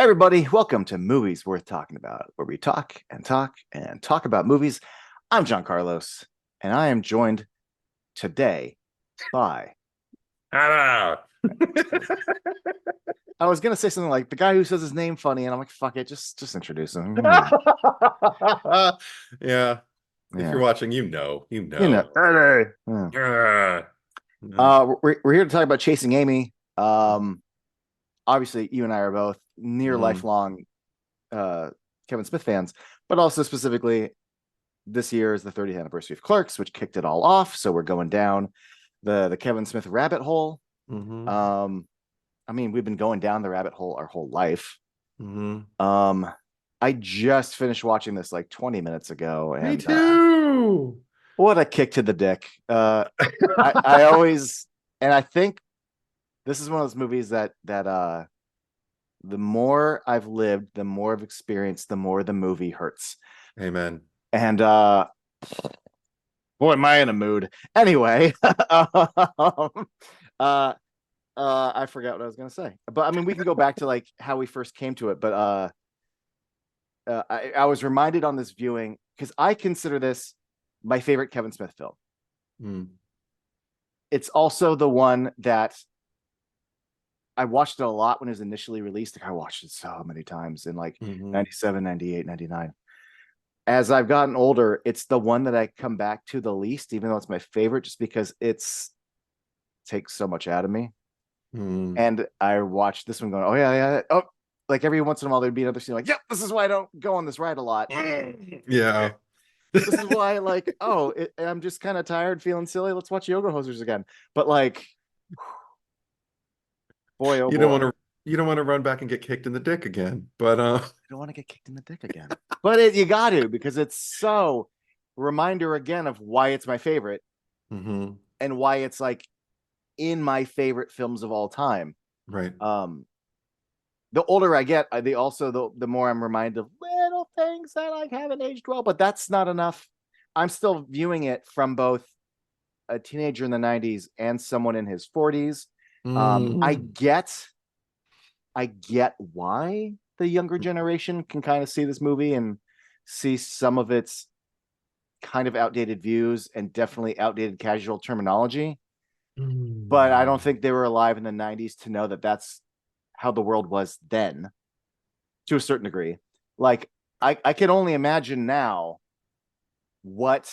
Hey everybody, welcome to Movies Worth Talking About, where we talk and talk and talk about movies. I'm John Carlos, and I am joined today by. Hello. I was gonna say something like the guy who says his name funny, and I'm like, fuck it, just introduce him. Yeah. If you're Yeah, watching, you know. You you know. know. Yeah. Uh, no. We're here to talk about Chasing Amy. Obviously, you and I are both near Mhm. lifelong Kevin Smith fans, but also specifically this year is the 30th anniversary of Clerks, which kicked it all off. So we're going down the Kevin Smith rabbit hole. Mhm. Um, I mean, we've been going down the rabbit hole our whole life. Mhm. Um, I just finished watching this like 20 minutes ago, Me and too. what a kick to the dick. I always, and I think this is one of those movies that the more I've lived, the more I've experienced, the more the movie hurts. Amen. And boy, am I in a mood. Anyway, uh, I forgot what I was gonna say, but I mean, we can go back to like how we first came to it. But I was reminded on this viewing because I consider this my favorite Kevin Smith film. Mm. It's also the one that I watched it a lot when it was initially released. Like I watched it so many times in like Mhm. 97, 98, 99. As I've gotten older, it's the one that I come back to the least, even though it's my favorite, just because it's takes so much out of me. Mm. And I watched this one going, oh yeah, yeah. Oh, like every once in a while there'd be another scene like, yep, this is why I don't go on this ride a lot. Yeah. This is why, like, I'm just kind of tired, feeling silly. Let's watch Yoga Hosers again. But like, boy, oh You don't want boy, to you don't want to run back and get kicked in the dick again. But I don't want to get kicked in the dick again. But you got to because it's so reminder again of why it's my favorite Mhm. and why it's like in my favorite films of all time. Right. Um, the older I get, the more I'm reminded of little things that like haven't aged well, but that's not enough. I'm still viewing it from both a teenager in the 90s and someone in his 40s. Um, I Mm. get I get why the younger generation can kind of see this movie and see some of its kind of outdated views and definitely outdated casual terminology. But I don't Mm. think they were alive in the 90s to know that that's how the world was then to a certain degree. Like, I can only imagine now what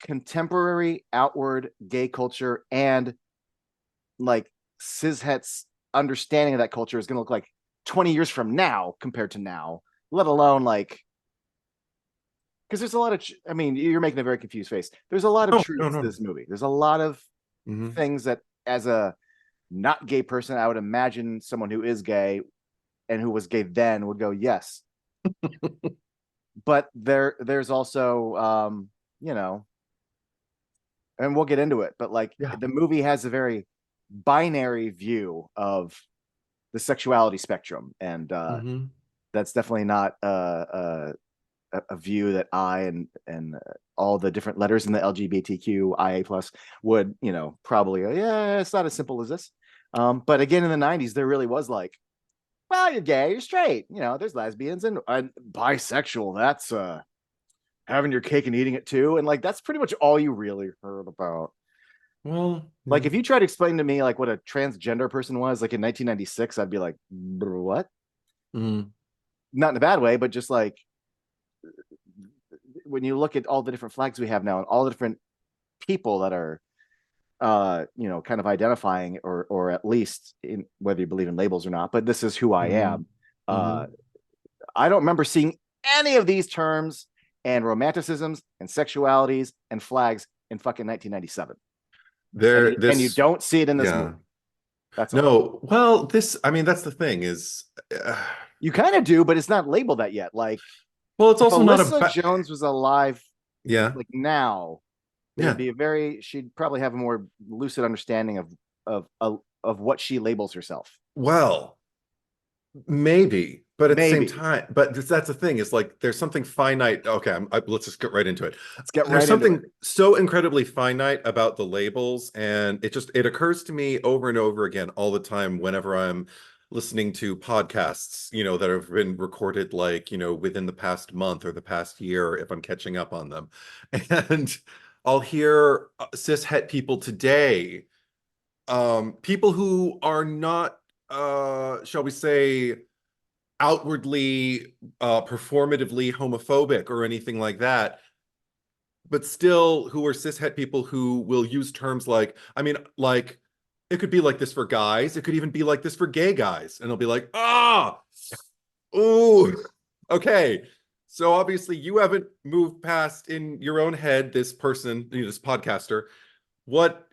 contemporary outward gay culture and like cishet's understanding of that culture is going to look like 20 years from now compared to now, let alone like, because there's a lot of, I mean, you're making a very confused face. There's a lot of No, no, truths to no. this movie. There's a lot of Mhm. things that, as a not gay person, I would imagine someone who is gay and who was gay then would go, yes. But there's also, you know, and we'll get into it, but like Yeah. the movie has a very binary view of the sexuality spectrum. And Mhm. that's definitely not a view that I and all the different letters in the LGBTQIA plus would, probably go, yeah, it's not as simple as this. But again, in the 90s, there really was like, well, you're gay, you're straight, there's lesbians and bisexual. That's having your cake and eating it too. And like, that's pretty much all you really heard about. Well, Like, yeah. if you try to explain to me like what a transgender person was like in 1996, I'd be like, what? Mm. Not in a bad way, but just like when you look at all the different flags we have now and all the different people that are kind of identifying or at least in whether you believe in labels or not, but this is who I Mhm. am. uh Mhm. I don't remember seeing any of these terms and romanticisms and sexualities and flags in fucking 1997, and There, you this, don't see it in this yeah. movie. That's all. No, well, this, I mean, that's the thing is, uh, You kind of do, but it's not labeled that yet. Like, well, it's if also not Alyssa about, Jones was alive yeah, like now, it would yeah. be she'd probably have a more lucid understanding of what she labels herself. Well, maybe, but at the same Maybe. time, but that's the thing is like, there's something finite. Okay, let's just get right into it. Let's get There's right into something it. so incredibly finite about the labels, and it occurs to me over and over again all the time whenever I'm listening to podcasts, that have been recorded like, within the past month or the past year, if I'm catching up on them. And I'll hear cis-het people today, people who are not, shall we say, outwardly, performatively homophobic or anything like that, but still who are cishet people who will use terms like, like, it could be like this for guys, it could even be like this for gay guys, and it'll be like, ooh, okay. So obviously you haven't moved past in your own head, this person, this podcaster, what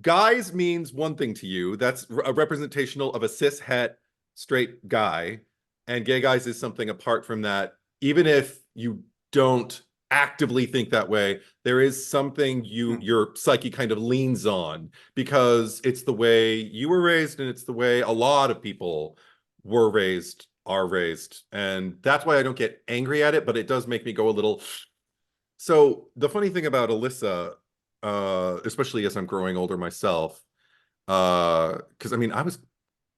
guys means one thing to you. That's a representational of a cis het straight guy, and gay guys is something apart from that. Even if you don't actively think that way, there is something your psyche kind of leans on, because it's the way you were raised and it's the way a lot of people were raised, are raised. And that's why I don't get angry at it, but it does make me go a little. So the funny thing about Alyssa, especially as I'm growing older myself, because I was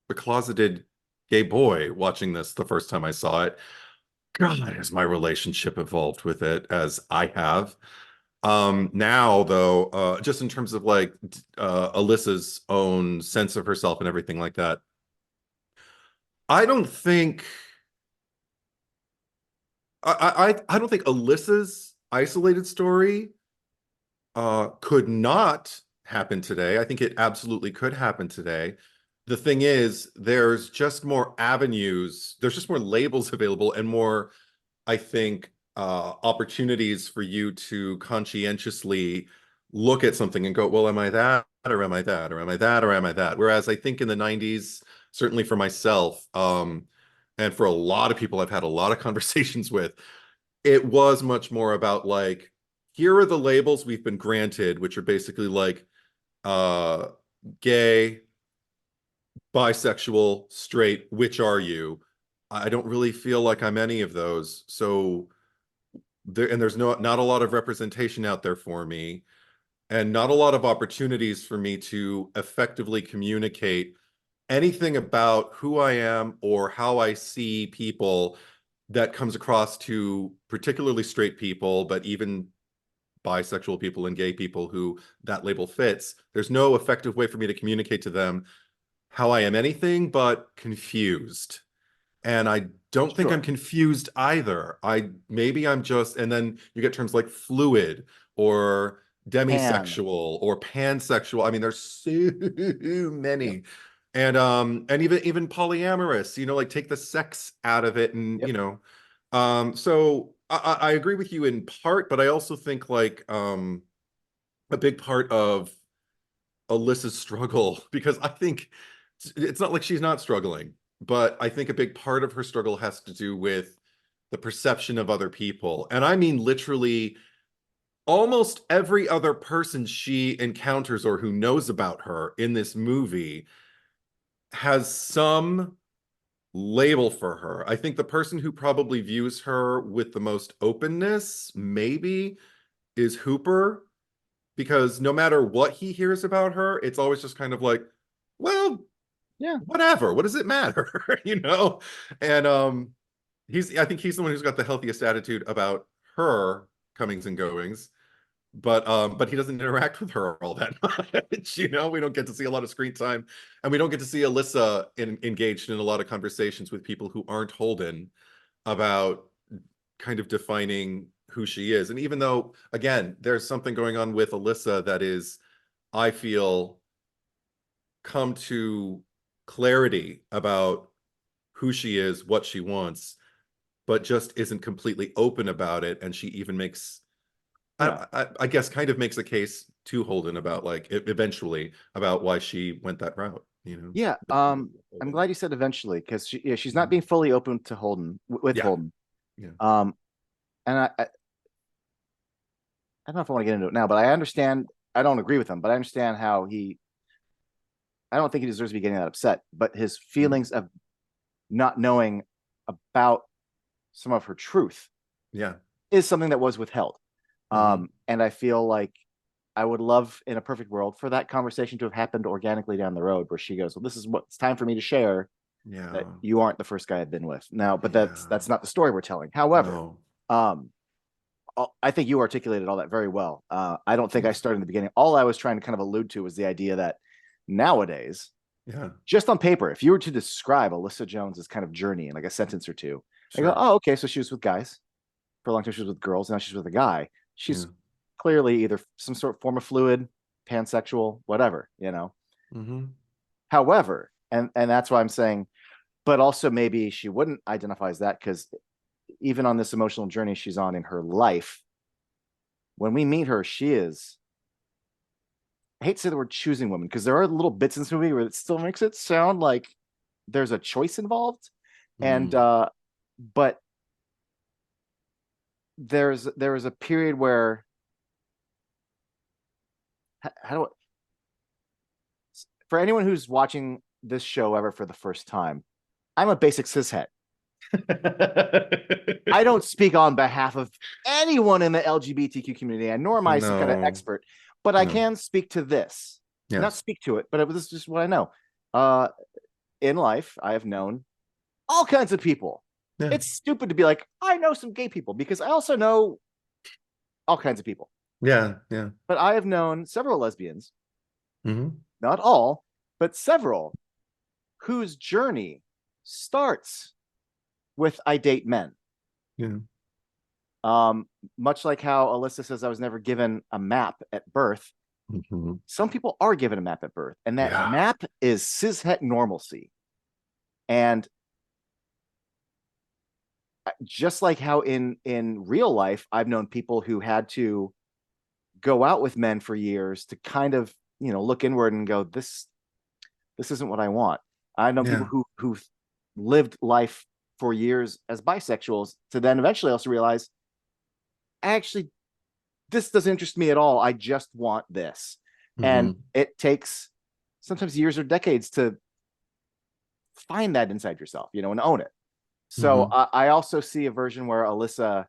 a closeted gay boy watching this the first time I saw it. God, has my relationship evolved with it as I have. Now, though, just in terms of like Alyssa's own sense of herself and everything like that, I don't think I don't think Alyssa's isolated story could not happen today. I think it absolutely could happen today. The thing is, there's just more avenues, there's just more labels available, and more, I think, opportunities for you to conscientiously look at something and go, well, am I that, or am I that, or am I that, or am I that? Whereas I think in the 90s, certainly for myself, and for a lot of people I've had a lot of conversations with, it was much more about like, here are the labels we've been granted, which are basically like gay, bisexual, straight, which are you? I don't really feel like I'm any of those. So there's not a lot of representation out there for me, and not a lot of opportunities for me to effectively communicate anything about who I am or how I see people that comes across to particularly straight people, but even bisexual people and gay people who that label fits. There's no effective way for me to communicate to them how I am anything but confused. And I don't think I'm Sure. confused either. Maybe I'm just, and then you get terms like fluid or And demisexual or pansexual. There's so yep, many. And even polyamorous, like take the sex out of it, and yep, so I agree with you in part, but I also think like a big part of Alyssa's struggle, because I think it's not like she's not struggling, but I think a big part of her struggle has to do with the perception of other people. And I mean, literally, almost every other person she encounters or who knows about her in this movie has some label for her. I think the person who probably views her with the most openness, maybe, is Hooper, because no matter what he hears about her, it's always just kind of like, well, yeah, whatever, what does it matter? And I think he's the one who's got the healthiest attitude about her comings and goings, but he doesn't interact with her all that much. We don't get to see a lot of screen time, and we don't get to see Alyssa engaged in a lot of conversations with people who aren't Holden about kind of defining who she is. And even though, again, there's something going on with Alyssa that is, I feel, come to clarity about who she is, what she wants, but just isn't completely open about it. And she even makes, yeah, I guess, kind of makes a case to Holden about like eventually about why she went that route. yeah. I'm glad you said eventually, because she's not Mhm. being fully open to with Yeah, Holden. yeah, Um, and I don't know if I want to get into it now, but I understand. I don't agree with him, but I understand how he. I don't think he deserves to be getting that upset, but his mhm. feelings of not knowing about some of her truth Yeah. is something that was withheld. Hmm. And I feel like I would love in a perfect world for that conversation to have happened organically down the road where she goes, well, this is what it's time for me to share that Yeah. you aren't the first guy I've been with now, but Yeah. that's not the story we're telling. However, No. um, I think you articulated all that very well. I don't think I started in the beginning. All I was trying to kind of allude to was the idea that nowadays, Yeah. just on paper, if you were to describe Alyssa Jones's kind of journey in like a sentence or two, I go, Sure. oh, okay, so she was with guys for a long time. She was with girls. Now she's with a guy. Yeah. She's clearly either some sort of form of fluid, pansexual, whatever, you know. Mm-hmm. However, and that's why I'm saying, but also maybe she wouldn't identify as that because even on this emotional journey she's on in her life, when we meet her, she is. I hate to say the word choosing woman because there are little bits in this movie where it still makes it sound like there's a choice involved, and Mm. but there is a period where how do I, for anyone who's watching this show ever for the first time, I'm a basic cishet. I don't speak on behalf of anyone in the LGBTQ community, and nor am I some kind of No. expert, but I No. can speak to this. Not Yes. speak to it, but this is just what I know. Uh, in life, I have known all kinds of people. Yeah. It's stupid to be like, I know some gay people because I also know all kinds of people. Yeah. Yeah. But I have known several lesbians, Mm-hmm. not all, but several, whose journey starts with I date men. Yeah. Um, Much like how Alyssa says, I was never given a map at birth. Mm-hmm. Some people are given a map at birth, and that Yeah. map is cishet normalcy. And just like how in real life, I've known people who had to go out with men for years to kind of look inward and go, this isn't what I want. I know people Yeah. who lived life for years as bisexuals to then eventually also realize, actually, this doesn't interest me at all. I just want this. And Mm-hmm. it takes sometimes years or decades to find that inside yourself, and own it. So Mm-hmm. I also see a version where Alyssa,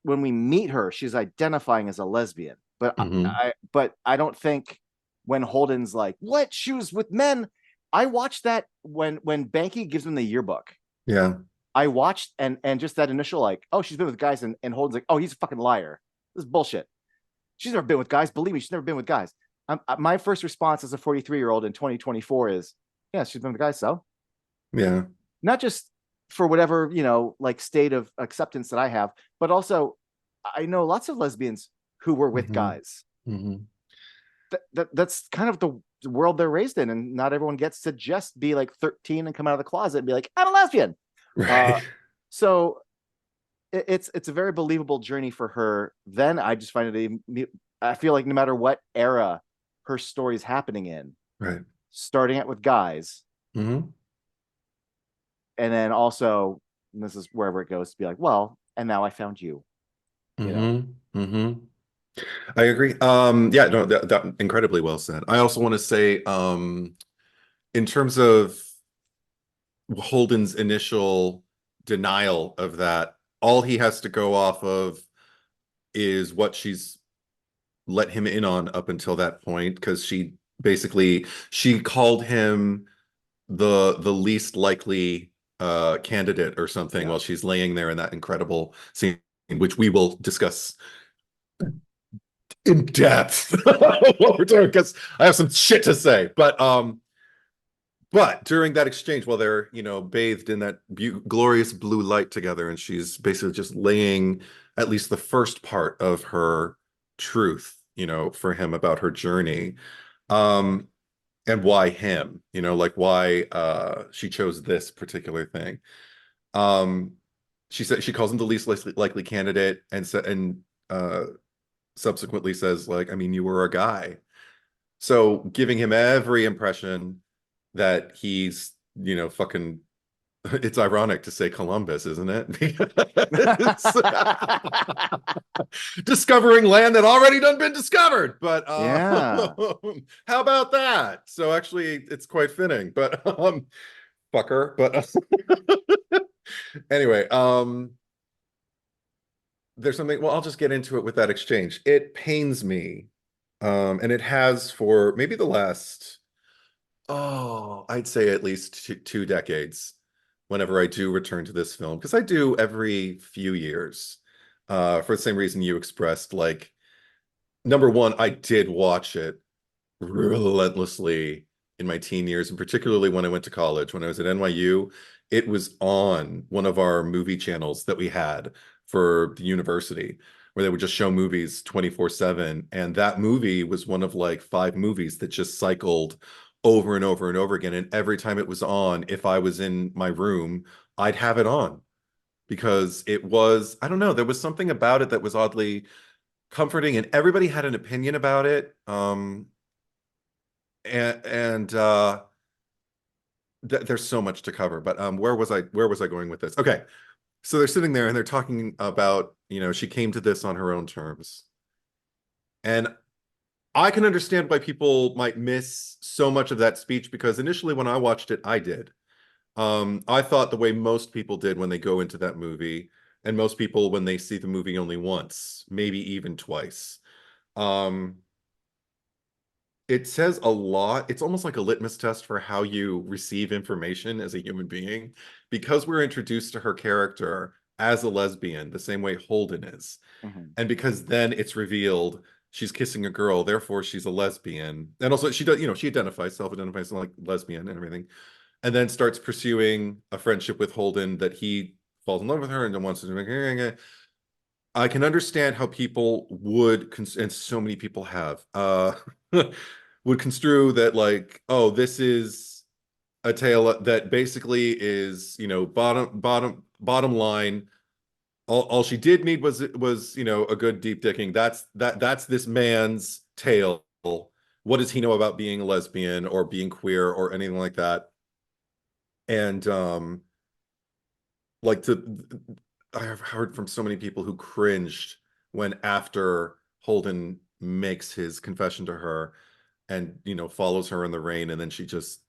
when we meet her, she's identifying as a lesbian. But Mm-hmm. I don't think when Holden's like, what? She was with men. I watched that when Banky gives him the yearbook. Yeah. I watched and just that initial like, oh, she's been with guys, and Holden's like, oh, he's a fucking liar. This is bullshit. She's never been with guys. Believe me, she's never been with guys. My first response as a 43-year-old in 2024 is, yeah, she's been with guys. So Yeah. not just for whatever, like state of acceptance that I have, but also I know lots of lesbians who were with Mm-hmm. guys. Mm-hmm. That's kind of the world they're raised in, and not everyone gets to just be like 13 and come out of the closet and be like, I'm a lesbian. Uh, Right. so it's a very believable journey for her. Then I just find I feel like no matter what era her story is happening in, Right. starting out with guys, Mm-hmm. and then also, and this is wherever it goes, to be like, well, and now I found you, you know. Mm-hmm. Mm-hmm. I agree. Yeah, no, that incredibly well said. I also want to say, in terms of Holden's initial denial of that, all he has to go off of is what she's let him in on up until that point, because she called him the least likely candidate or something Yeah. while she's laying there in that incredible scene, which we will discuss in depth what we're doing, because I have some shit to say. But during that exchange, while they're, bathed in that glorious blue light together, and she's basically just laying at least the first part of her truth, for him about her journey, um, and why him, like why she chose this particular thing. Um, she said she calls him the least likely candidate, and subsequently says, like, I mean, you were a guy. So giving him every impression that he's, fucking, it's ironic to say Columbus, isn't it? Discovering land that already done been discovered. But Yeah. how about that? So actually it's quite fitting, but fucker. But anyway, there's something, well, I'll just get into it with that exchange. It pains me, and it has for maybe the last, oh, I'd say at least two decades, whenever I do return to this film, because I do every few years, for the same reason you expressed. Like, number one, I did watch it relentlessly in my teen years, and particularly when I went to college. When I was at NYU, it was on one of our movie channels that we had for the university, where they would just show movies 24/7. And that movie was one of like five movies that just cycled over and over and over again. And every time it was on, if I was in my room, I'd have it on because it was, I don't know, there was something about it that was oddly comforting, and everybody had an opinion about it. And there's so much to cover, but where was I going with this? Okay, so they're sitting there and they're talking about, she came to this on her own terms, and I can understand why people might miss so much of that speech, because initially when I watched it, I did. I thought the way most people did when they go into that movie, and most people when they see the movie only once, maybe even twice. um it says a lot. It's almost like a litmus test for how you receive information as a human being, because we're introduced to her character as a lesbian, the same way Holden is. Mhm. And because then it's revealed she's kissing a girl, therefore she's a lesbian. And also she does, she self-identifies like lesbian and everything. And then starts pursuing a friendship with Holden, that he falls in love with her and then wants to do. I can understand how people would, and so many people have, would construe that like, oh, this is a tale that basically is, bottom line. All she did need was a good deep dicking. That's this man's tale. What does he know about being a lesbian or being queer or anything like that? And like to I have heard from so many people who cringed when, after Holden makes his confession to her and follows her in the rain, and then she just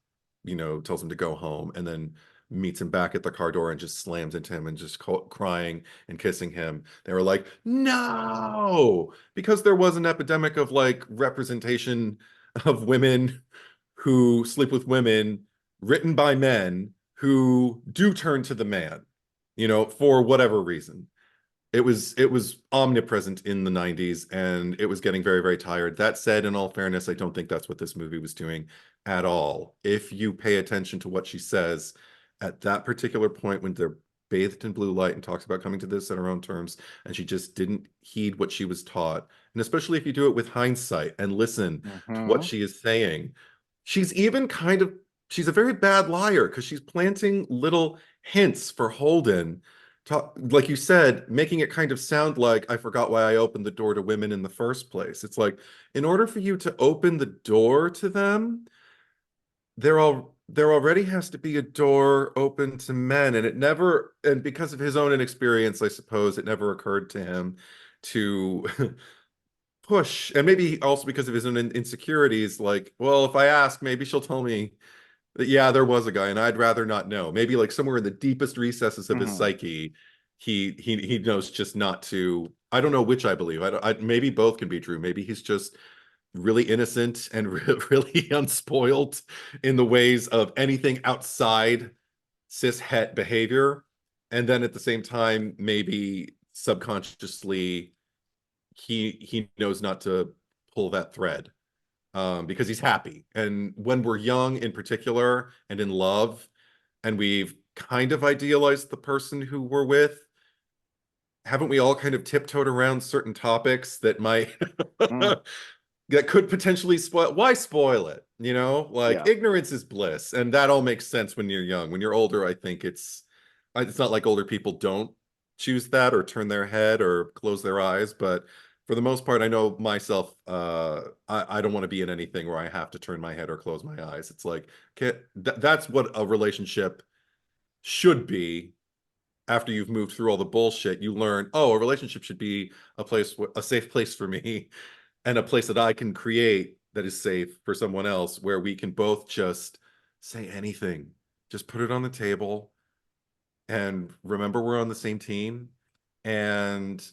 tells him to go home, and then meets him back at the car door and just slams into him and just crying and kissing him. They were like, no, because there was an epidemic of like representation of women who sleep with women, written by men who do turn to the man, for whatever reason. It was omnipresent in the 90s, and it was getting very, very tired. That said, in all fairness, I don't think that's what this movie was doing at all. If you pay attention to what she says at that particular point, when they're bathed in blue light and talks about coming to this at her own terms, and she just didn't heed what she was taught, and especially if you do it with hindsight and listen to what Mhm. she is saying, she's even she's a very bad liar, because she's planting little hints for Holden, like you said, making it kind of sound like, I forgot why I opened the door to women in the first place. It's like, in order for you to open the door to them, there already has to be a door open to men. And it never, and because of his own inexperience, I suppose, it never occurred to him to push. And maybe also because of his own insecurities, like, well, if I ask, maybe she'll tell me that, yeah, there was a guy, and I'd rather not know. Maybe like somewhere in the deepest recesses of his Mhm. psyche, he knows just not to. I don't know which I believe. Maybe both can be true. Maybe he's just really innocent and really unspoiled in the ways of anything outside cis het behavior, and then at the same time, maybe subconsciously, he knows not to pull that thread, because he's happy. And when we're young in particular and in love, and we've kind of idealized the person who we're with, haven't we all kind of tiptoed around certain topics that might Mm. that could potentially spoil? Why spoil it? Like, Yeah. ignorance is bliss, and that all makes sense when you're young. When you're older, I think it's not like older people don't choose that or turn their head or close their eyes, but for the most part, I know myself, I don't want to be in anything where I have to turn my head or close my eyes. It's like, that's what a relationship should be. After you've moved through all the bullshit, you learn, oh, a relationship should be a safe place for me, and a place that I can create that is safe for someone else, where we can both just say anything, just put it on the table, and remember we're on the same team. and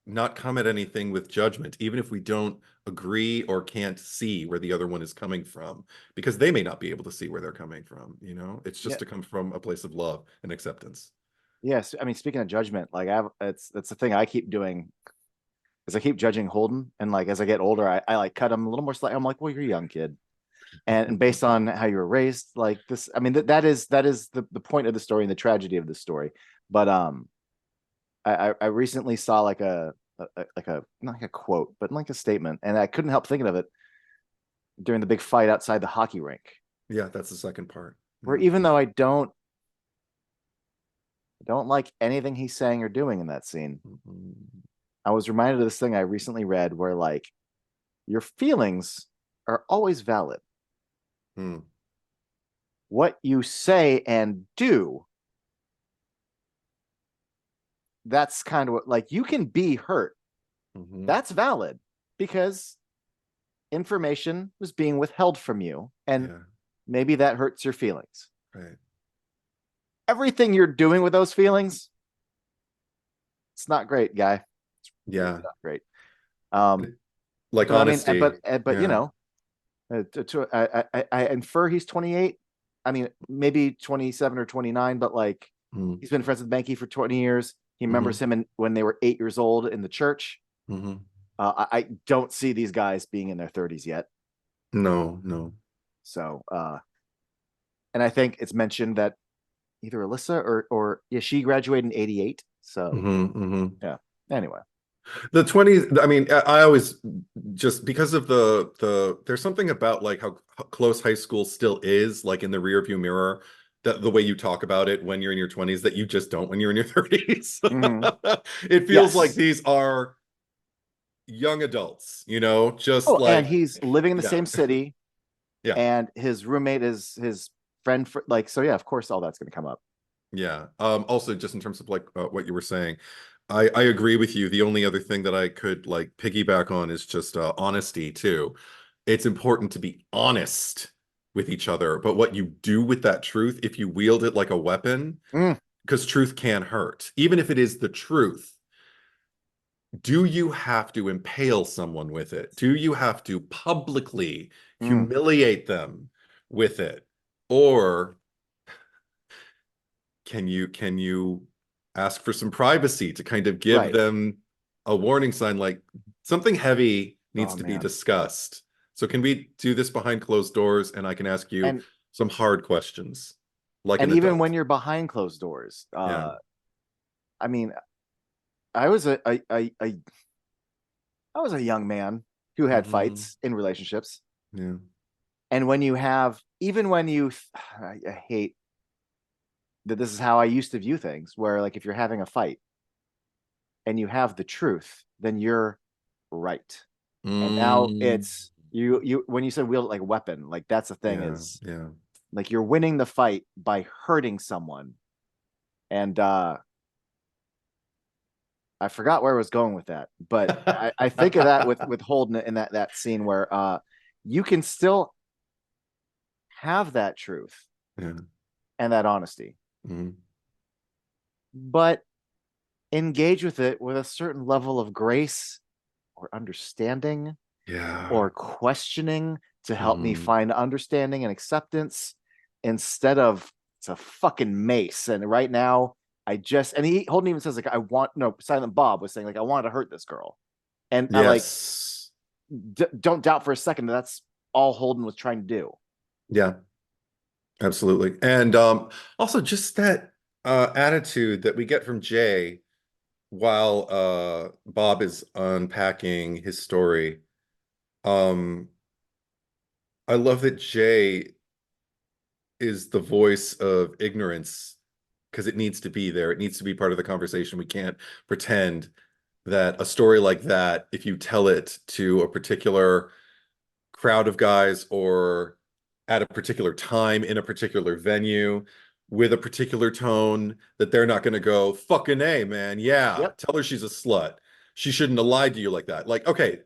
not come at anything with judgment, even if we don't agree or can't see where the other one is coming from, because they may not be able to see where they're coming from, you know? It's just Yeah. to come from a place of love and acceptance. Yes. I mean, speaking of judgment, like it's the thing I keep doing is I keep judging Holden, and like as I get older, I like cut him a little more slightly. I'm like, well, you're a young kid, and based on how you were raised, like this, I mean, that is the point of the story and the tragedy of the story. But I recently saw like like a not like a quote, but like a statement, and I couldn't help thinking of it during the big fight outside the hockey rink, Yeah, that's the second part. where Yeah. even though I don't like anything he's saying or doing in that scene, Mhm. I was reminded of this thing I recently read where like your feelings are always valid. Hmm. What you say and do, that's kind of what, like, you can be hurt. Mhm. That's valid because information was being withheld from you, and Yeah, maybe that hurts your feelings. right. Everything you're doing with those feelings, it's not great, guy. It's really Yeah. not great. Um, Like but I mean, honesty. but you Yeah. know, I infer he's 28. I mean, maybe 27 or 29, but like Mm. he's been friends with Banky for 20 years. He remembers Hmm. him when they were 8 years old in the church. Hmm. I don't see these guys being in their 30s yet. No, no. So, and I think it's mentioned that either Alyssa or yeah, she graduated in 88. So, Hmm. Hmm. yeah. Anyway. The 20s, I mean, I always just because of there's something about like how close high school still is, like in the rearview mirror, that the way you talk about it when you're in your 20s that you just don't when you're in your 30s. Mhm. It feels like Yes. these are young adults, you know, just Oh, and like, he's living in the yeah, same city, yeah, and his roommate is his friend. For, like, so yeah, of course, all that's going to come up. yeah. Also, just in terms of like what you were saying, I agree with you. The only other thing that I could like piggyback on is just honesty too. It's important to be honest with each other, but what you do with that truth, if you wield it like a weapon, Mm, because truth can hurt, even if it is the truth, do you have to impale someone with it? Do you have to publicly mm, humiliate them with it? Or can you ask for some privacy to kind of give right. them a warning sign like something heavy needs Oh to be man. discussed? So can we do this behind closed doors and I can ask you And some hard questions like and an even when adult? you're behind closed doors, Yeah. I mean, I was I was a young man who had Hmm. fights in relationships, Yeah. and when you have, even when you, I hate that this is how I used to view things, where like if you're having a fight and you have the truth, then you're right. And now Mm. it's you when you said wield it like a weapon, like that's the thing Yeah. is Yeah. like you're winning the fight by hurting someone. And I forgot where I was going with that, but I think of that with Holden in that scene where you can still have that truth Yeah. and that honesty, Mhm. but engage with it with a certain level of grace or understanding Yeah. or questioning to help me Mhm. find understanding and acceptance instead of it's a fucking mace. And right now, I just and he Holden even says like I want no Silent Bob was saying like I wanted to hurt this girl, and I like Yes. don't doubt for a second that that's all Holden was trying to do. Yeah. Absolutely. And also just that attitude that we get from Jay while Bob is unpacking his story. Um, I love that Jay is the voice of ignorance because it needs to be there. It needs to be part of the conversation. We can't pretend that a story like that, if you tell it to a particular crowd of guys or at a particular time in a particular venue with a particular tone, that they're not going to go, fucking A, man. Yeah, Yep. tell her she's a slut. She shouldn't have lied to you like that. Like, okay,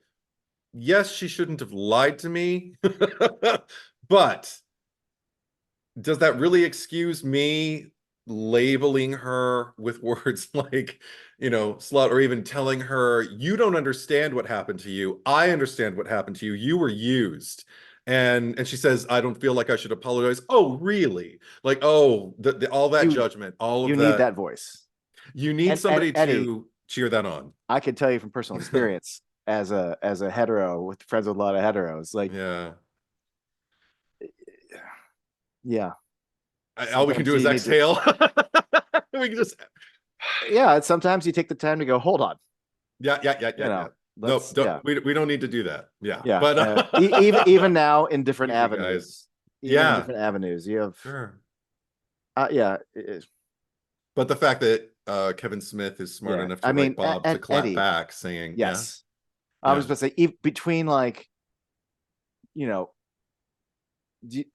yes, she shouldn't have lied to me, but does that really excuse me labeling her with words like, slut, or even telling her, you don't understand what happened to you. I understand what happened to you. You were used. And she says, I don't feel like I should apologize. Oh, really? Like, oh, all that You judgment, all of you need that. that voice. You need And somebody Eddie, to cheer that on. I can tell you from personal experience as a hetero with friends with a lot of heteros, like Yeah. yeah, All we can sometimes do is you need to exhale. We can just, yeah, sometimes you take the time to go, hold on, yeah. Nope, let's yeah. we don't need to do that. Yeah, Yeah, but even now in different easy guys. avenues, even in Yeah, different avenues, you have sure. yeah, But the fact that Kevin Smith is smart yeah. enough to I write mean, Bob to clap Eddie, back, saying, "Yeah, yes, I was yeah, about to say between like you know the,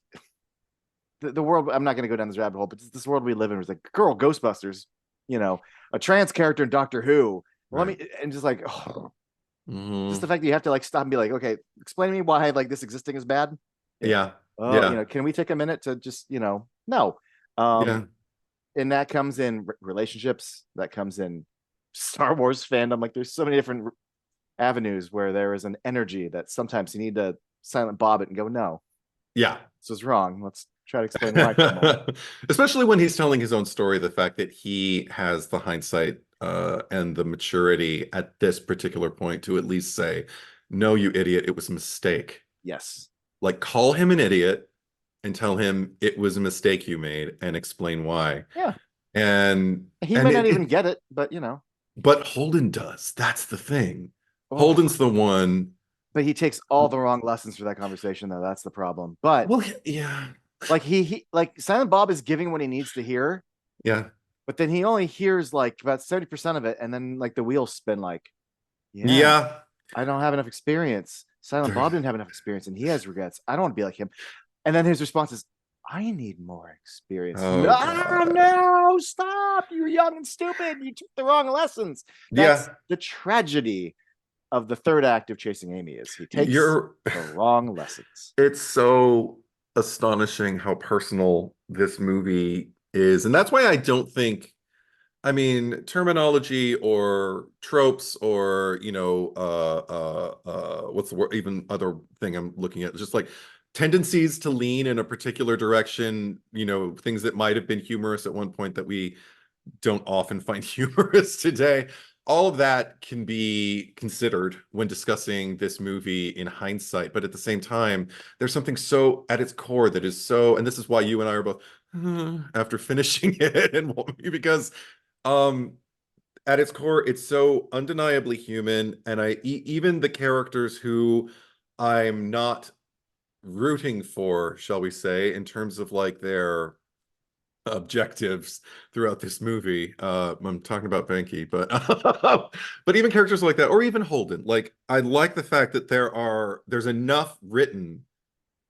the world. I'm not going to go down this rabbit hole, but this world we live in was like, girl, Ghostbusters, you know, a trans character in Doctor Who. Let right." me and just like oh, just the Hmm. fact that you have to like stop and be like, okay, explain to me why like this existing is bad. Yeah. Yeah, Oh, yeah, can we take a minute to just no. Um, yeah, and that comes in relationships, that comes in Star Wars fandom. Like there's so many different avenues where there is an energy that sometimes you need to silent bob it and go, no, yeah. this was wrong. Let's try to explain why for a moment. Especially when he's telling his own story, the fact that he has the hindsight and the maturity at this particular point to at least say, "No, you idiot, it was a mistake." Yes. Like, call him an idiot and tell him it was a mistake you made and explain why. Yeah. And He and may not even get it, but but Holden does. That's the thing. oh, Holden's the one. but he takes all the wrong lessons for that conversation, though. That's the problem. But Well, yeah, like he like Silent Bob is giving what he needs to hear, yeah, but then he only hears like about 70% of it, and then like the wheels spin like, yeah, yeah. I don't have enough experience. Silent There- Bob didn't have enough experience and he has regrets. I don't want to be like him. And then his response is, I need more experience. Oh No, God. no, stop. You're young and stupid. You took the wrong lessons. That's Yeah, the tragedy of the third act of Chasing Amy is he takes you're. the wrong lessons. It's so astonishing how personal this movie is, and that's why I don't think. I mean, terminology or tropes or, what's the word? Even other thing I'm looking at, just like tendencies to lean in a particular direction, things that might have been humorous at one point that we don't often find humorous today. All of that can be considered when discussing this movie in hindsight. But at the same time, there's something so at its core that is so, and this is why you and I are both after finishing it, and because um at its core, it's so undeniably human, and even the characters who I'm not rooting for, shall we say, in terms of like their objectives throughout this movie. I'm talking about Banky, but but even characters like that, or even Holden, like I like the fact that there's enough written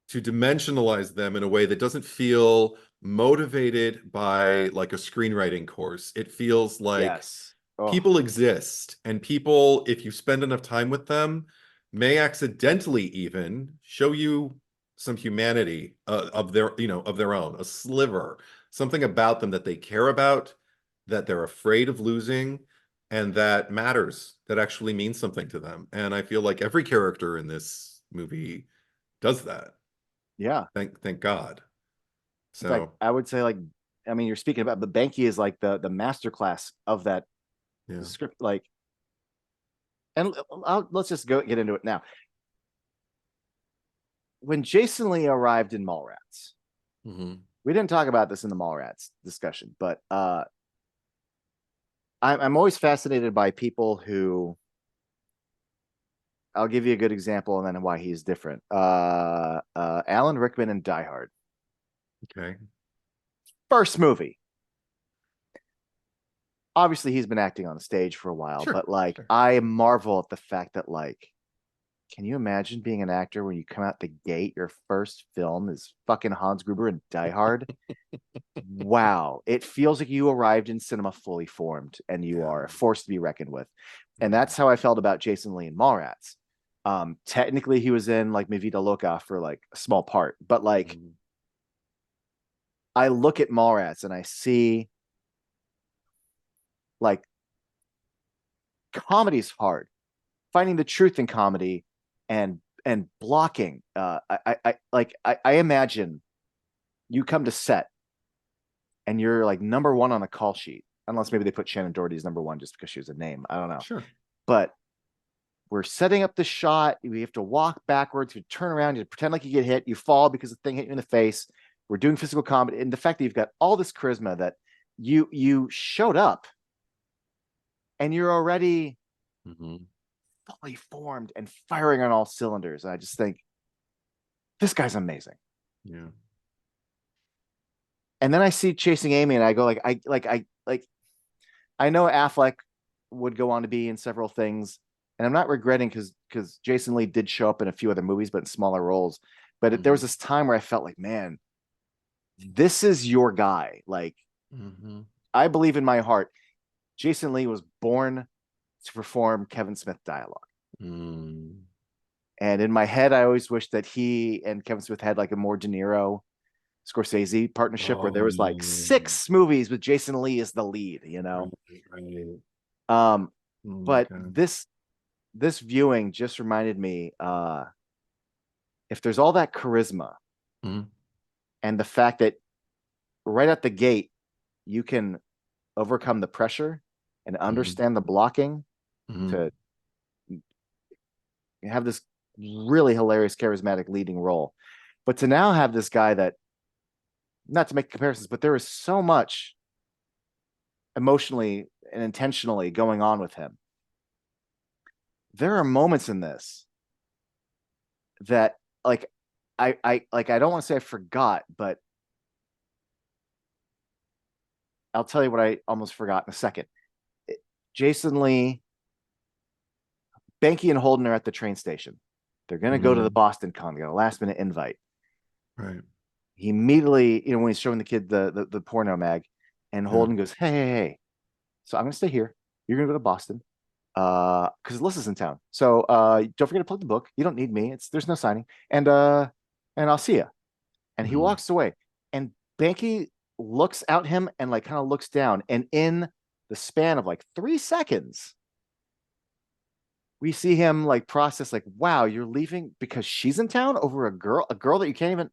to dimensionalize them in a way that doesn't feel motivated by like a screenwriting course. It feels like Yes. Oh, people exist, and people, if you spend enough time with them, may accidentally even show you some humanity of their own, a sliver, something about them that they care about, that they're afraid of losing, and that matters, that actually means something to them. And I feel like every character in this movie does that. yeah. Thank God. In fact, So I would say like, I mean, you're speaking about, but Banky is like the master class of that yeah. script. Like, and let's just get into it now. When Jason Lee arrived in Mallrats, Hmm. we didn't talk about this in the Mallrats discussion, but I'm always fascinated by people who. I'll give you a good example and then why he's different. Alan Rickman in Die Hard, Okay. first movie. Obviously, he's been acting on the stage for a while, Sure. but like, Sure. I marvel at the fact that like, can you imagine being an actor when you come out the gate, your first film is fucking Hans Gruber in Die Hard? Wow. It feels like you arrived in cinema fully formed and you Yeah. are a force to be reckoned with. And Mhm. that's how I felt about Jason Lee and Mallrats. Technically he was in like Mi Vida Loca for like a small part, but like Mhm. I look at Mallrats and I see like comedy's hard. Finding the truth in comedy and blocking. I imagine you come to set and you're like number one on the call sheet, unless maybe they put Shannon Doherty as number one just because she was a name. I don't know. Sure. But we're setting up the shot. We have to walk backwards. You turn around. You pretend like you get hit. You fall because the thing hit you in the face. We're doing physical comedy, and the fact that you've got all this charisma that you showed up, and you're already fully formed and firing on all cylinders. And I just think this guy's amazing. Yeah. And then I see Chasing Amy, and I go I know Affleck would go on to be in several things, and I'm not regretting because Jason Lee did show up in a few other movies, but in smaller roles. But there was this time where I felt like, man, this is your guy. Like, I believe in my heart, Jason Lee was born to perform Kevin Smith dialogue. And in my head, I always wished that he and Kevin Smith had like a more De Niro Scorsese partnership where there was like 6 movies with Jason Lee as the lead, you know. But this viewing just reminded me, if there's all that charisma and the fact that right at the gate you can overcome the pressure and understand the blocking to have this really hilarious, charismatic leading role. But to now have this guy that, not to make comparisons, but there is so much emotionally and intentionally going on with him. There are moments in this that I don't want to say I forgot, but I'll tell you what I almost forgot in a second. Jason Lee, Banky and Holden are at the train station. They're going to go to the Boston Con. They got a last minute invite. Right. He immediately, when he's showing the kid the porno mag, and Holden goes, hey. So I'm going to stay here. You're going to go to Boston because Alyssa's in town. So don't forget to plug the book. You don't need me. There's no signing. And I'll see you. And he walks away. And Banky looks at him and like kind of looks down. And in the span of like 3 seconds, we see him like process like, wow, you're leaving because she's in town over a girl that you can't even.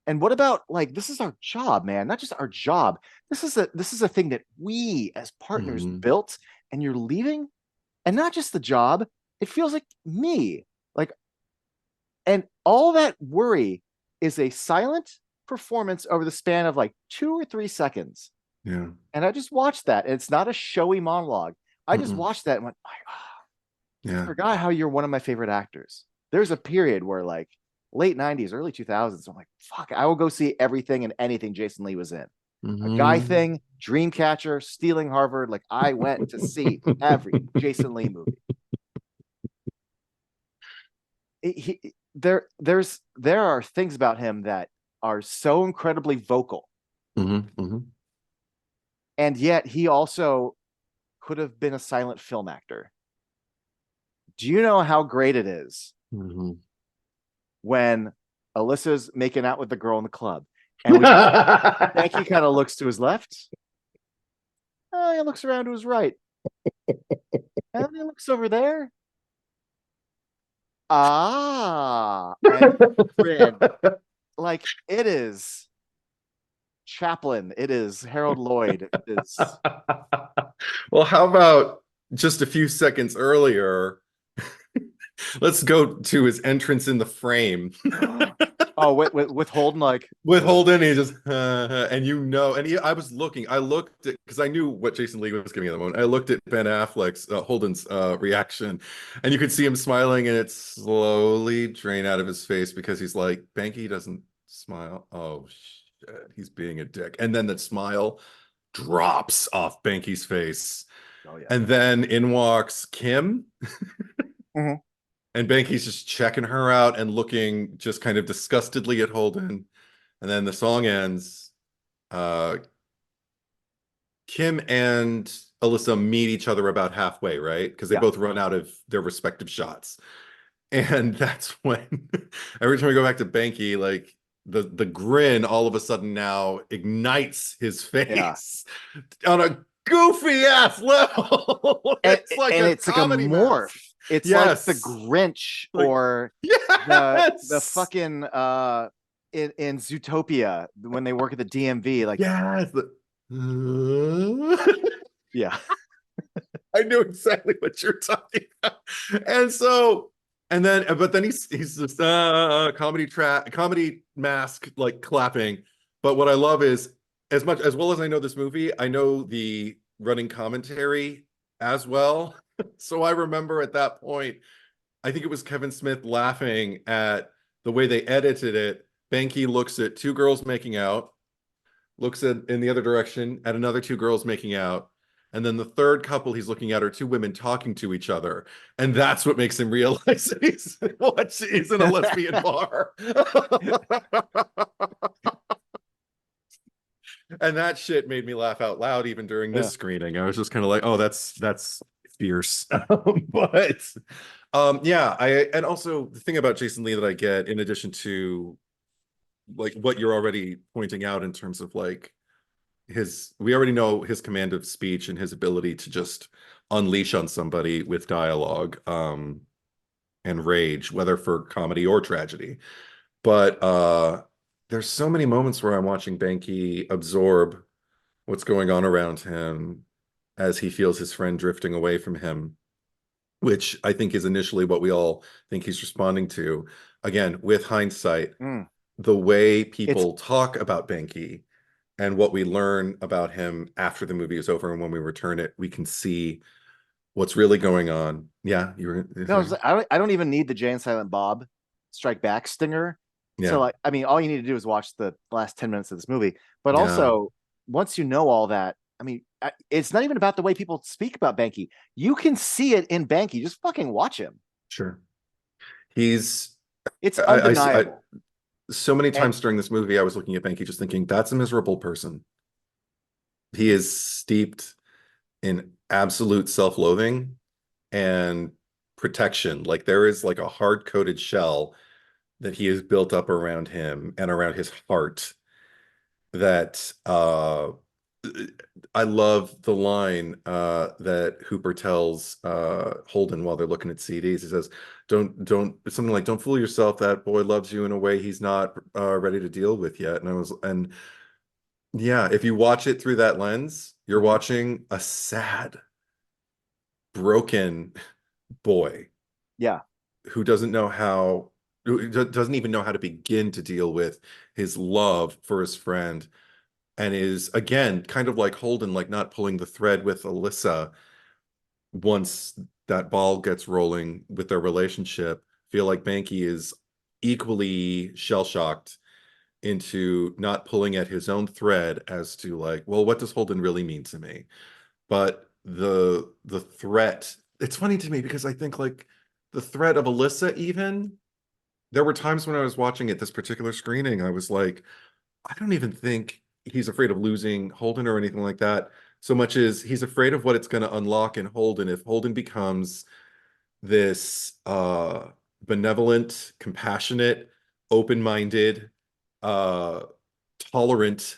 And what about like, this is our job, man, not just our job. This is a thing that we as partners built, and you're leaving, and not just the job. It feels like me, like, and all that worry is a silent performance over the span of like 2 or 3 seconds. Yeah. And I just watched that. And it's not a showy monologue. I just watched that and went, I forgot how you're one of my favorite actors. There's a period where like late 90s, early 2000s, I'm like, fuck, I will go see everything and anything Jason Lee was in. A Guy Thing, Dreamcatcher, Stealing Harvard. Like, I went to see every Jason Lee movie. There are things about him that are so incredibly vocal. And yet he also could have been a silent film actor. Do you know how great it is when Alyssa's making out with the girl in the club, and Frankie kind of looks to his left, he looks around to his right, and he looks over there, and grin. Like, it is Chaplin, it is Harold Lloyd, it is. Well, how about just a few seconds earlier? Let's go to his entrance in the frame. Oh, with Holden, like with Holden, he just and I looked at, because I knew what Jason Lee was giving at the moment. I looked at Ben Affleck's Holden's reaction, and you could see him smiling, and it slowly drained out of his face because he's like, Banky doesn't smile. Oh shit, he's being a dick. And then that smile drops off Banky's face. Oh yeah. And then in walks Kim. And Banky's just checking her out and looking just kind of disgustedly at Holden. And then the song ends. Kim and Alyssa meet each other about halfway, right? Because they both run out of their respective shots. And that's when every time we go back to Banky, like, the grin all of a sudden now ignites his Yeah. face on a goofy ass level. And, It's like and a it's like a comedy morph. mask. It's like the Yes. Grinch Like, or the yes. fucking in Zootopia when they work at the DMV. Like, Yes. yeah. I knew exactly what you're talking about. And so, but then he's just comedy mask like clapping. But what I love is as well as I know this movie, I know the running commentary as well. So I remember at that point, I think it was Kevin Smith laughing at the way they edited it. Banky looks at two girls making out, looks at in the other direction at another two girls making out. And then the third couple he's looking at are two women talking to each other. And that's what makes him realize that he's in a lesbian bar. And that shit made me laugh out loud even during this Yeah. screening. I was just kind of like, oh, that's fierce. But yeah, and also the thing about Jason Lee that I get, in addition to like what you're already pointing out in terms of like we already know his command of speech and his ability to just unleash on somebody with dialogue and rage, whether for comedy or tragedy. But there's so many moments where I'm watching Banky absorb what's going on around him as he feels his friend drifting away from him, which I think is initially what we all think he's responding to. Again, with hindsight, Mm. the way It's people talk about Banky and what we learn about him after the movie is over and when we return it, we can see what's really going on. Yeah, you were no, I don't even need the Jay and Silent Bob Strike Back stinger. So yeah, like, I mean, all you need to do is watch the last 10 minutes of this movie. But yeah, also, once you know all that, I mean, it's not even about the way people speak about Banky. You can see it in Banky. Just fucking watch him. sure. He's It's I undeniable. so many And times during this movie, I was looking at Banky just thinking, that's a miserable person. He is steeped in absolute self-loathing and protection. Like there is like a hard-coded shell that he has built up around him and around his heart that I love the line that Hooper tells Holden while they're looking at CDs. He says, don't something like, don't fool yourself, that boy loves you in a way he's not ready to deal with yet. And yeah, if you watch it through that lens, you're Mhm. watching a sad, broken boy Yeah. who doesn't even know how to begin to deal with his love for his friend, and is again kind of like Holden, like not pulling the thread with Alyssa once that ball gets rolling with their relationship. Feel like Banky is equally shell-shocked into not pulling at his own thread as to like, well, what does Holden really mean to me? But the threat, it's funny to me because I think like the threat of Alyssa, even there were times when I was watching it this particular screening, I was like, I don't even think he's afraid of losing Holden or anything like that, so much as he's afraid of what it's going to unlock in Holden if Holden becomes this benevolent, compassionate, open-minded, uh tolerant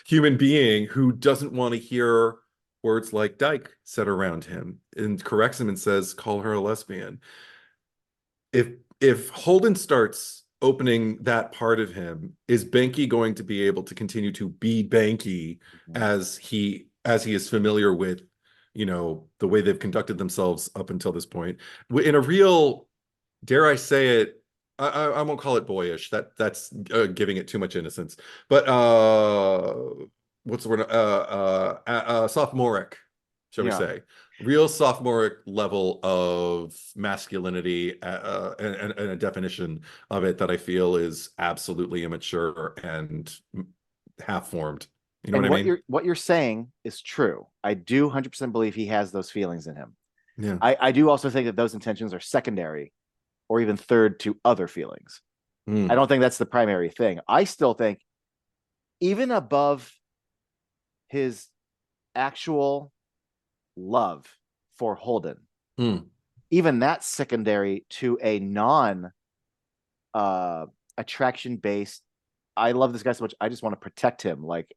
human being who doesn't want to hear words like dyke said around him and corrects him and says, call her a lesbian. If Holden starts opening that part of him, is Banky going to be able to continue to be Banky Mhm. as he is familiar with, the way they've conducted themselves up until this point, in a real, dare I say it, I won't call it boyish. That's giving it too much innocence. But what's the word? Sophomoric, shall we Yeah. say? Real sophomoric level of masculinity, and a definition of it that I feel is absolutely immature and half formed. You know what And I mean? what you're saying is true. I do 100% believe he has those feelings in him. Yeah. I do also think that those intentions are secondary or even third to other feelings. I Mm, don't think that's the primary thing. I still think even above his actual love for Holden, mm, even that's secondary to a non attraction based. I love this guy so much. I just want to protect him. Like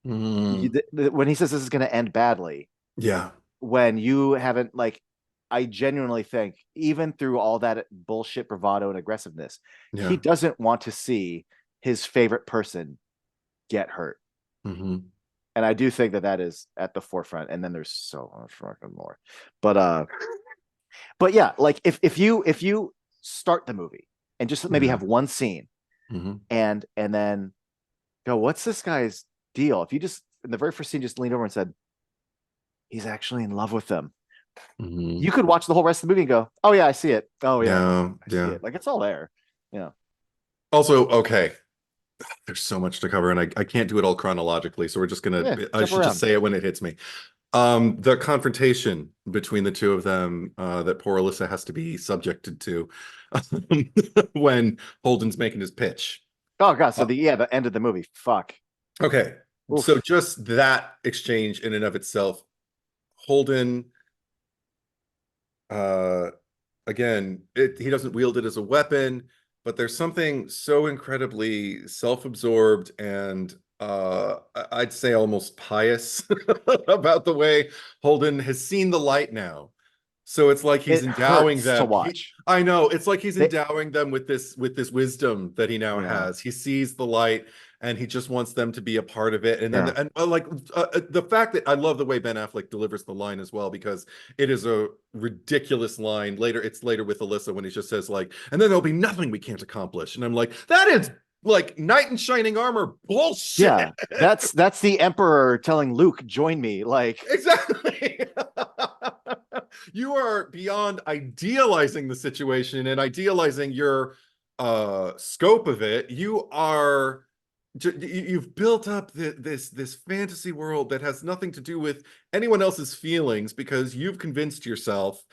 Mm, when he says this is going to end badly, yeah. when you haven't like, I genuinely think even through all that bullshit bravado and aggressiveness, he Yeah. doesn't want to see his favorite person get hurt. Hmm. And I do think that that is at the forefront. And then there's so much fucking more. But yeah, like if you start the movie and just maybe Yeah. have one scene Hmm. and then go, what's this guy's deal? If you just in the very first scene just leaned over and said, he's actually in love with them, Hmm. you could watch the whole rest of the movie and go, oh yeah, I see it. Oh yeah, Yeah. I see Yeah. it. Like it's all there. Yeah. Also, okay, there's so much to cover, and I can't do it all chronologically, so we're just gonna, Yeah. I Jump should just around. say it when it hits me. The confrontation between the two of them, that poor Alyssa has to be subjected to, when Holden's making his pitch. Oh god. So Uh, the end of the movie. Fuck. okay, so Oof. just that exchange in and of itself, Holden, uh, again, he doesn't wield it as a weapon, but there's something so incredibly self-absorbed and, I'd say almost pious about the way Holden has seen the light now. So it's like he's It endowing hurts to them. watch. I know, it's like he's They, endowing them with this wisdom that he now yeah. has. He sees the light and he just wants them to be a part of it. And then Yeah. the fact that I love the way Ben Affleck delivers the line as well, because it is a ridiculous line. It's later with Alyssa when he just says like, and then there'll be nothing we can't accomplish. And I'm like, that is like knight in shining armor bullshit. Yeah. That's the Emperor telling Luke, join me. Like, Exactly. You are beyond idealizing the situation and idealizing your scope of it. You've built up this fantasy world that has nothing to do with anyone else's feelings, because you've convinced yourself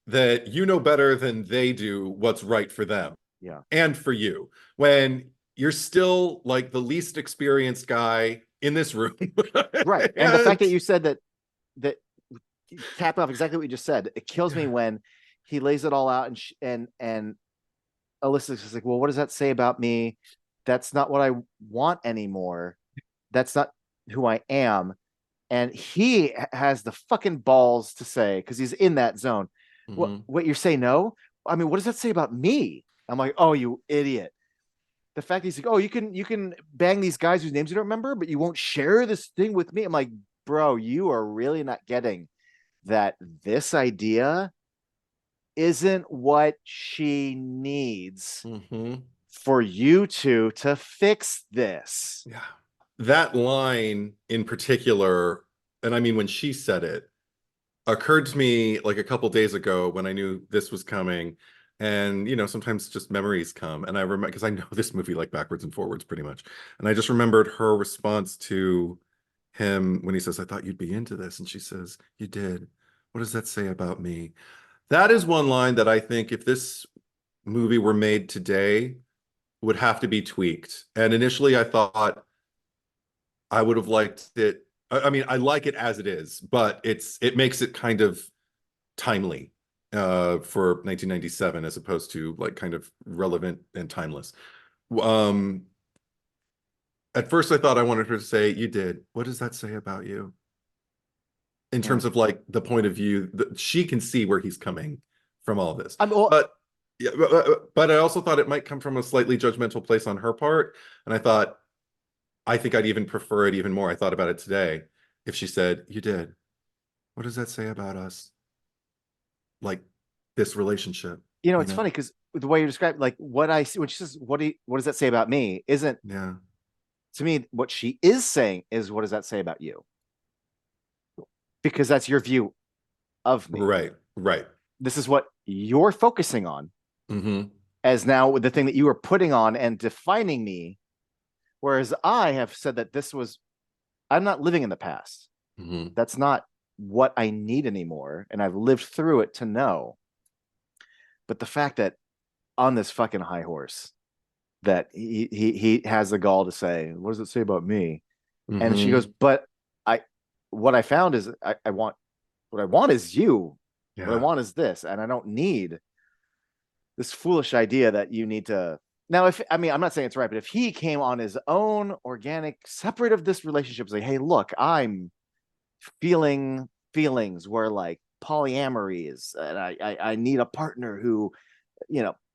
that you know better than they do what's right for them yeah. and for you, when you're still like the least experienced guy in this room. Right. And the fact And that you said that cap off exactly what you just said, it kills me yeah. when he lays it all out and Alyssa's just like, well, what does that say about me? That's not what I want anymore. That's not who I am. And he has the fucking balls to say, because he's in that zone. Mhm. What you're saying? No. I mean, what does that say about me? I'm like, oh, you idiot. The fact that he's like, oh, you can bang these guys whose names you don't remember, but you won't share this thing with me. I'm like, bro, you are really not getting that this idea isn't what she needs Mhm. for you two to fix this. Yeah. That line in particular, and I mean, when she said it, occurred to me like a couple days ago when I knew this was coming. And, sometimes just memories come. And I remember, because I know this movie like backwards and forwards pretty much. And I just remembered her response to him when he says, I thought you'd be into this. And she says, you did. What does that say about me? That is one line that I think if this movie were made today would have to be tweaked. And initially I thought I would have liked it. I mean, I like it as it is, but it makes it kind of timely for 1997 as opposed to like kind of relevant and timeless. Um, at first I thought I wanted her to say, you did. What does that say about you? In Yeah. terms of like the point of view that she can see where he's coming from all this. I'm well, But yeah, but I also thought it might come from a slightly judgmental place on her part. And I thought, I think I'd even prefer it even more. I thought about it today. If she said, you did, what does that say about us? Like this relationship, you it's know? funny because the way you describe like what I see when she says, what does that say about me? Isn't Yeah. to me what she is saying is what does that say about you? Because that's your view of me. Right. Right. This is what you're focusing on Hmm. as now the thing that you are putting on and defining me. Whereas I have said that I'm not living in the past. Hmm. That's not what I need anymore. And I've lived through it to know. But the fact that on this fucking high horse, that he has the gall to say, what does it say about me? And she goes, Hmm. but I, what I found is I want, what I want is you. What I Yeah. want is this. And I don't need this foolish idea that you need to, Now, if I mean, I'm not saying it's right, but if he came on his own, organic, separate of this relationship, say, hey, look, I'm feeling feelings where like polyamory is, and I need a partner who,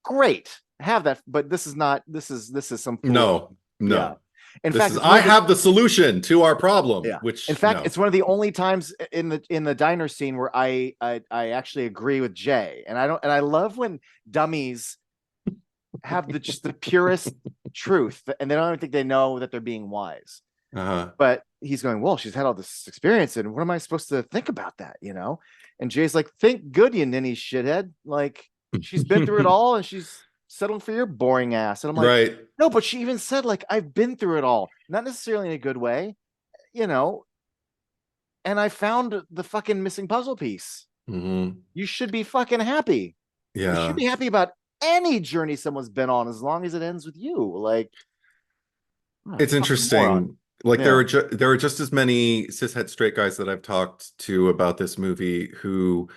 great, have that, but this is not. This is some foolish. No, Yeah. no. In This fact, is it's one I of the have the solution to our problem, yeah. In which fact, no. it's one of the only times in the diner scene where I actually agree with Jay, and I love when dummies have just the purest truth, and they don't even think they know that they're being wise. Uh-huh. But he's going, well, she's had all this experience, and what am I supposed to think about that? And Jay's like, think good, you ninny shithead. Like, she's been through it all, and she's settling for your boring ass. And I'm like, Right. no, but she even said, like, I've been through it all, not necessarily in a good way, you know. And I found the fucking missing puzzle piece. Mm-hmm. You should be fucking happy. You should Yeah. be happy about any journey someone's been on, as long as it ends with you. Like, what a It's fucking moron. interesting. Like Yeah. there are just as many cishet straight guys that I've talked to about this movie who,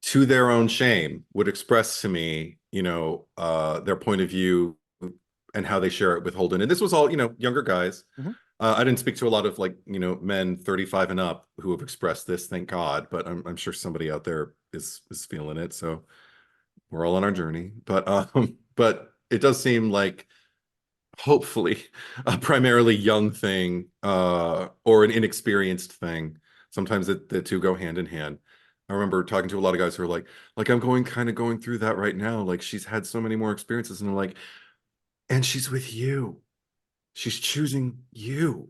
to their own shame, would express to me, their point of view and how they share it with Holden. And this was all, younger guys. Mhm. I didn't speak to a lot of like, men 35 and up who have expressed this, thank God. But I'm sure somebody out there is feeling it. So we're all on our journey. But it does seem like hopefully a primarily young thing, or an inexperienced thing. Sometimes the two go hand in hand. I remember talking to a lot of guys who are like I'm going through that right now. Like, she's had so many more experiences, and I'm like, and she's with you. She's choosing you.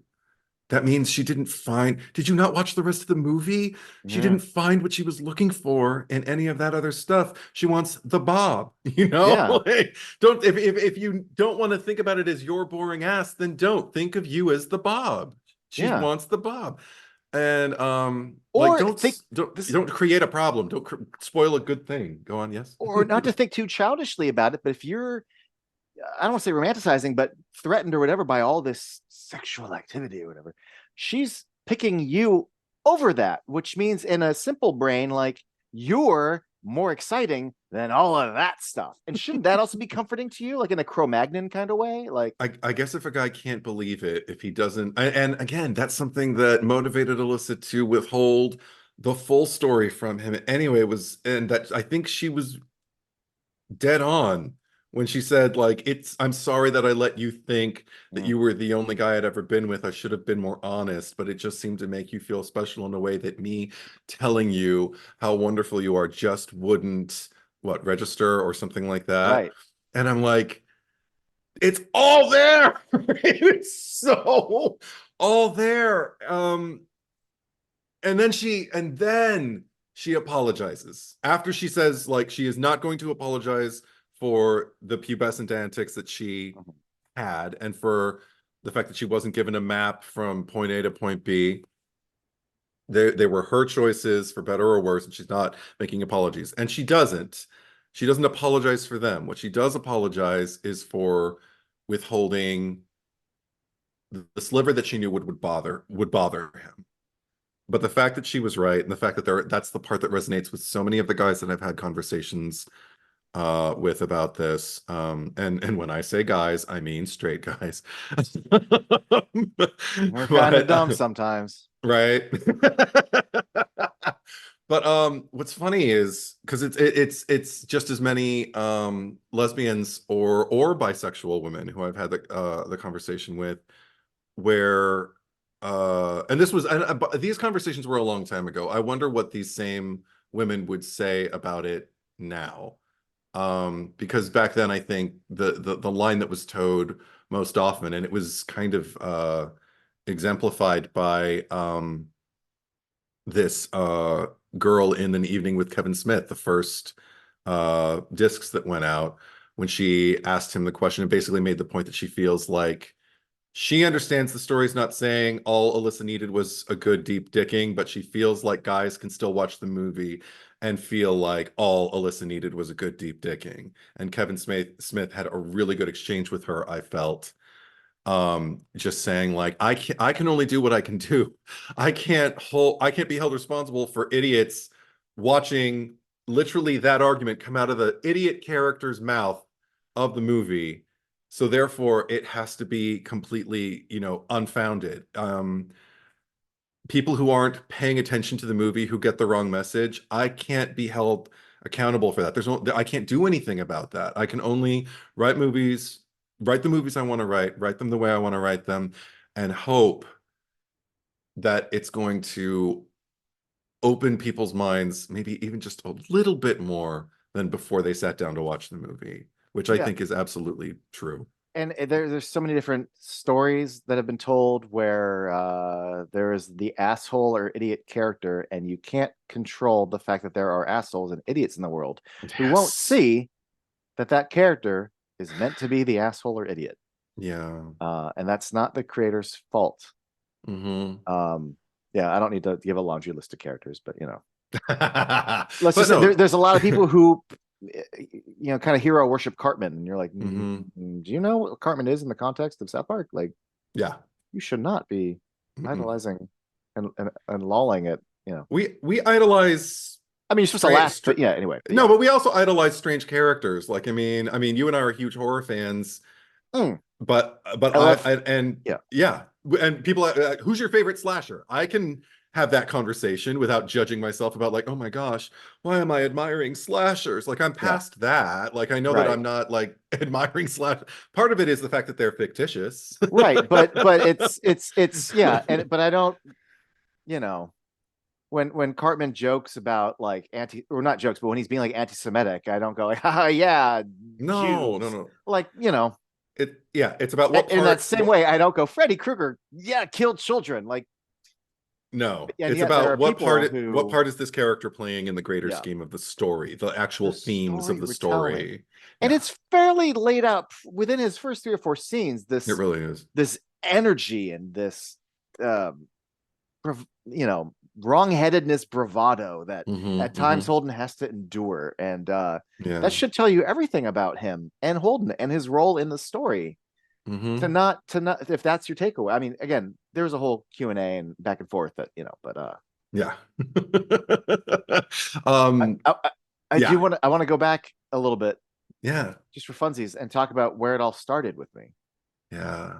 That means she didn't find. Did you not watch the rest of the movie? She Yeah. didn't find what she was looking for in any of that other stuff. She wants the Bob, you Yeah. know? Like, don't if you don't want to think about it as your boring ass, then don't think of you as the Bob. She Yeah. wants the Bob. And like Or think you this, don't create a problem. Don't spoil a good thing. Go on, yes. or not to think too childishly about it, but if you're, I don't want to say romanticizing, but threatened or whatever by all this sexual activity or whatever, she's picking you over that, which means in a simple brain, like, you're more exciting than all of that stuff. And shouldn't that also be comforting to you, like in a Cro-Magnon kind of way? Like, I guess if a guy can't believe it, if he doesn't, and again, that's something that motivated Alyssa to withhold the full story from him anyway, and that I think she was dead on when she said, like, I'm sorry that I let you think that mm, you were the only guy I'd ever been with. I should have been more honest, but it just seemed to make you feel special in a way that me telling you how wonderful you are just wouldn't, register or something like that. right. And I'm like, it's all there. It's so all there. And then she apologizes after she says, like, she is not going to apologize for the pubescent antics that she Mhm. had, and for the fact that she wasn't given a map from point A to point B. They were her choices, for better or worse, and she's not making apologies. And she doesn't. She doesn't apologize for them. What she does apologize is for withholding the sliver that she knew would bother him. But the fact that she was right, and the fact that that's the part that resonates with so many of the guys that I've had conversations with about this. And when I say guys, I mean straight guys. We're kind of But dumb sometimes. right. But what's funny is, because it's just as many lesbians or bisexual women who I've had the conversation with, where and this was but these conversations were a long time ago. I wonder what these same women would say about it now. Because back then, I think the line that was towed most often, and it was kind of exemplified by this girl in An Evening with Kevin Smith, the first discs that went out, when she asked him the question and basically made the point that she feels like she understands the story's not saying all Alyssa needed was a good deep dicking, but she feels like guys can still watch the movie and feel like all Alyssa needed was a good deep dicking. And Kevin Smith had a really good exchange with her, I felt. Just saying, like, I can only do what I can do. I can't be held responsible for idiots watching literally that argument come out of the idiot character's mouth of the movie So therefore, it has to be completely, unfounded. People who aren't paying attention to the movie, who get the wrong message, I can't be held accountable for that. I can't do anything about that. I can only write movies, write the movies I want to write them the way I want to write them, and hope that it's going to open people's minds, maybe even just a little bit more than before they sat down to watch the movie, which I Yeah. think is absolutely true. And there's so many different stories that have been told where there is the asshole or idiot character, and you can't control the fact that there are assholes and idiots in the world who won't Yes. see that character is meant to be the asshole or idiot. Yeah. And that's not the creator's fault. Hmm. Yeah, I don't need to give a laundry list of characters, but let's But just say no. there's a lot of people who kind of hero worship Cartman, and you're like, Hmm. do you know what Cartman is in the context of South Park? Like, Yeah. you should not be Mm-mm. idolizing and lolling it. We idolize I mean, you're supposed to laugh, but yeah. Anyway, but no, yeah. but we also idolize strange characters. Like, I mean, you and I are huge horror fans, Mm, but I love. and Yeah, yeah, and people, who's your favorite slasher? I can have that conversation without judging myself about like, oh my gosh, why am I admiring slashers? Like, I'm yeah, past that. Like, I know that right, I'm not like admiring slash. Part of it is the fact that they're fictitious. right. But it's yeah, and but I don't. You know, when Cartman jokes about like or not jokes, but when he's being like anti-Semitic, I don't go like, ah, yeah, No, no, Jews. no. Like, It's about what in that part. same way, I don't go Freddy Krueger, yeah, killed children. Like, No, and it's yet there about are people what who, part is this character playing in the greater yeah, scheme of the story, the actual the themes of story the retelling, story. and Yeah, it's fairly laid out within his first 3 or 4 scenes. it really is. This energy and this, um, you know, wrongheadedness, bravado that Hmm. at times Hmm. Holden has to endure, and that Yeah. should tell you everything about him and Holden and his role in the story. Hmm. To not if that's your takeaway. I mean, again, there's a whole Q&A and back and forth that but Yeah. I um, I, I do yeah. want to I want to go back a little bit Yeah. just for funsies and talk about where it all started with me. Yeah.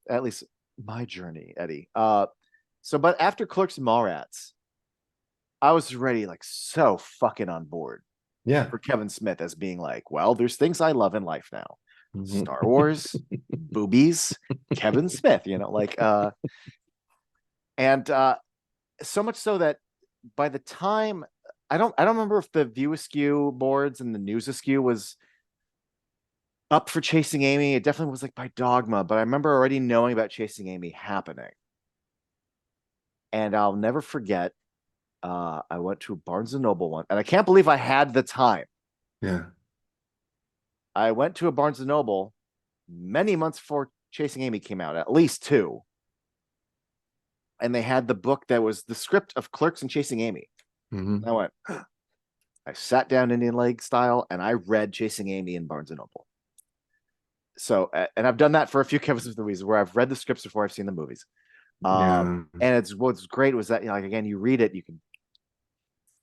At least my journey, Eddie. But after Clerks and Mallrats, I was ready, like, so fucking on board Yeah. for Kevin Smith as being like, well, there's things I love in life now. Mhm. Star Wars, boobies, Kevin Smith, and so much so that by the time I don't remember if the View Askew boards and the News Askew was up for Chasing Amy. It definitely was like by Dogma, but I remember already knowing about Chasing Amy happening. And I'll never forget, I went to Barnes and Noble one, and I can't believe I had the time. Yeah. I went to a Barnes and Noble many months before Chasing Amy came out, at least two, and they had the book that was the script of Clerks and Chasing Amy. Hmm. I went, I sat down Indian leg style, and I read Chasing Amy in Barnes and Noble. So, and I've done that for a few Kevin Smith movies where I've read the scripts before I've seen the movies. Yeah. And it's what's great was that, like, again, you read it, you can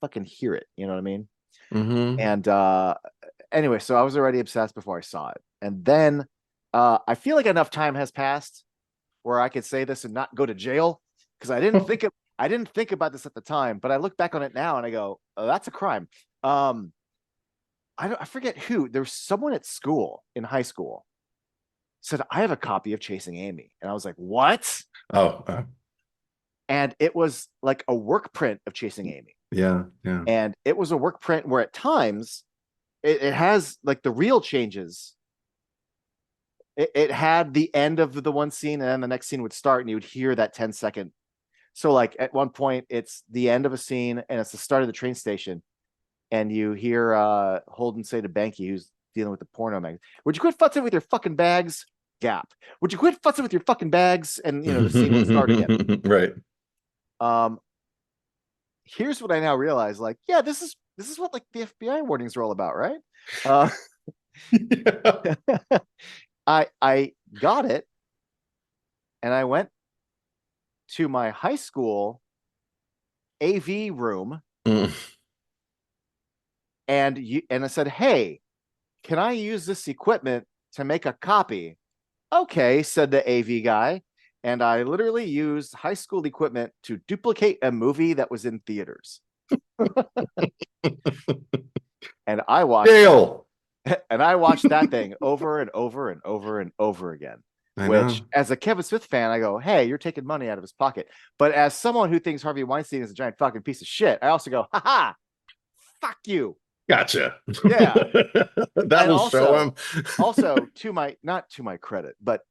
fucking hear it. You know what I mean? Hmm. And anyway, so I was already obsessed before I saw it, and then I feel like enough time has passed where I could say this and not go to jail, because I didn't think about this at the time, but I look back on it now and I go, oh, that's a crime. Um, I forget who. There was someone at school in high school said, I have a copy of Chasing Amy, and I was like, what? Oh, And it was like a work print of Chasing Amy, yeah. Yeah. and it was a work print where at times it has like the real changes. It had the end of the one scene, and then the next scene would start, and you would hear that 10-second. So, like, at one point, it's the end of a scene, and it's the start of the train station, and you hear Holden say to Banky, who's dealing with the porno magazine, "Would you quit futzing with your fucking bags?" Gap. Would you quit futzing with your fucking bags? And the scene would start again. Right. Um, Here's what I now realize: like, yeah, this is what like the FBI warnings are all about, right? Uh, Yeah. I got it, and I went to my high school AV room, Mm. and I said, "Hey, can I use this equipment to make a copy. Okay, said the AV guy. And I literally used high school equipment to duplicate a movie that was in theaters. And I watched Dale. and I watched that thing over and over and over and over again. I know. Which, as a Kevin Smith fan, I go, hey, you're taking money out of his pocket. But as someone who thinks Harvey Weinstein is a giant fucking piece of shit, I also go, haha, fuck you. Gotcha. Yeah. That will show him. Also, not to my credit, but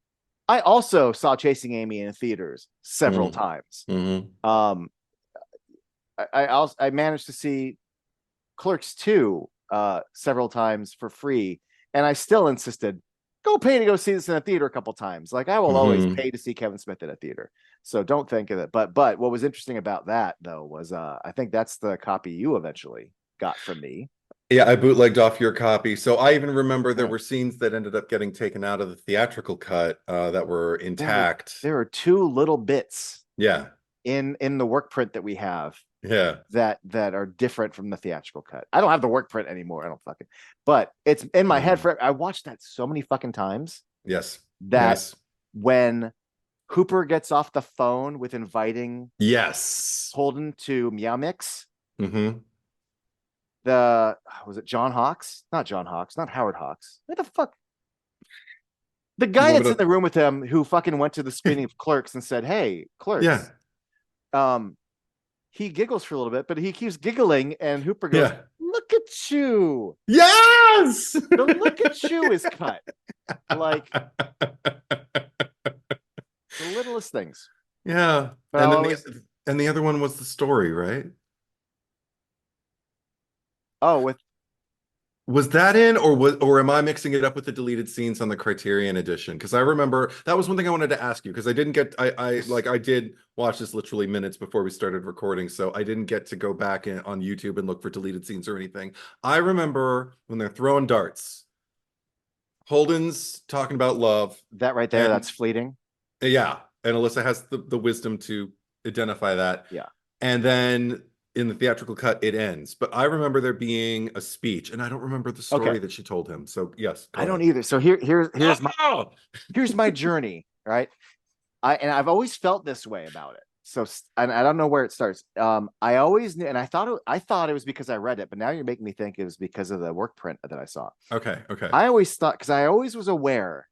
I also saw Chasing Amy in theaters several times. Mm-hmm. I managed to see Clerks 2 several times for free, and I still insisted, go pay to go see this in a theater a couple times. Like, I will always pay to see Kevin Smith in a theater, so don't think of it. But what was interesting about that though was I think that's the copy you eventually got from me. Yeah, I bootlegged off your copy. So I even remember there were scenes that ended up getting taken out of the theatrical cut that were intact. There are two little bits Yeah. in the work print that we have. Yeah. That are different from the theatrical cut. I don't have the work print anymore. I don't fucking, but it's in my head I watched that so many fucking times. Yes. That when Hooper gets off the phone with inviting Holden to Meow Mix. Mm-hmm. Was it John Hawkes? Not John Hawkes, not Howard Hawks. What the fuck? The guy that's in the room with him who fucking went to the screening of Clerks and said, hey, Clerks. Yeah. He giggles for a little bit, but he keeps giggling, and Hooper goes, look at you. Yes! The look at you is cut. Like the littlest things. Yeah. But and the other one was the story, right? Oh, was that in, or am I mixing it up with the deleted scenes on the Criterion edition? Because I remember that was one thing I wanted to ask you, because I didn't get I did watch this literally minutes before we started recording, so I didn't get to go back on YouTube and look for deleted scenes or anything. I remember when they're throwing darts, Holden's talking about love. That right there, that's fleeting. Yeah, and Alyssa has the wisdom to identify that. Yeah, and then in the theatrical cut, it ends. But I remember there being a speech, and I don't remember the story that she told him. So yes, I don't either. So here's my journey, right? I've always felt this way about it. So, and I don't know where it starts. I always knew, and I thought it was because I read it, but now you're making me think it was because of the work print that I saw. Okay. I always thought, because I always was aware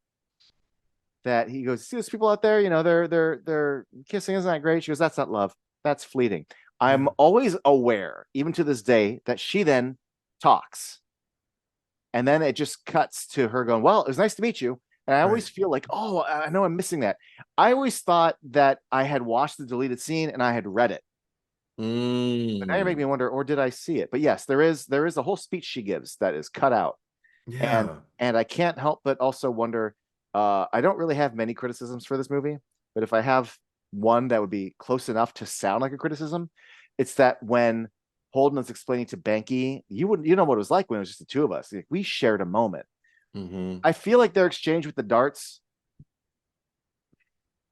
that he goes, see those people out there, you know, they're kissing, isn't that great? She goes, that's not love, that's fleeting. I'm always aware, even to this day, that she then talks. And then it just cuts to her going, well, it was nice to meet you. And I always feel like, oh, I know I'm missing that. I always thought that I had watched the deleted scene and I had read it. But now you make me wonder, or did I see it? But yes, there is a whole speech she gives that is cut out. Yeah. And I can't help but also wonder, I don't really have many criticisms for this movie, but if I have one that would be close enough to sound like a criticism, it's that when Holden was explaining to Banky, you know what it was like when it was just the two of us. Like, we shared a moment. I feel like their exchange with the darts,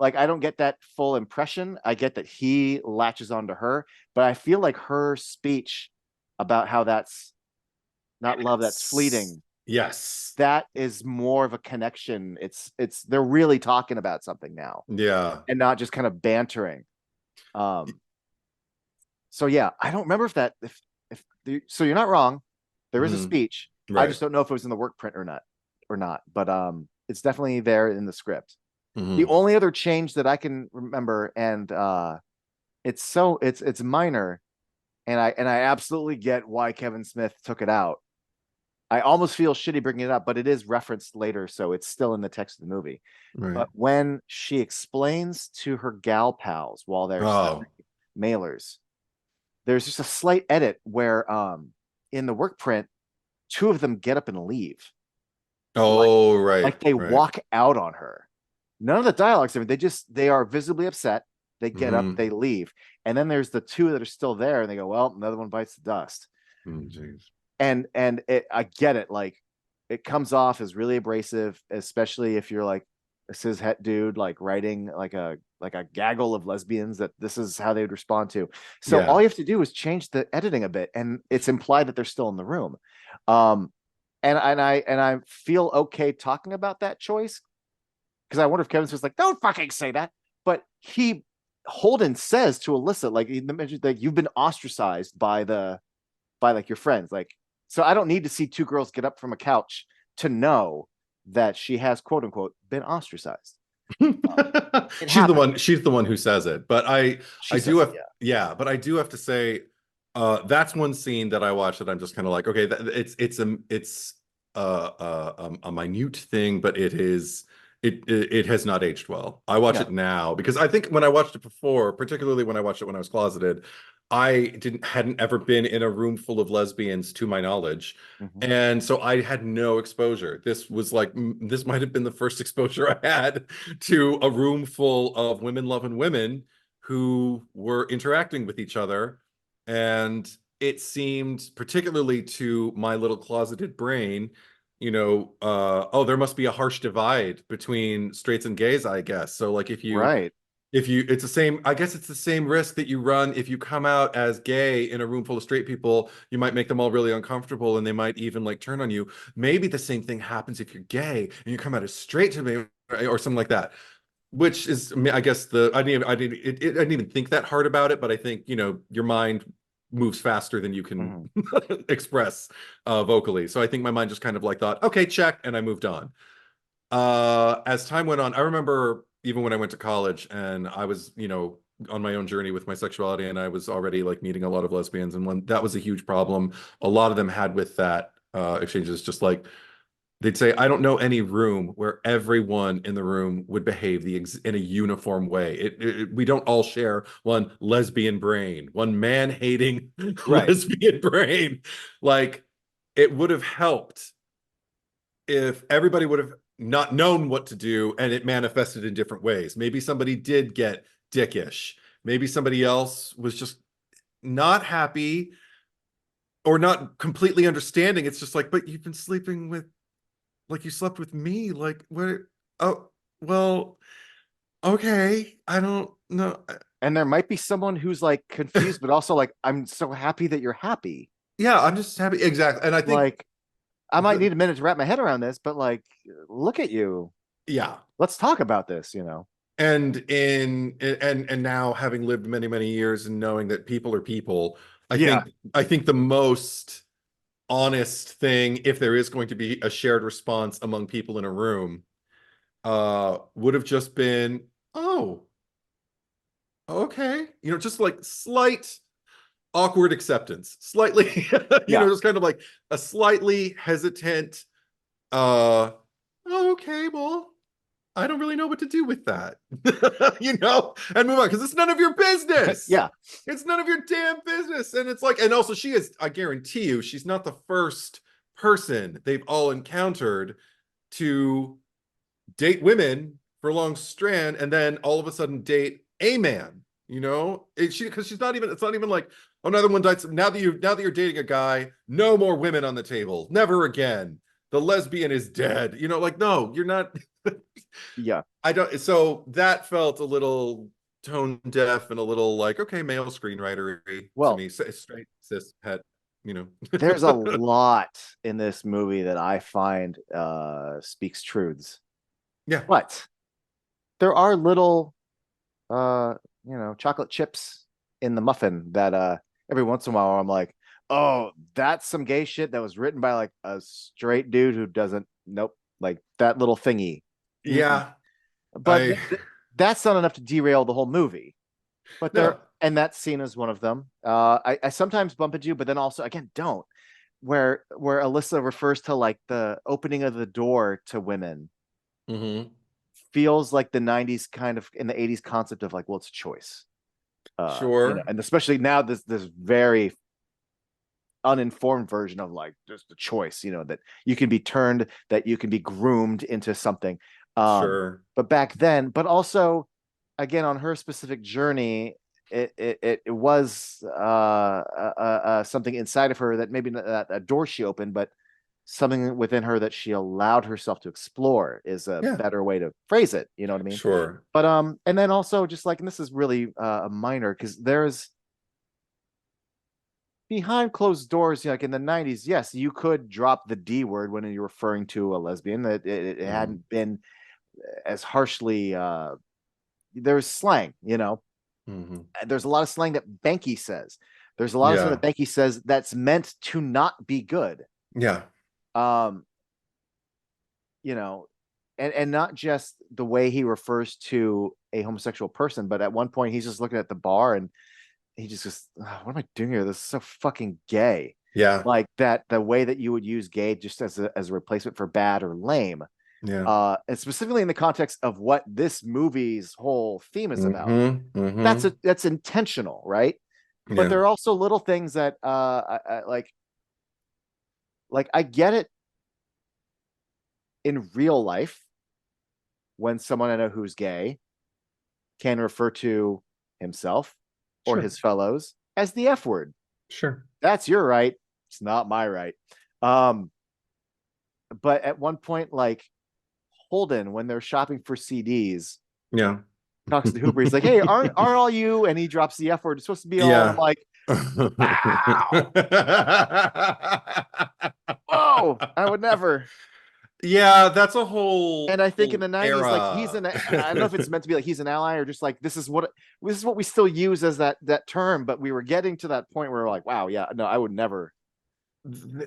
like, I don't get that full impression. I get that he latches onto her, but I feel like her speech about how that's not love, that's fleeting. Yes, that is more of a connection. It's they're really talking about something now. Yeah, and not just kind of bantering. So yeah, I don't remember if so you're not wrong. There is a speech. Right. I just don't know if it was in the work print or not. But it's definitely there in the script. The only other change that I can remember, and it's minor, and I absolutely get why Kevin Smith took it out. I almost feel shitty bringing it up, but it is referenced later, so it's still in the text of the movie. Right. But when she explains to her gal pals while they're mailers, there's just a slight edit where in the work print, two of them get up and leave. Like they walk out on her. None of the dialogue's there. They are visibly upset. They get up, they leave. And then there's the two that are still there, and they go, well, another one bites the dust. And I get it. Like, it comes off as really abrasive, especially if you're like a cishet dude, like writing like a gaggle of lesbians that this is how they would respond to. So all you have to do is change the editing a bit, and it's implied that they're still in the room. and I feel okay talking about that choice, because I wonder if Kevin's just like, don't fucking say that. But Holden says to Alyssa, like, he mentioned that you've been ostracized by like your friends. Like, so I don't need to see two girls get up from a couch to know that she has, quote unquote, been ostracized. It happened. She's the one who says it. But She I do says it, have, yeah. yeah, but I do have to say, that's one scene that I watched that I'm just kind of like, okay, it's a minute thing, but it has not aged well. I watch Yeah. it now because I think when I watched it before, particularly when I watched it when I was closeted, I hadn't ever been in a room full of lesbians to my knowledge. Mm-hmm. And so I had no exposure. This was like, this might have been the first exposure I had to a room full of women loving women who were interacting with each other. And it seemed, particularly to my little closeted brain, oh, there must be a harsh divide between straights and gays, I guess. So like Right. it's the same, I guess it's the same risk that you run if you come out as gay in a room full of straight people. You might make them all really uncomfortable and they might even like turn on you. Maybe the same thing happens if you're gay and you come out as straight to me or something like that. Which is, I mean, I guess I didn't even think that hard about it, but I think, your mind moves faster than you can Mm-hmm. express vocally. So I think my mind just kind of like thought, okay, check, and I moved on. As time went on, I remember even when I went to college and I was, on my own journey with my sexuality, and I was already like meeting a lot of lesbians, and when that was a huge problem, a lot of them had with that exchanges, just like they'd say, I don't know any room where everyone in the room would behave in a uniform way. We don't all share one lesbian brain, one man-hating Right. lesbian brain. Like, it would have helped if everybody would have not known what to do and it manifested in different ways. Maybe somebody did get dickish. Maybe somebody else was just not happy or not completely understanding. It's just like, but you've been sleeping with, like, you slept with me. Like, what? Oh, well, okay. I don't know. And there might be someone who's like confused, but also like, I'm so happy that you're happy. Yeah, I'm just happy. Exactly. And I think Like, I might the, need a minute to wrap my head around this, but like, look at you. yeah. Let's talk about this. And now having lived many, many years and knowing that people are people, I Yeah. think I think the most honest thing, if there is going to be a shared response among people in a room, would have just been, oh, okay. Just like slight awkward acceptance, slightly, Yeah. just kind of like a slightly hesitant, uh, oh, okay, well, I don't really know what to do with that, and move on because it's none of your business. Yeah. It's none of your damn business. And it's like, and also she is, I guarantee you, she's not the first person they've all encountered to date women for a long strand and then all of a sudden date a man, because she's not even, it's not even like, oh, another one died. Now that you're dating a guy, no more women on the table, never again. The lesbian is dead. Like, no, you're not. Yeah. I don't. So that felt a little tone deaf and a little like, okay, male screenwriter to Well, me, straight cis het, you know. there's a lot in this movie that I find speaks truths, Yeah, but there are little chocolate chips in the muffin that every once in a while I'm like, oh, that's some gay shit that was written by like a straight dude who doesn't, nope, like that little thingy. Mm-mm. yeah. But I that's not enough to derail the whole movie. But No. and that scene is one of them. I sometimes bump into, but then also again don't. Where Alyssa refers to like the opening of the door to women Hmm. feels like the 90s kind of in the 80s concept of like, well, it's a choice. Sure. And especially now this very uninformed version of like just a choice, that you can be turned, that you can be groomed into something. Sure. But back then, but also again on her specific journey, it was something inside of her that maybe not a door she opened, but something within her that she allowed herself to explore is a Yeah. better way to phrase it. You know what I mean? Sure. But and then also just like, and this is really a minor because behind closed doors, like in the 90s, yes, you could drop the D word when you're referring to a lesbian. That it hadn't been as harshly. There's slang, there's a lot of slang that Banky says. There's a lot of stuff Yeah. that Banky says that's meant to not be good. Yeah. Um, and not just the way he refers to a homosexual person, but at one point he's just looking at the bar and he just goes, "Oh, what am I doing here? This is so fucking gay." Yeah. Like that, the way that you would use gay just as a replacement for bad or lame. Yeah. And specifically in the context of what this movie's whole theme is about. Mm-hmm. That's intentional, right? But Yeah. there are also little things that like I get it in real life when someone I know who's gay can refer to himself or Sure. his fellows as the F word. Sure. That's your right. It's not my right. Um, but at one point, like Holden, when they're shopping for CDs, Yeah. talks to Hooper. He's like, "Hey, aren't all you?" And he drops the F word. It's supposed to be all Yeah. like, "Wow, whoa, I would never." Yeah, that's a whole And I think in the 90s, like era. I don't know if it's meant to be like he's an ally or just like this is what we still use as that term, but we were getting to that point where we're like, wow, yeah, no,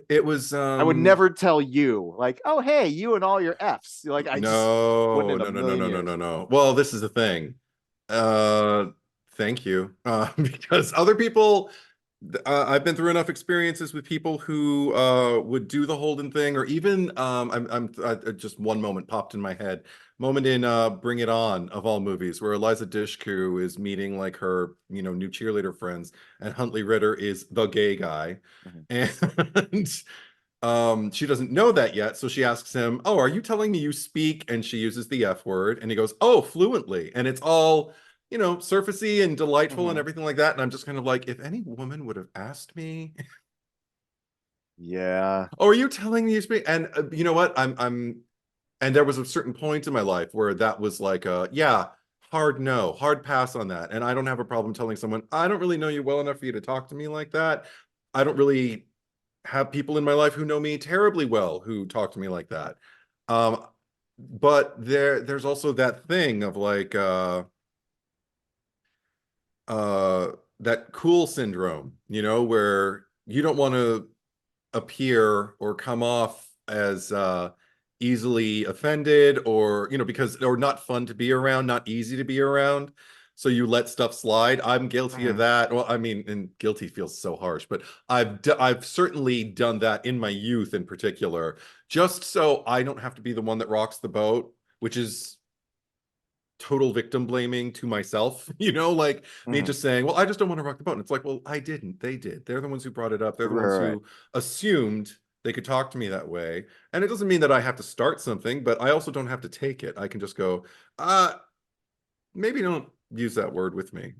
It was I would never tell you like, oh hey, you and all your F's. Like I just wouldn't no, in a no, no, no, million no, no, years. no, no. Well, this is the thing. Uh, thank you. Because other people, I've been through enough experiences with people who would do the Holden thing, or even just one moment popped in my head. Moment in Bring It On of all movies, where Eliza Dushku is meeting like her, new cheerleader friends, and Huntley Ritter is the gay guy, Mhm. and she doesn't know that yet, so she asks him, "Oh, are you telling me you speak?" And she uses the F word, and he goes, "Oh, fluently," and it's all surfacey and delightful and Mhm. everything like that. And I'm just kind of like, if any woman would have asked me, Yeah. "Oh, are you telling me you speak?" And you know what? And there was a certain point in my life where that was like yeah, hard no, hard pass on that. And I don't have a problem telling someone, I don't really know you well enough for you to talk to me like that. I don't really have people in my life who know me terribly well who talk to me like that. Um, but there's also that thing of like uh that cool syndrome, where you don't want to appear or come off as easily offended, or because or not fun to be around, not easy to be around, so you let stuff slide. I'm guilty of Mhm. that. Well, I mean, and guilty feels so harsh, but I've certainly done that in my youth in particular, just so I don't have to be the one that rocks the boat, which is total victim blaming to myself, like me Mhm. just saying, well, I just don't want to rock the boat. And it's like, well, I didn't. They did. They're the ones who brought it up. They're the ones Right. who assumed they could talk to me that way. And it doesn't mean that I have to start something, but I also don't have to take it. I can just go, maybe don't use that word with me,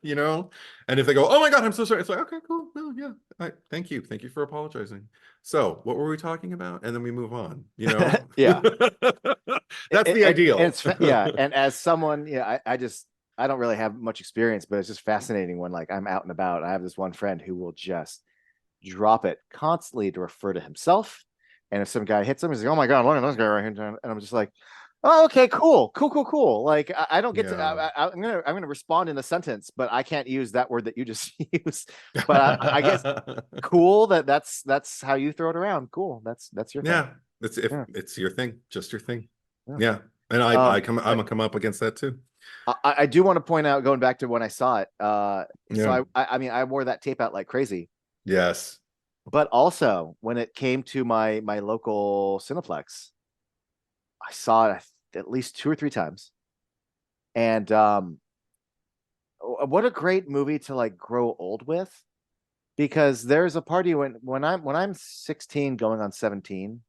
you know? And if they go, oh my God, I'm so sorry. It's like, okay, cool. No, yeah. Thank you. Thank you for apologizing. So what were we talking about? And then we move on, you know? Yeah. That's the And ideal. it's yeah, and as someone, I don't really have much experience, but it's just fascinating when like I'm out and about. I have this one friend who will just drop it constantly to refer to himself. And if some guy hits him, he's like, "Oh my God, look at this guy right here!" And I'm just like, "Oh, okay, cool." Like I don't get to. Yeah. I'm gonna respond in a sentence, but I can't use that word that you just used. But I guess cool that's how you throw it around. Cool, that's your thing. Yeah. If Yeah, it's your thing, just your thing. yeah. Yeah. And Um, I'm gonna come up against that too. I do want to point out, going back to when I saw it. So Yeah. I mean, I wore that tape out like crazy. Yes. But also, when it came to my local Cineplex, I saw it at least 2 or 3 times. And what a great movie to like grow old with, because there's a party when I'm 16 going on 17,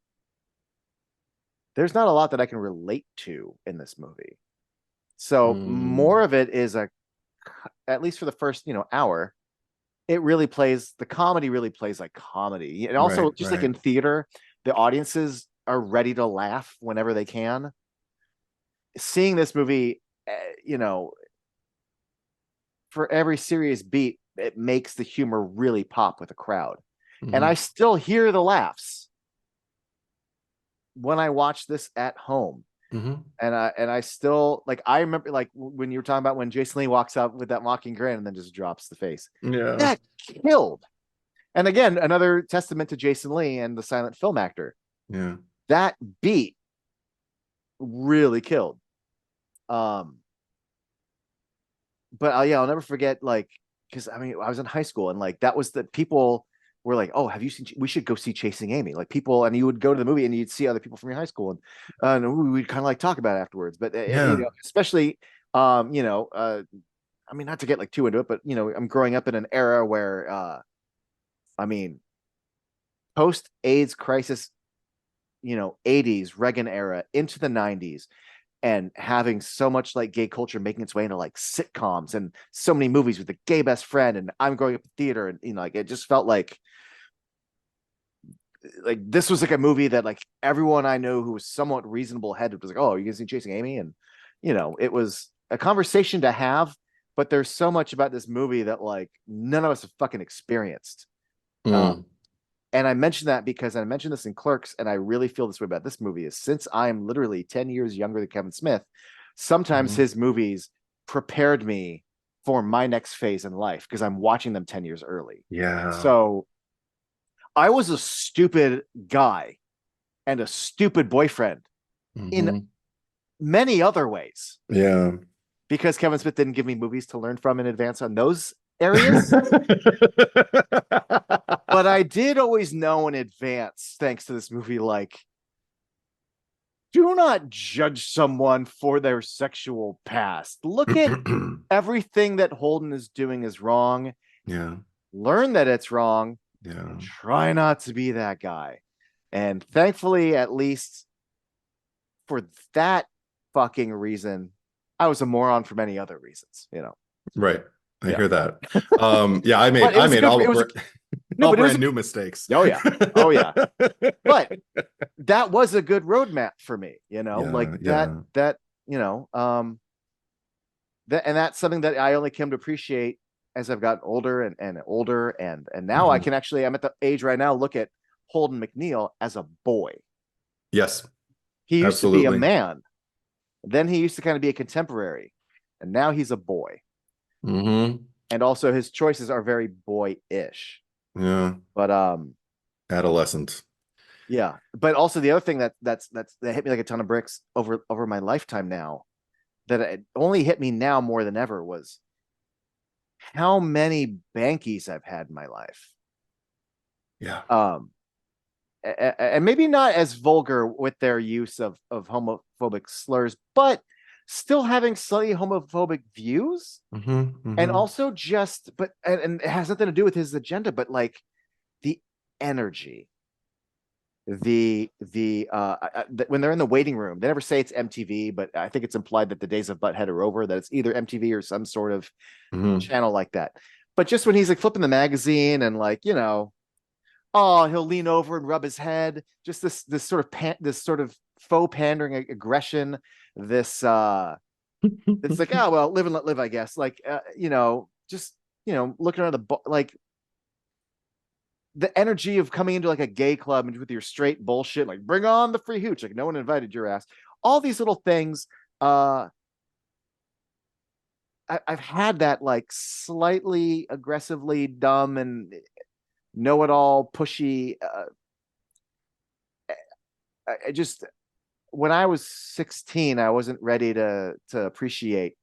there's not a lot that I can relate to in this movie. So more Mm, of it is at least for the first, hour, the comedy really plays like comedy. And also right, just like right. in theater, the audiences are ready to laugh whenever they can. Seeing this movie, uh, you know, for every serious beat, it makes the humor really pop with a crowd. And I Mhm. still hear the laughs when I watch this at home. Mhm. And I still like, I remember like when you were talking about when Jason Lee walks out with that mocking grin and then just drops the face. Yeah. That killed. And again, another testament to Jason Lee and the silent film actor. Yeah. That beat really killed. Um, but yeah, I'll never forget, like, because I mean, I was in high school and like that was the people were like, oh, have you seen? We should go see Chasing Amy. Like people, and you would go to the movie and you'd see other people from your high school, and we'd kind of like talk about it afterwards. But Yeah. especially, I mean, not to get like too into it, but I'm growing up in an era where, I mean, post AIDS crisis, 80s Reagan era into the 90s, and having so much like gay culture making its way into like sitcoms and so many movies with the gay best friend, and I'm growing up in theater, and like it just felt like this was like a movie that like everyone I know who was somewhat reasonable headed was like, oh, you can see Chasing Amy, and it was a conversation to have. But there's so much about this movie that like none of us have fucking experienced. Uh, Mm. and I mentioned that because I mentioned this in Clerks, and I really feel this way about this movie. Is since I am literally 10 years younger than Kevin Smith, sometimes Mhm. his movies prepared me for my next phase in life because I'm watching them 10 years early. Yeah. So I was a stupid guy and a stupid boyfriend in Mhm. many other ways Yeah. because Kevin Smith didn't give me movies to learn from in advance on those areas. But I did always know in advance, thanks to this movie, like, do not judge someone for their sexual past. Look at everything that Holden is doing is wrong. Yeah. Learn that it's wrong and Yeah. try not to be that guy. And thankfully, at least for that fucking reason, I was a moron for many other reasons. Right. I Yeah. hear that. Yeah, But it I was a made good, all it of was, no, all but it was, brand new mistakes. oh yeah. Oh yeah. But that was a good roadmap for me, like Yeah, that, yeah. you know, um, and that's something that I only came to appreciate as I've gotten older and older. And now I Mhm. can actually, I'm at the age right now, look at Holden McNeil as a boy. Yes, He used to be a absolutely. man. Then he used to kind of be a contemporary. And now he's a boy. Hmm. And also his choices are very boyish. Yeah, But adolescent. yeah. But also the other thing that hit me like a ton of bricks over my lifetime now, that it only hit me now more than ever, was how many bankies I've had in my life. Yeah. Um and maybe not as vulgar with their use of homophobic slurs, but still having slightly homophobic views. Hmm. And Hmm. also just, but and it has nothing to do with his agenda, but like the energy, when they're in the waiting room, they never say it's MTV, but I think it's implied that the days of Butthead are over, that it's either MTV or some sort of Hmm. channel like that. But just when he's like flipping the magazine and like, oh, he'll lean over and rub his head, just this sort of this sort of faux pandering aggression, this it's like, oh well, live and let live, I guess. Like just looking around like the energy of coming into like a gay club and with your straight bullshit, like bring on the free hooch, like no one invited your ass. All these little things. I've had that like slightly aggressively dumb and know it all pushy. I just, when I was 16, I wasn't ready to appreciate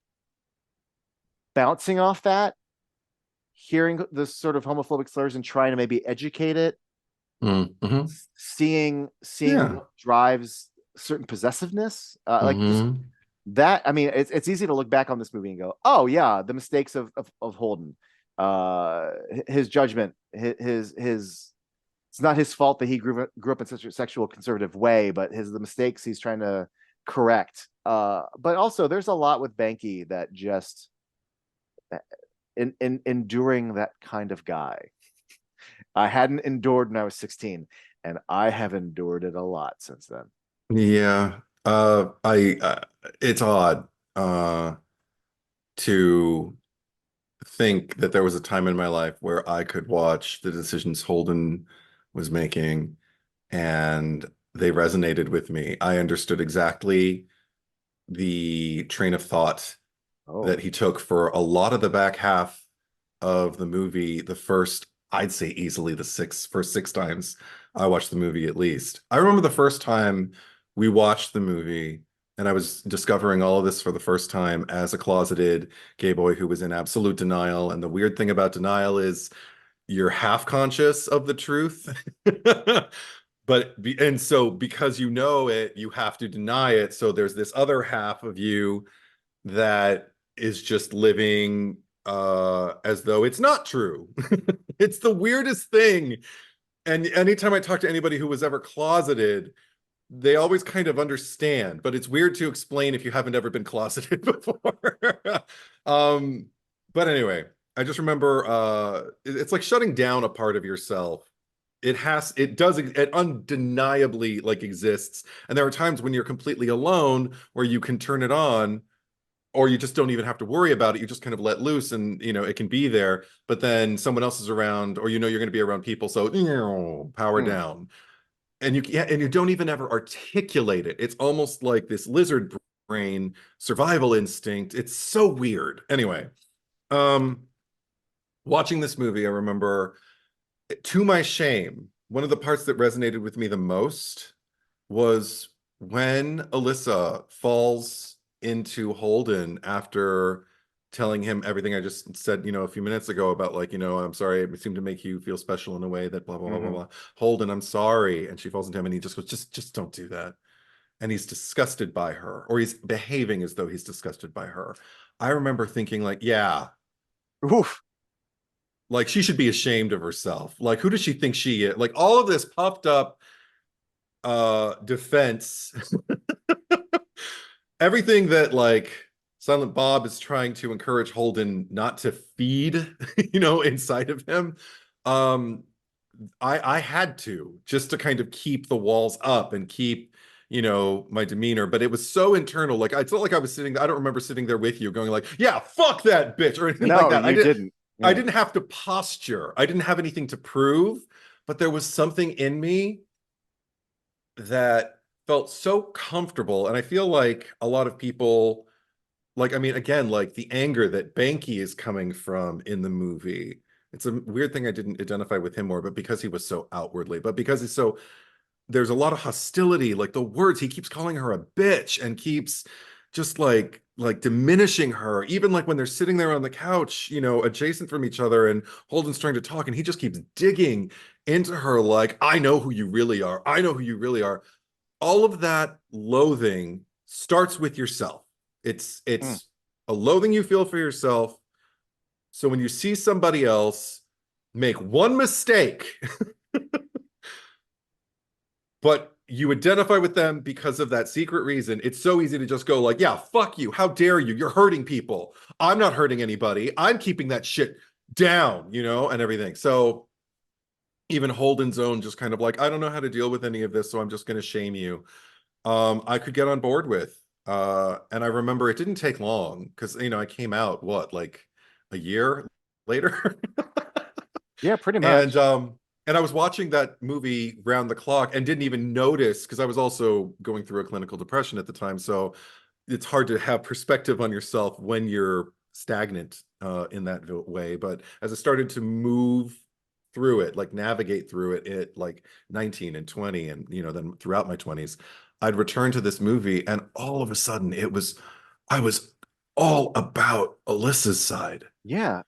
bouncing off that, hearing the sort of homophobic slurs and trying to maybe educate it, Hmm. seeing Yeah. what drives certain possessiveness, like just Hmm. that. I mean, it's easy to look back on this movie and go, oh yeah, the mistakes of Holden, uh his judgment, his it's not his fault that he grew up in such a sexual conservative way, but the mistakes he's trying to correct. But also there's a lot with Banky that just in enduring that kind of guy. I hadn't endured when I was 16, and I have endured it a lot since then. Yeah. I it's odd to think that there was a time in my life where I could watch the decisions Holden was making and they resonated with me. I understood exactly the train of thought Oh, that he took for a lot of the back half of the movie. The first, I'd say easily the first six times I watched the movie at least. I remember the first time we watched the movie and I was discovering all of this for the first time as a closeted gay boy who was in absolute denial. And the weird thing about denial is you're half conscious of the truth. And so because you know it, you have to deny it. So there's this other half of you that is just living as though it's not true. It's the weirdest thing. And anytime I talk to anybody who was ever closeted, they always kind of understand, but it's weird to explain if you haven't ever been closeted before. um, but anyway, I just remember it's like shutting down a part of yourself. It undeniably like exists. And there are times when you're completely alone where you can turn it on, or you just don't even have to worry about it. You just kind of let loose and it can be there, but then someone else is around, or you're going to be around people. So power hmm. down. And you don't even ever articulate it. It's almost like this lizard brain survival instinct. It's so weird. Anyway, um, watching this movie, I remember, to my shame, one of the parts that resonated with me the most was when Alyssa falls into Holden after telling him everything I just said, a few minutes ago about like, I'm sorry, it seemed to make you feel special in a way that blah, blah, blah, blah, Hmm. blah. Holden, I'm sorry. And she falls into him and he just goes, just don't do that. And he's disgusted by her, or he's behaving as though he's disgusted by her. I remember thinking like, yeah, Oof. like she should be ashamed of herself. Like, who does she think she is? Like all of this puffed up defense, everything that like Silent Bob is trying to encourage Holden not to feed, inside of him. Um, I had to, just to kind of keep the walls up and keep, my demeanor. But it was so internal. Like I felt like I was sitting. I don't remember sitting there with you going like, yeah, fuck that bitch or anything like No, that. you didn't. I Yeah. didn't have to posture. I didn't have anything to prove, but there was something in me that felt so comfortable. And I feel like a lot of people, like, I mean, again, like the anger that Banky is coming from in the movie. It's a weird thing I didn't identify with him more, but because he was so outwardly, but because he's so, there's a lot of hostility, like the words, he keeps calling her a bitch and keeps just like diminishing her, even like when they're sitting there on the couch, adjacent from each other and Holden's trying to talk and he just keeps digging into her like, I know who you really are. I know who you really are. All of that loathing starts with yourself. Mm. It's a loathing you feel for yourself. So when you see somebody else make one mistake, but you identify with them because of that secret reason, it's so easy to just go like, yeah, fuck you. How dare you? You're hurting people. I'm not hurting anybody. I'm keeping that shit down, and everything. So even Holden's own just kind of like, I don't know how to deal with any of this, so I'm just going to shame you. I could get on board with. And I remember it didn't take long because, I came out, what, like a year later? Yeah, pretty And much. and I was watching that movie round the clock and didn't even notice because I was also going through a clinical depression at the time. So it's hard to have perspective on yourself when you're stagnant in that way. But as I started to move through it, like navigate through it at like 19 and 20, and then throughout my 20s, I'd return to this movie, and all of a sudden I was all about Alyssa's side. Yeah.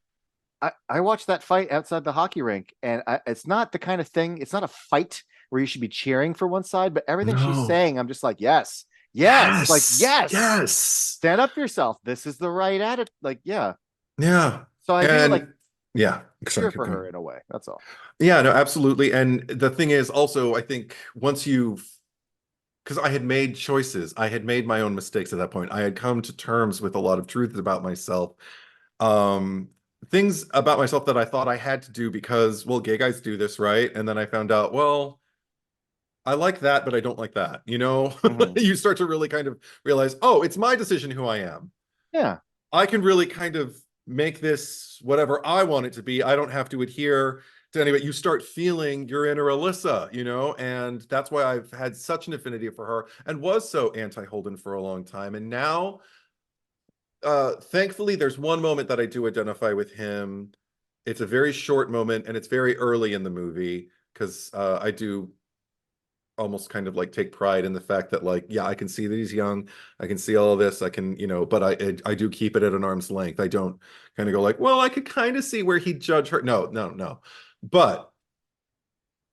I watched that fight outside the hockey rink, and it's not the kind of thing, it's not a fight where you should be cheering for one side, but everything she's No. saying, I'm just like, yes, yes, like, Yes. yes, Yes. stand up for yourself. This is the right attitude. Like, yeah. Yeah. So I do like And yeah, sorry, cheer keep for her going. in a way. That's all. Yeah, no, absolutely. And the thing is also, I think once you've, because I had made choices, I had made my own mistakes at that point. I had come to terms with a lot of truths about myself. Um, things about myself that I thought I had to do because, well, gay guys do this, right? And then I found out, well, I like that, but I don't like that. Hmm. You start to really kind of realize, oh, it's my decision who I am. Yeah. I can really kind of make this whatever I want it to be. I don't have to adhere to anybody. You start feeling your inner Alyssa, you know, and that's why I've had such an affinity for her and was so anti-Holden for a long time. And now, thankfully, there's one moment that I do identify with him. It's a very short moment, and it's very early in the movie because I do almost kind of like take pride in the fact that, like, yeah, I can see that he's young, I can see all of this, I can, you know, but I do keep it at an arm's length. I don't kind of go like, well, I could kind of see where he'd judge her. No. But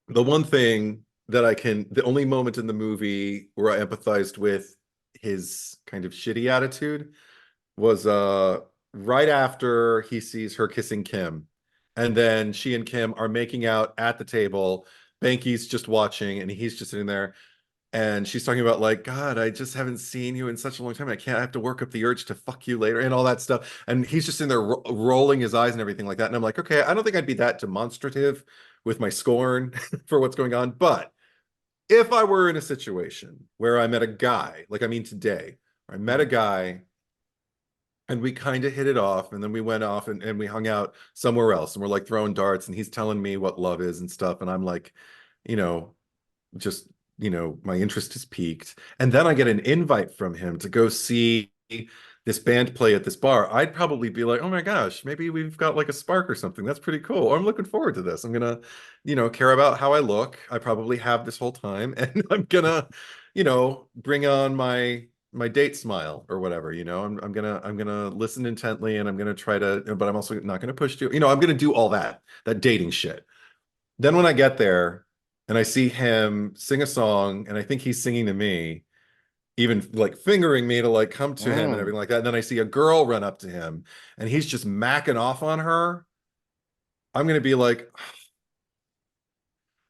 the one thing that the only moment in the movie where I empathized with his kind of shitty attitude was right after he sees her kissing Kim, and then she and Kim are making out at the table. Banky's just watching, and he's just sitting there, and she's talking about like, God, I just haven't seen you in such a long time. I have to work up the urge to fuck you later and all that stuff. And he's just in there rolling his eyes and everything like that. And I'm like, okay, I don't think I'd be that demonstrative with my scorn for what's going on. But if I were in a situation where I met a guy, like I mean today, where I met a guy and we kind of hit it off, and then we went off and we hung out somewhere else, and we're like throwing darts, and he's telling me what love is and stuff, and I'm like, you know, just, you know, my interest is piqued, and then I get an invite from him to go see this band play at this bar. I'd probably be like, oh my gosh, maybe we've got like a spark or something. That's pretty cool. Or I'm looking forward to this. I'm gonna, you know, care about how I look. I probably have this whole time, and I'm gonna, you know, bring on my date smile or whatever, you know. I'm gonna listen intently, and I'm gonna try to, but I'm also not gonna push you, you know. I'm gonna do all that dating shit. Then when I get there and I see him sing a song, and I think he's singing to me, even like fingering me to like come to him and everything like that, and then I see a girl run up to him and he's just macking off on her, I'm gonna be like,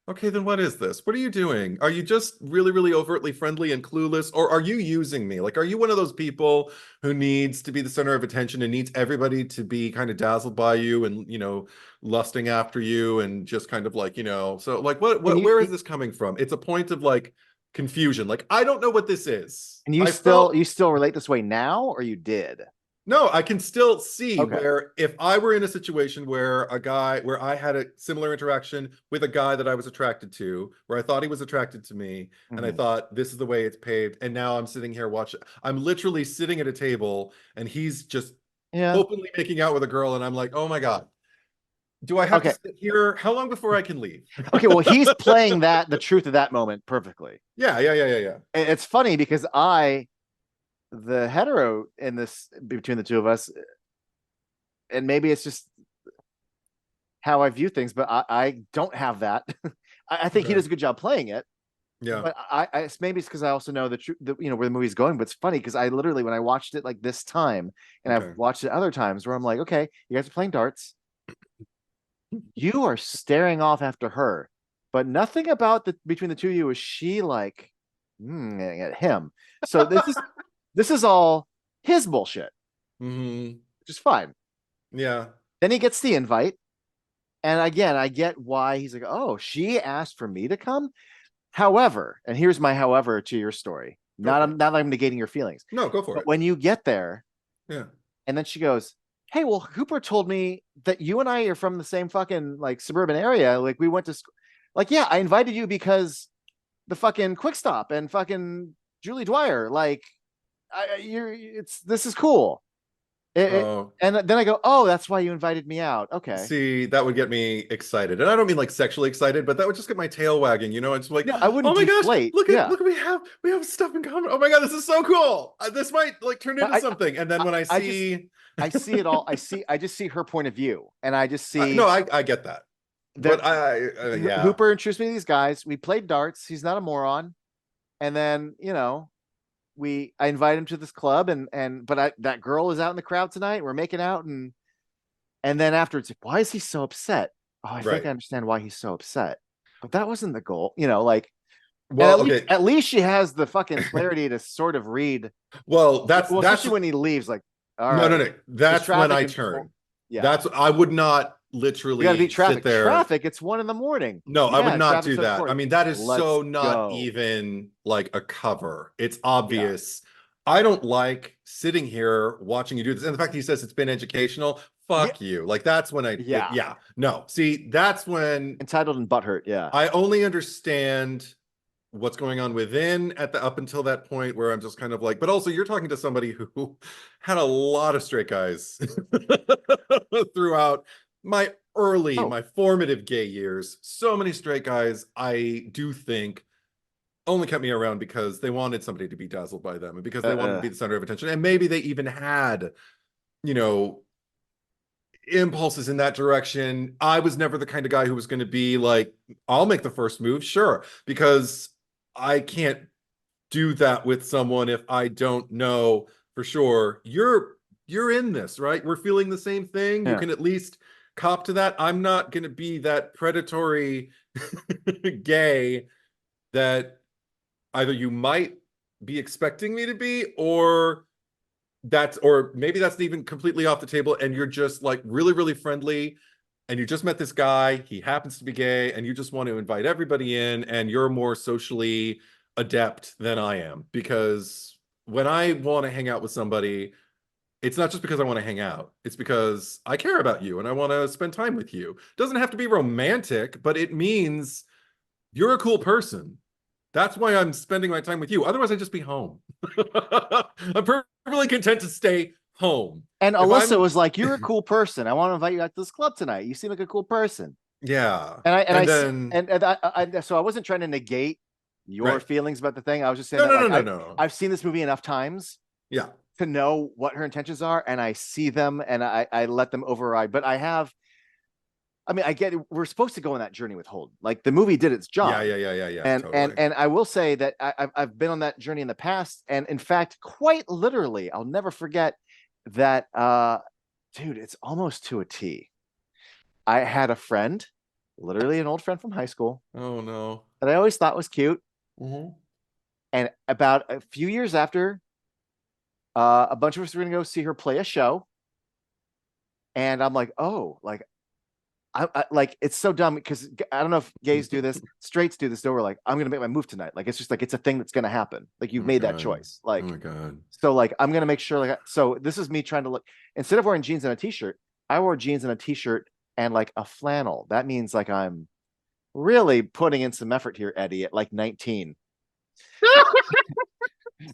okay, then what is this? What are you doing? Are you just really, really overtly friendly and clueless? Or are you using me? Like, are you one of those people who needs to be the center of attention and needs everybody to be kind of dazzled by you and, you know, lusting after you and just kind of like, you know, so like, where is this coming from? It's a point of like confusion. Like, I don't know what this is. And you still relate this way now, or you did? No, I can still see Okay. where if I were in a situation where I had a similar interaction with a guy that I was attracted to, where I thought he was attracted to me, and I thought this is the way it's paved, and now I'm sitting here watching. I'm literally sitting at a table, and he's just openly making out with a girl, and I'm like, oh my God. Do I have to sit here? How long before I can leave? Okay, well, he's playing the truth of that moment perfectly. Yeah. It's funny because the hetero in this, between the two of us, and maybe it's just how I view things, but I don't have that. I think he does a good job playing it. Yeah. But maybe it's because I also know the truth, you know, where the movie's going. But it's funny because I literally, when I watched it like this time, and I've watched it other times where I'm like, okay, you guys are playing darts. You are staring off after her, but nothing about between the two of you is she like at him. So this is all his bullshit, which is fine. Yeah. Then he gets the invite, and again, I get why he's like, oh, she asked for me to come. However, and here's my however to your story. Not that I'm negating your feelings. No, go for it. But when you get there, and then she goes, hey, well, Hooper told me that you and I are from the same fucking like suburban area. Like we went to school. Like, yeah, I invited you because the fucking Quick Stop and fucking Julie Dwyer. Like, this is cool. And then I go, oh, that's why you invited me out. Okay. See, that would get me excited, and I don't mean like sexually excited, but that would just get my tail wagging. You know, it's like, I wouldn't. Oh my deflate. gosh, look, we have stuff in common. Oh my God, this is so cool. This might like turn into something. And then when I see it all. I just see her point of view, and I just see. No, I get that. But Hooper introduced me to these guys. We played darts. He's not a moron. And then, you know, I invite him to this club, but that girl is out in the crowd tonight. We're making out, and then afterwards, why is he so upset? Oh, I think I understand why he's so upset. But that wasn't the goal, you know. Like, well, at least she has the fucking clarity to sort of read. Well, that's when he leaves. Like, all right, no. That's when I turn. Yeah, I would not literally. You got to beat traffic. Sit there. Traffic. It's 1 a.m. No, I would not do that. I mean, that is so not even like a cover. It's obvious. I don't like sitting here watching you do this. And the fact that he says it's been educational, Yeah, fuck you. Like that's when yeah. yeah, no. See, that's when Entitled and butthurt. Yeah. I only understand what's going on within at the up until that point where I'm just kind of like, but also you're talking to somebody who had a lot of straight guys throughout my formative gay years. So many straight guys, I do think only kept me around because they wanted somebody to be dazzled by them and because they wanted to be the center of attention. And maybe they even had, you know, impulses in that direction. I was never the kind of guy who was going to be like, I'll make the first move, sure, because I can't do that with someone if I don't know for sure you're in this, right? We're feeling the same thing. You Yeah. can at least cop to that. I'm not going to be that predatory gay that either you might be expecting me to be, or maybe that's even completely off the table and you're just like really, really friendly and you just met this guy, he happens to be gay, and you just want to invite everybody in and you're more socially adept than I am. Because when I want to hang out with somebody, it's not just because I want to hang out. It's because I care about you and I want to spend time with you. It doesn't have to be romantic, but it means you're a cool person. That's why I'm spending my time with you. Otherwise, I'd just be home. I'm perfectly content to stay home. And Alyssa was like, "You're a cool person. I want to invite you out to this club tonight. You seem like a cool person." Yeah. So I wasn't trying to negate your Right. feelings about the thing. I was just saying No. I've seen this movie enough times Yeah. to know what her intentions are, and I see them and I let them override. But I get it. We're supposed to go on that journey with Holden. Like the movie did its job. Yeah. And Totally. and I will say that I've been on that journey in the past, and in fact, quite literally, I'll never forget that. Dude, it's almost to a T. I had a friend, literally an old friend from high school, Oh no. that I always thought was cute. Mm-hmm. And about a few years after, a bunch of us were going to go see her play a show, and I'm like, oh, like I like it's so dumb because I don't know if gays do this, straights do this. Though we're like, I'm gonna make my move tonight. Like it's just like it's a thing that's gonna happen. Like you've made that choice. Oh Like my God. so, like I'm gonna make sure. Like so, this is me trying to look. Instead of wearing jeans and a t-shirt, I wore jeans and a t-shirt and like a flannel. That means like I'm really putting in some effort here, Eddie. At like 19,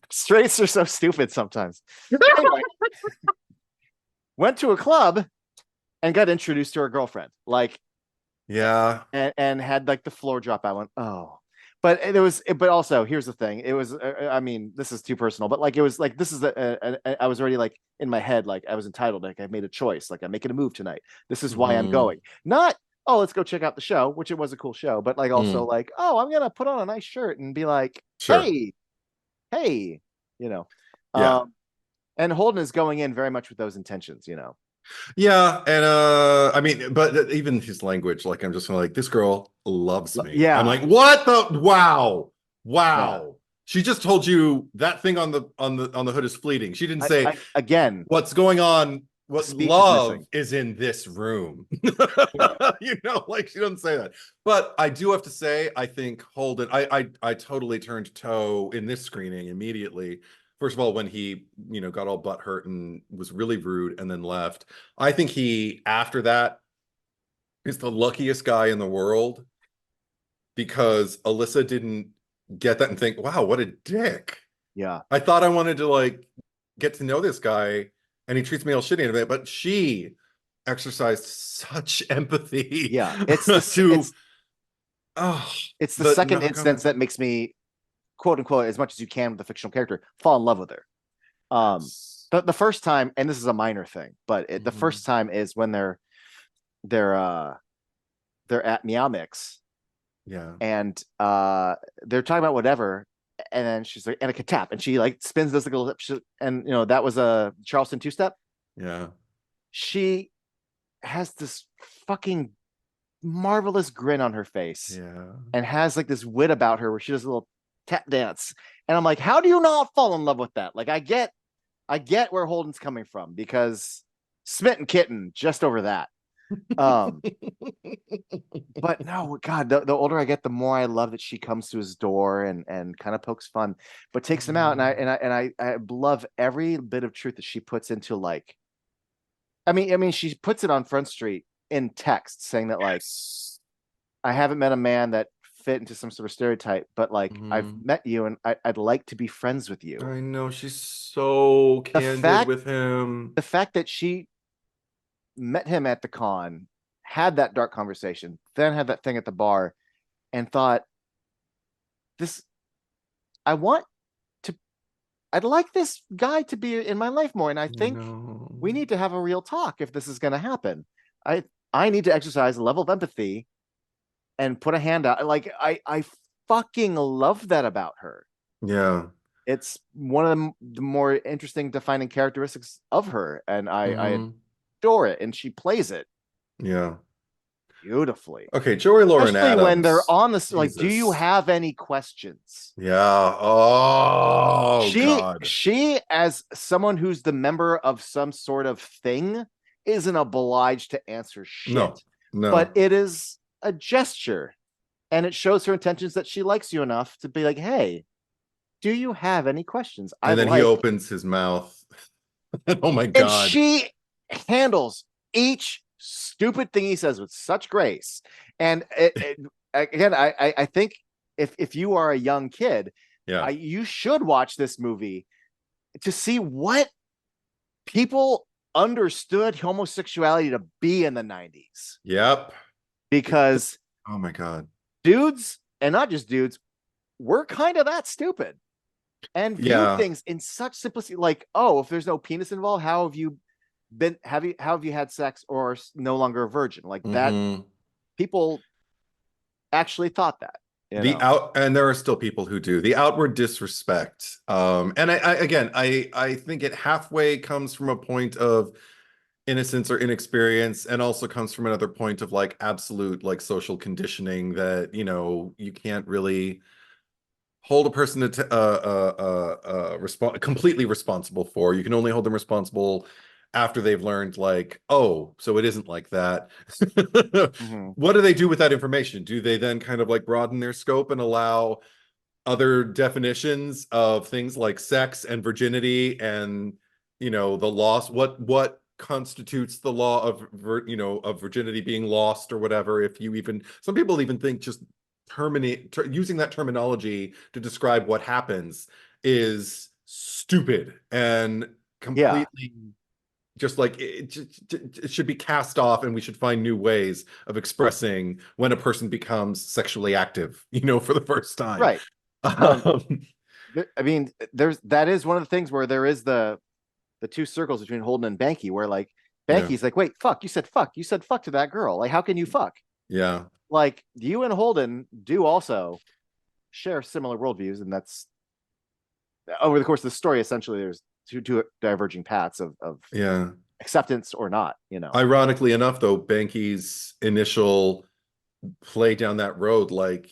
straights are so stupid sometimes. Anyway, went to a club and got introduced to her girlfriend. Like Yeah. and had like the floor drop. I went, oh, but also here's the thing. It was, I mean, this is too personal, but like it was like this is I was already like in my head, like I was entitled, like I made a choice, like I'm making a move tonight. This is why I'm going. Not oh, let's go check out the show, which it was a cool show, but like also like oh, I'm gonna put on a nice shirt and be like, Sure. hey, you know, Yeah. and Holden is going in very much with those intentions, Yeah, and I mean, but even his language, like I'm just like, this girl loves me. Yeah. I'm like, what the wow. Yeah. She just told you that thing on the hood is fleeting. She didn't say again what's going on. What speech love is in this room. Like she doesn't say that. But I do have to say, I think Holden, I totally turned toe in this screening immediately. First of all, when he, got all butthurt and was really rude and then left. I think he, after that, is the luckiest guy in the world because Alyssa didn't get that and think, wow, what a dick. Yeah. I thought I wanted to like get to know this guy and he treats me all shitty in a bit, but she exercised such empathy. Yeah. It's the second instance that makes me, quote unquote, as much as you can with the fictional character, fall in love with her. The first time, and this is a minor thing, but the first time is when they're at Meow Mix. Yeah. And they're talking about whatever, and then she's like, and a tap, and she like spins this like a lip, and that was a Charleston two-step. Yeah. She has this fucking marvelous grin on her face. Yeah. And has like this wit about her where she does a little tap dance. And I'm like, how do you not fall in love with that? Like I get where Holden's coming from because Smitten Kitten just over that. Um, but no, God, the older I get, the more I love that she comes to his door and kind of pokes fun, but takes him out. And I love every bit of truth that she puts into, like, I mean, she puts it on Front Street in text saying that, like, Yes. I haven't met a man that fit into some sort of stereotype, but like I've Mhm. met you and I'd like to be friends with you. I know she's so The candid fact with him. the fact that she met him at the con, had that dark conversation, then had that thing at the bar, and thought, this I want to I'd like this guy to be in my life more. And I think No. we need to have a real talk if this is gonna happen. I I need to exercise a level of empathy and put a hand out. Like I fucking love that about her. Yeah. It's one of the more interesting defining characteristics of her, and I Hmm. adore it, and she plays it Yeah. beautifully, Okay, Joey Lauren especially when they're Adams. on this, like, do you Jesus. have any questions? Yeah. Oh God. She as someone who's the member of some sort of thing isn't obliged to answer No. shit, but No. it is a gesture, and it shows her intentions that she likes you enough to be like, hey, do you have any questions? And I'd then he like. opens his mouth. Oh my And God. she handles each stupid thing he says with such grace. And again, I think if you are a young kid, Yeah. you should watch this movie to see what people understood homosexuality to be in the 90s. Yep. Because Oh my God. dudes, and not just dudes, were kind of that stupid and viewed Yeah. things in such simplicity. Like, oh, if there's no penis involved, how have you had sex or no longer a virgin? Like that, Hmm. people actually thought that, And there are still people who do the outward disrespect. And I think it halfway comes from a point of innocence or inexperience, and also comes from another point of like absolute like social conditioning that, you can't really hold a person completely responsible for. You can only hold them responsible after they've learned, like, oh, so it isn't like that. Mhm. What do they do with that information? Do they then kind of like broaden their scope and allow other definitions of things like sex and virginity and, the loss, what constitutes the law of virginity being lost or whatever? If you even, some people even think just using that terminology to describe what happens is stupid and Yeah, completely just like it should be cast off, and we should find new ways of expressing when a person becomes sexually active, for the first time. right. Um, um, I mean, that is one of the things where there is the two circles between Holden and Banky, where like yeah, Banky's like, wait, fuck, you said fuck to that girl. Like, how can you fuck? yeah, Like, you and Holden do also share similar worldviews, and that's over the course of the story. Essentially, there's two diverging paths of yeah. acceptance or not. Ironically enough, though, Banky's initial play down that road, like,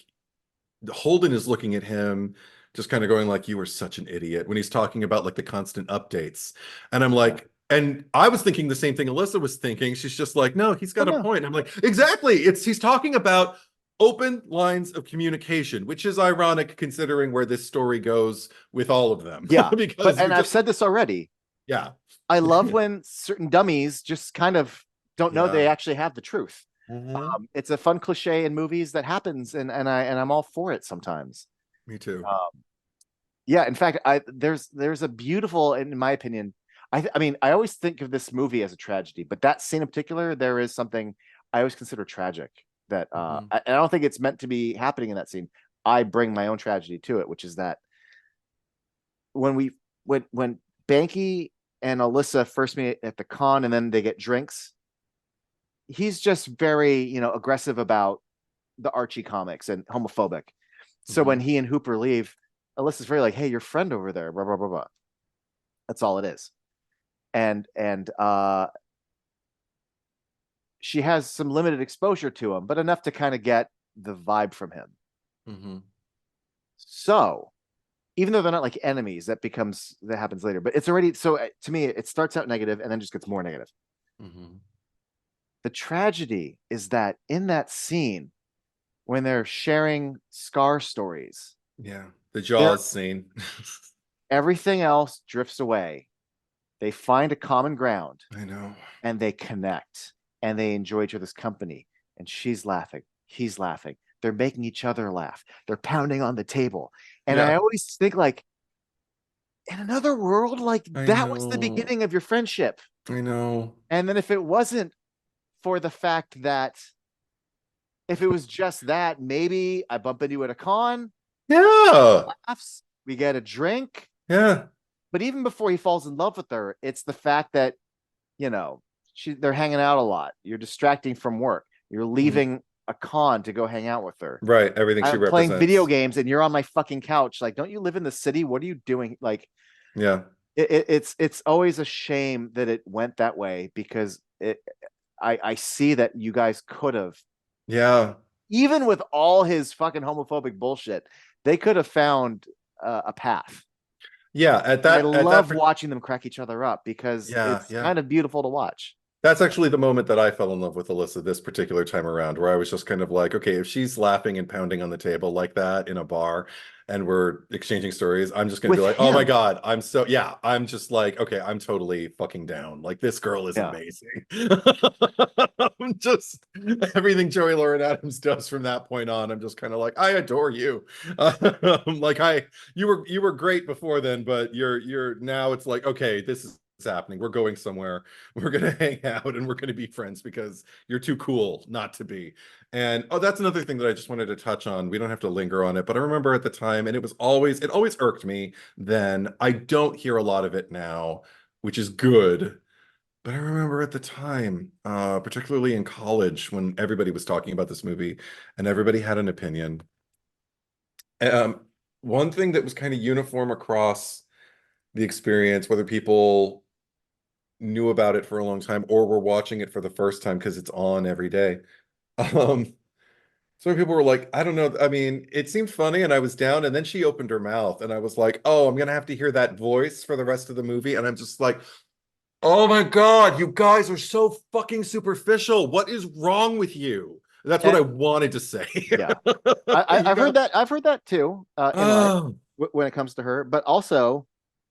Holden is looking at him, just kind of going like, you were such an idiot, when he's talking about like the constant updates. And I'm Yeah. like, and I was thinking the same thing Alyssa was thinking. She's just like, no, he's Oh got a no. point. And I'm like, exactly. He's talking about open lines of communication, which is ironic considering where this story goes with all of them. Yeah. But Because you're and I've just, said this already. yeah. I love when certain dummies just kind of don't know Yeah. they actually have the truth. Mhm. It's a fun cliche in movies that happens, and I'm all for it sometimes. Me too. Yeah, in fact, there's a beautiful, in my opinion, I mean, I always think of this movie as a tragedy, but that scene in particular, there is something I always consider tragic that Mhm. I don't think it's meant to be happening in that scene. I bring my own tragedy to it, which is that when Banky and Alyssa first meet at the con and then they get drinks, he's just very, aggressive about the Archie comics and homophobic. So when Mhm. he and Hooper leave, Alyssa's very like, hey, your friend over there, blah blah blah blah. That's all it is. And she has some limited exposure to him, but enough to kind of get the vibe from him. Mhm. So even though they're not like enemies, that happens later. But it's already, so to me, it starts out negative and then just gets more negative. Mhm. The tragedy is that in that scene, when they're sharing scar stories, Yeah. The there Jaws scene. everything else drifts away. They find a common ground I know. and they connect and they enjoy each other's company. And she's laughing, he's laughing. They're making each other laugh. They're pounding on the table. And I Yeah. always think like in another world, like I that was the know. beginning of your friendship. I know. And then if it wasn't for the fact that if it was just that, maybe I bump into you at a con, Yeah. laughs, we get a drink. Yeah. But even before he falls in love with her, it's the fact that, you know, they're hanging out a lot. You're distracting from work. You're Mm. leaving a con to go hang out with her. Right. Everything she I'm playing video represents. games and you're on my fucking couch. Like, don't you live in the city? What are you doing? Like, Yeah. it's always a shame that it went that way because I see that you guys could have, Yeah. even with all his fucking homophobic bullshit, they could have found a path. Yeah. And I At that love watching them crack each other up because yeah, it's yeah. kind of beautiful to watch. That's actually the moment that I fell in love with Alyssa this particular time around, where I was just kind of like, okay, if she's laughing and pounding on the table like that in a bar and we're exchanging stories, I'm just going to be With like, oh my him, God, yeah, I'm just like, okay, I'm totally fucking down. Like, this girl is yeah. amazing. I'm just everything Joey Lauren Adams does from that point on, I'm just kind of like, I adore you. Like, you were great before then, but you're now it's like, okay, this is happening. We're going somewhere. We're gonna hang out and we're gonna be friends because you're too cool not to be. And oh, that's another thing that I just wanted to touch on. We don't have to linger on it, but I remember at the time, and it always irked me then. I don't hear a lot of it now, which is good. But I remember at the time, particularly in college, when everybody was talking about this movie and everybody had an opinion. Um, One thing that was kind of uniform across the experience, whether people knew about it for a long time or were watching it for the first time because it's on every day. Um, so people were like, I don't know. I mean, it seemed funny and I was down, and then she opened her mouth and I was like, oh, I'm gonna have to hear that voice for the rest of the movie. And I'm just like, oh my God, you guys are so fucking superficial. What is wrong with you? That's what And I wanted to say. yeah, You I've heard know? that. I've heard that too in life Oh, when it comes to her. But also,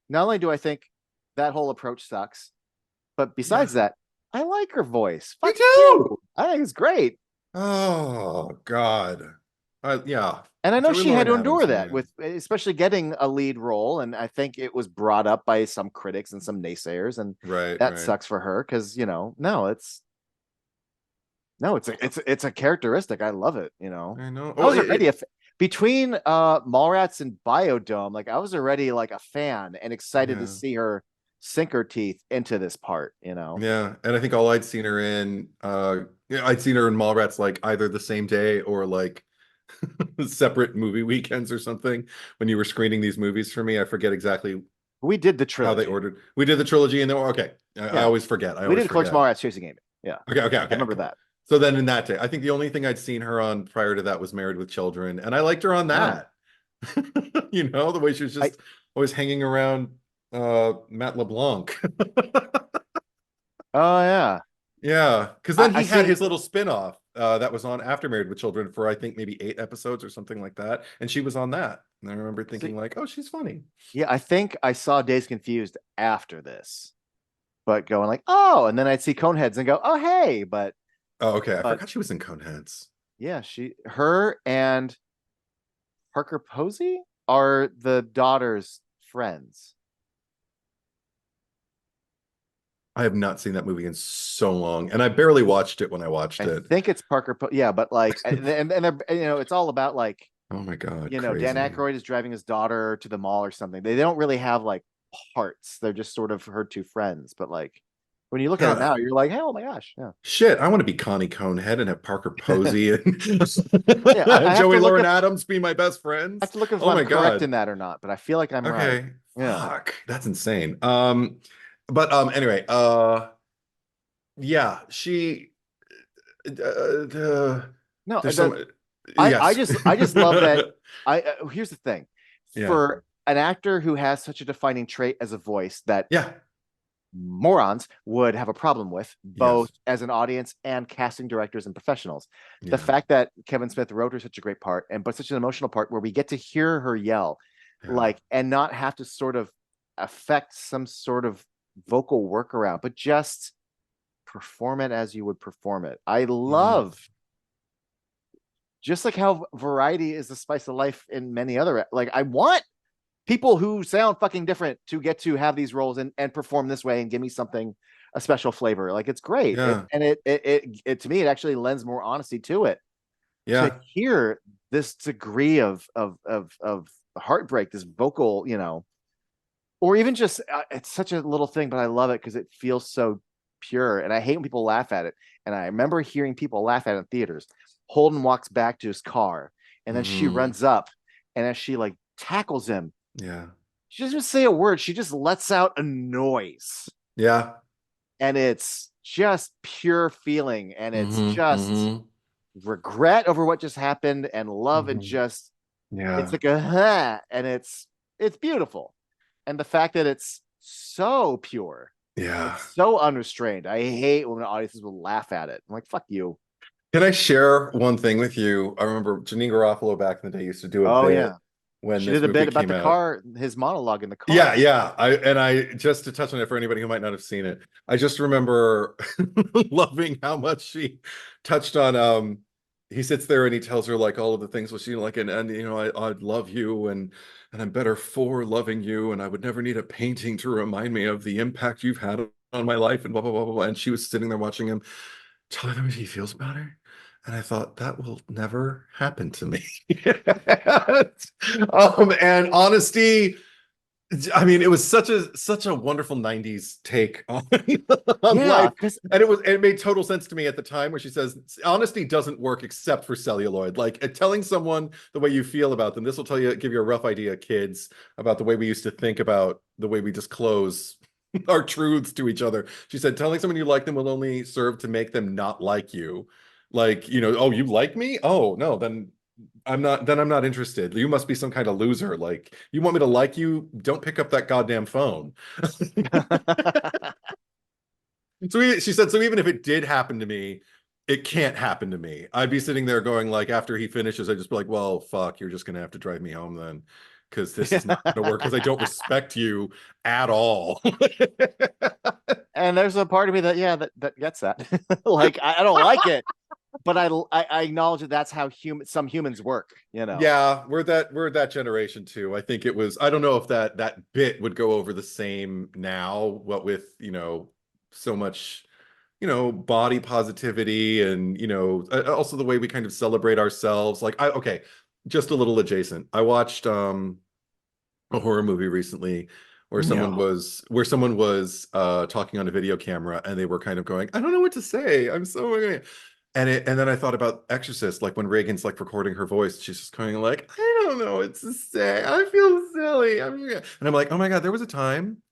not only do I think that whole approach sucks, but yeah. besides that, I like her voice. Me Fuck too. you. I think it's great. Oh God. Yeah. And I know Joey she had Lauren to Adams, endure that man. with especially getting a lead role. And I think it was brought up by some critics and some naysayers. And Right, that right. sucks for her because, it's a characteristic. I love it, you know. I know. I Oh, was already between Mallrats and Biodome, like I was already like a fan and excited to yeah. see her sink her teeth into this part, you know. Yeah. And I think all I'd seen her in yeah, I'd seen her in Mallrats like either the same day or like separate movie weekends or something when you were screening these movies for me. I forget exactly We did the how they trilogy. ordered. We did the trilogy and then okay. I Yeah. always forget. I We always did Clerks, forget. Mallrats, Chasing Amy. Yeah. Okay, okay, I okay. remember that. So then in that day, I think the only thing I'd seen her on prior to that was Married with Children, and I liked her on Oh. that. You know, the way she was I just always hanging around Matt LeBlanc. oh yeah. Yeah, because then I he had see. his little spin-off that was on after Married with Children for I think maybe 8 episodes or something like that, and she was on that. And I remember See, thinking like, oh, she's funny. yeah, I think I saw Days Confused after this, but going like, oh, and then I'd see Coneheads and go, oh hey, Oh, okay. I but forgot she was in Coneheads. yeah, her and Parker Posey are the daughter's friends. I have not seen that movie in so long, and I barely watched it when I watched I it. think it's yeah, but like, and they're, it's all about like, Oh my God, Dan crazy. Aykroyd is driving his daughter to the mall or something. They don't really have like parts. They're just sort of her two friends. But like, when you look at it God, now, you're like, hey, oh my gosh, yeah, shit, I want to be Connie Conehead and have Parker Posey yeah. and Joey Lauren Adams be my best I have friends. to look if Oh I'm my correct in God. that or not. But I feel like I'm right. Okay. Yeah. Fuck. That's insane. But anyway, yeah, she No, there's some I yes. just love that. Here's the thing, Yeah. for an actor who has such a defining trait as a voice that Yeah. morons would have a problem with, both Yes. as an audience and casting directors and professionals. The Yeah. fact that Kevin Smith wrote her such a great part, and but such an emotional part where we get to hear her yell, Yeah. like, and not have to sort of affect some sort of vocal workaround, but just perform it as you would perform it. I Mhm. love, just like how variety is the spice of life in many other, like, I want people who sound fucking different to get to have these roles and perform this way and give me something, a special flavor. Like, it's great. Yeah. It to me, it actually lends more honesty to it, to Yeah. hear this degree of heartbreak, this vocal, or even just, it's such a little thing, but I love it because it feels so pure. And I hate when people laugh at it. And I remember hearing people laugh at it in theaters. Holden walks back to his car, and then she Hmm. runs up, and as she like tackles him, Yeah. she doesn't say a word. She just lets out a noise, Yeah. and it's just pure feeling, and it's Hmm. just Hmm. regret over what just happened, and love, and Hmm. just, it's Yeah. like a huh, and it's beautiful. And the fact that it's so pure, Yeah. it's so unrestrained. I hate when audiences will laugh at it. I'm like, fuck you. Can I share one thing with you? I remember Janine Garofalo back in the day used to do a Oh bit yeah, when she this did a movie bit about came the out. car, his monologue in the Yeah, car. yeah. I just to touch on it for anybody who might not have seen it. I just remember loving how much she touched on he sits there and he tells her like all of the things well she like and I love you and I'm better for loving you and I would never need a painting to remind me of the impact you've had on my life and blah blah blah blah, blah. And she was sitting there watching him tell him how he feels about her. And I thought that will never happen to me. And honesty, I mean, it was such a wonderful 90s take on, on Yeah, life. because And it made total sense to me at the time where she says honesty doesn't work except for celluloid. Like telling someone the way you feel about them. This will give you a rough idea, kids, about the way we used to think about the way we disclose our truths to each other. She said telling someone you like them will only serve to make them not like you. Like, oh, you like me? Oh, no, then I'm not interested. You must be some kind of loser. Like, you want me to like you? Don't pick up that goddamn phone. She said, so even if it did happen to me, it can't happen to me. I'd be sitting there going like, after he finishes, I'd just be like, well, fuck, you're just gonna have to drive me home then. Because this is not gonna work because I don't respect you at all. and there's a part of me that, yeah, that gets that. Like, I don't like it, but I acknowledge that that's how some humans work. Yeah, we're that generation too. I think it was, I don't know if that bit would go over the same now, what with, so much, body positivity and, also the way we kind of celebrate ourselves. Like okay, just a little adjacent. I watched a horror movie recently where someone No. was talking on a video camera and they were kind of going, I don't know what to say. I'm so and then I thought about Exorcist, like when Reagan's like recording her voice, she's just going like, I don't know what to say. I feel silly. And I'm like, oh my God, there was a time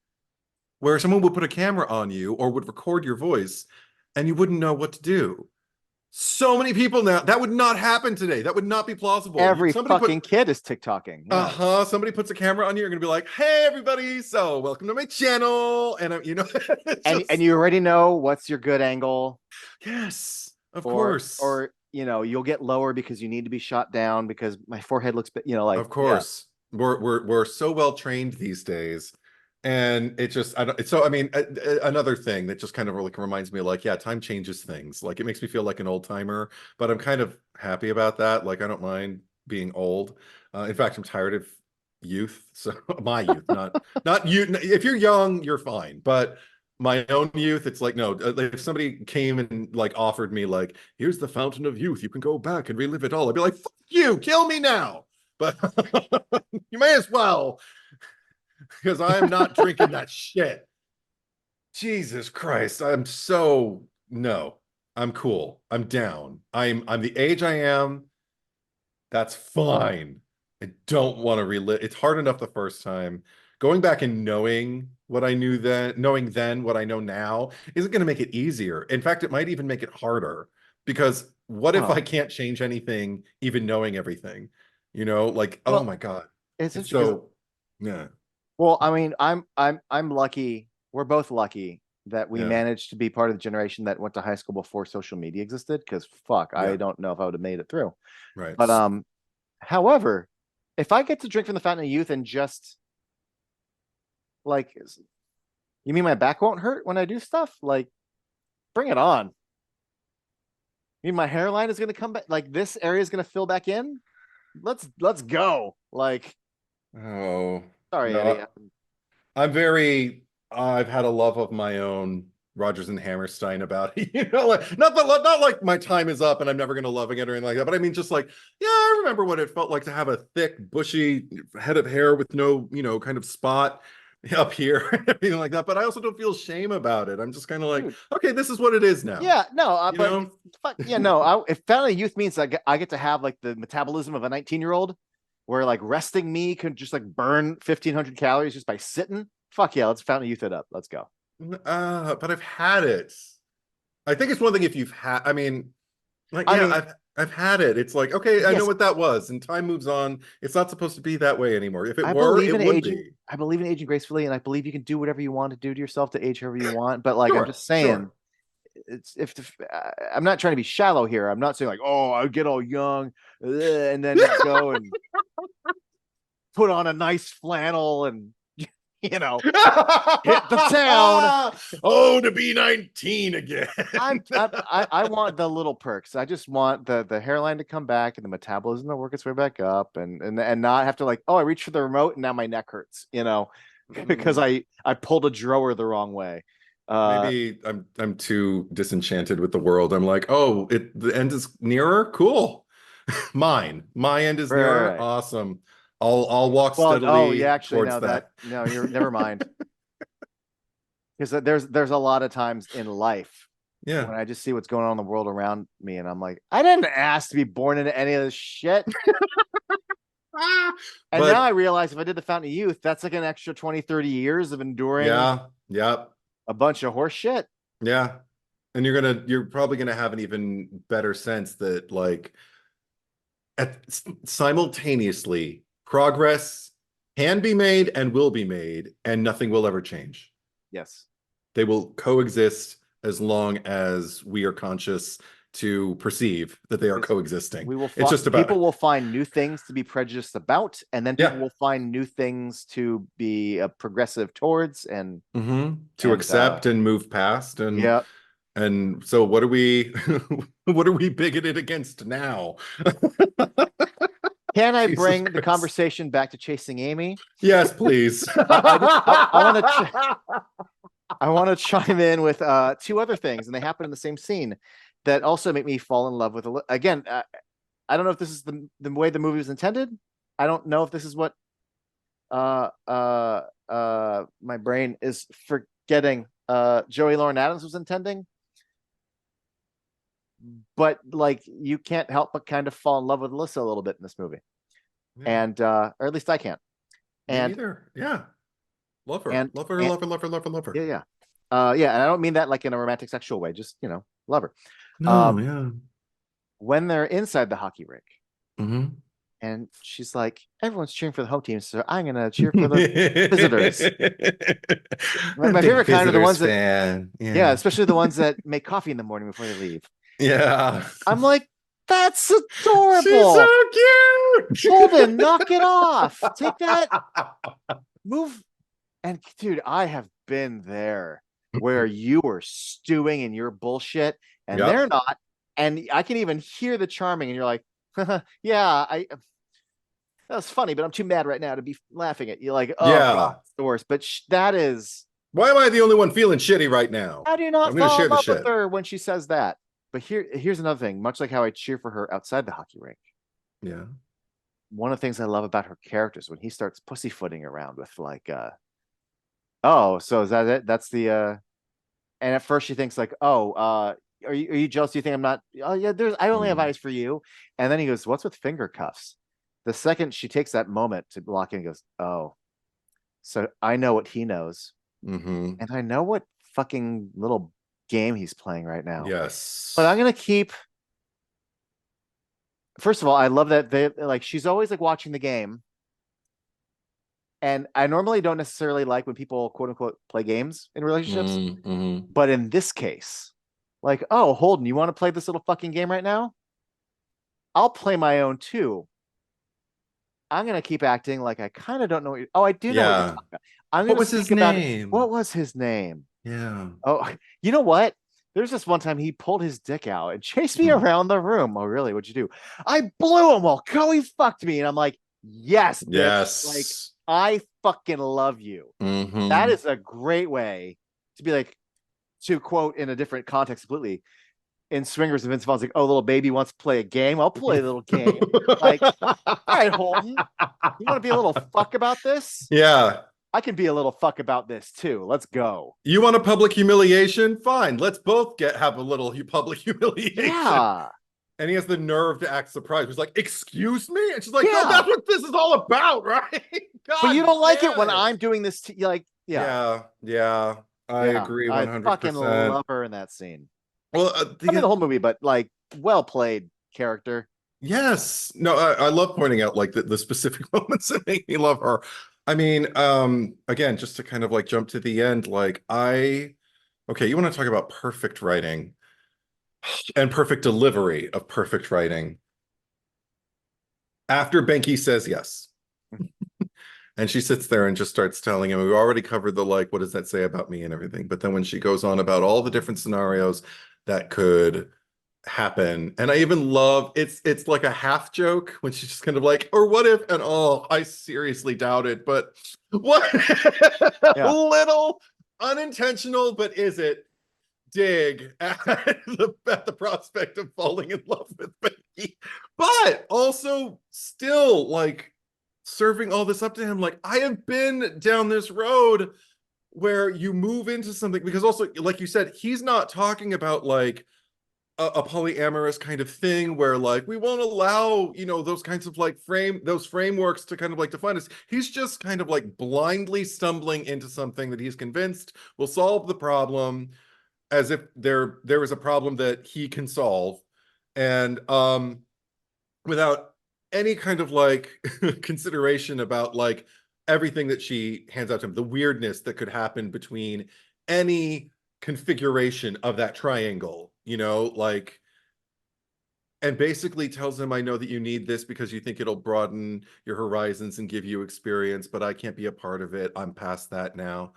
where someone would put a camera on you or would record your voice and you wouldn't know what to do. So many people now, that would not happen today. That would not be plausible. Every Somebody put fucking kid is TikToking. Yeah. somebody puts a camera on you, you're gonna be like, hey everybody, so welcome to my channel. And And just you already know what's your good angle, yes, of or course. or you'll get lower because you need to be shot down because my forehead looks, like, Of yeah. course. We're so well trained these days. And it just I don't so I mean another thing that just kind of like reminds me like yeah, time changes things. Like it makes me feel like an old timer, but I'm kind of happy about that. Like I don't mind being old. In fact, I'm tired of youth. So my youth, not you. If you're young, you're fine. But my own youth, it's like no. Like, if somebody came and like offered me like, here's the fountain of youth, you can go back and relive it all. I'd be like, fuck you, kill me now. But you may as well, because I'm not drinking that shit. Jesus Christ, I'm so no. I'm cool. I'm down. I'm the age I am. That's fine. I don't want to relive. It's hard enough the first time. Going back and knowing then what I know now isn't going to make it easier. In fact, it might even make it harder because what if I Oh, can't change anything, even knowing everything? Like, oh well, my God. it's It's interesting because, so, yeah. well, I mean, I'm lucky we're both lucky that we Yeah. managed to be part of the generation that went to high school before social media existed. Because fuck, I Yeah. don't know if I would have made it through. Right. But however, if I get to drink from the fountain of youth and just like, you mean my back won't hurt when I do stuff? Like, bring it on. You mean my hairline is gonna come back? Like this area is gonna fill back in? Let's go. Like, Oh, sorry, Eddie. no. I'm very, I've had a love of my own, Rodgers and Hammerstein about it. Like, not like my time is up and I'm never going to love again or anything like that. But I mean, just like, yeah, I remember what it felt like to have a thick, bushy head of hair with no, kind of spot up here, everything like that. But I also don't feel shame about it. I'm just kind of like, Dude. okay, this is what it is now. Yeah, no, You but know? fuck, yeah, no. If fountain of youth means I get to have like the metabolism of a 19-year-old, where like resting me could just like burn 1,500 calories just by sitting. Fuck yeah, let's fountain of youth it up. Let's go. But I've had it. I think it's one thing if you've had, I mean, like, I yeah, mean, I've had it. It's like, okay, I know yes, what that was, and time moves on. It's not supposed to be that way anymore. If it I were, believe it in would aging. be. I believe in aging gracefully, and I believe you can do whatever you want to do to yourself to age however you want. But like, I'm Sure, just saying, sure. it's if I'm not trying to be shallow here. I'm not saying like, oh, I get all young and then go and put on a nice flannel and you know hit the town. Oh, to be 19 again. I want the little perks. I just want the hairline to come back and the metabolism to work its way back up and not have to like, oh, I reached for the remote and now my neck hurts, because I pulled a drawer the wrong way. Maybe I'm too disenchanted with the world. I'm like, oh, the end is nearer. Cool. My end is nearer. Right. Awesome. I'll walk Well, oh yeah, steadily actually towards no, that that. no, you're never mind. Because there's a lot of times in life Yeah. when I just see what's going on in the world around me and I'm like, I didn't ask to be born into any of this shit. And now I But realize if I did the Fountain of Youth, that's like an extra 20, 30 years of enduring yeah, a bunch of horse shit. yeah. And you're probably gonna have an even better sense that like simultaneously progress can be made and will be made, and nothing will ever change. Yes. They will coexist as long as we are conscious to perceive that they are coexisting. It's just about, people will find new things to be prejudiced about, and then people yeah, will find new things to be progressive towards, and to accept and move past. yeah. And so what are we what are we bigoted against now? Can I Jesus bring the Christ. conversation back to Chasing Amy? Yes, please. I want to chime in with two other things, and they happen in the same scene that also make me fall in love with. Again, I don't know if this is the way the movie was intended. I don't know if this is what my brain is forgetting. Joey Lauren Adams was intending, but like you can't help but kind of fall in love with Alyssa a little bit in this movie, Yeah. and or at least I can't. Me And neither. Yeah. Love her. and Love her, and love her, love her, love her, love her. yeah, yeah. Yeah, and I don't mean that like in a romantic sexual way, just love her. No, yeah. When they're inside the hockey rink Mm-hmm. and she's like, everyone's cheering for the home team, so I'm gonna cheer for the visitors. My favorite kind are the ones that fan. yeah, especially the ones that make coffee in the morning before they leave. Yeah. I'm like, that's She's adorable. so cute. Holden, knock it off. Take that. Move. And dude, I have been there where you were stewing in your bullshit and Yep. they're not. And I can even hear the charming, and you're like, yeah, that was funny, but I'm too mad right now to be laughing at you. Like, oh Yeah. god, it's the worst. But that is, Why am I the only one feeling shitty right now? how do you I'm not gonna fall share in the love with shit. her when she says that? But here's another thing. Much like how I cheer for her outside the hockey rink, Yeah. one of the things I love about her characters when he starts pussyfooting around with like, oh, so is that it? That's the and at first she thinks like, oh, are you jealous? Do you think I'm not? Oh yeah, I only have eyes for you. And then he goes, what's with finger cuffs? The second she takes that moment to block in, goes, oh, so I know what he knows, Mm-hmm. and I know what fucking little game he's playing right now. Yes. But I'm gonna keep. First of all, I love that they like she's always like watching the game, And I normally don't necessarily like when people quote unquote play games in relationships, Mm-hmm. but in this case, like, oh, Holden, you want to play this little fucking game right now? I'll play my own too. I'm gonna keep acting like I kind of don't know. Oh, I do know what you're Yeah. talking about. I'm What gonna was his speak about it. name? What was his name? Yeah. Oh, you know what? There's this one time he pulled his dick out and chased me Hmm. around the room. Oh, really? What'd you do? I blew him while Chloe fucked me. And I'm like, yes, bitch. Like, Yes. I fucking love you. That Mm-hmm. is a great way to be like, to quote in a different context completely. In Swingers of Vince Vaughn's like, oh, little baby wants to play a game. I'll play a little game. Like, all right, Holden, you want to be a little fuck about this? Yeah. I can be a little fuck about this too. Let's go. You want a public humiliation? Fine. Let's both have a little public humiliation. Yeah. And he has the nerve to act surprised. He's like, excuse me? And she's like, no, Yeah. that's what this is all about, right? But you God don't like it damn when it. I'm doing this to you. Like, yeah. Yeah, yeah. I Yeah. agree I fucking 100%. love her in that scene. Well, I mean, the whole movie, but like, well played character. yes. No, I love pointing out like the specific moments that make me love her. I mean, again, just to kind of like jump to the end, like okay, you want to talk about perfect writing and perfect delivery of perfect writing. After Benki says yes, and she sits there and just starts telling him, we already covered the like, what does that say about me and everything. But then when she goes on about all the different scenarios that could happen, and I even love it's like a half joke when she's just kind of like, or what if, and oh, I seriously doubt it, but what Yeah. little unintentional, but is it dig at the prospect of falling in love with Becky, but also still like serving all this up to him. Like, I have been down this road where you move into something, because also, like you said, he's not talking about like a polyamorous kind of thing where like we won't allow, you know, those kinds of like those frameworks to kind of like define us. He's just kind of like blindly stumbling into something that he's convinced will solve the problem, as if there is a problem that he can solve, and without any kind of like consideration about like everything that she hands out to him, the weirdness that could happen between any configuration of that triangle, you know, like, and basically tells him, I know that you need this because you think it'll broaden your horizons and give you experience, but I can't be a part of it. I'm past that now.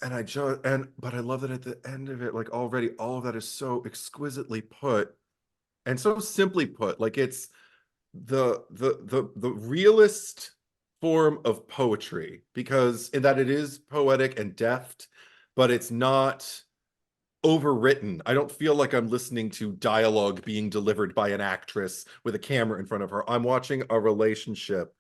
And but I love that at the end of it, like already all of that is so exquisitely put and so simply put. Like, it's the realist form of poetry, because in that it is poetic and deft, but it's not overwritten. I don't feel like I'm listening to dialogue being delivered by an actress with a camera in front of her. I'm watching a relationship,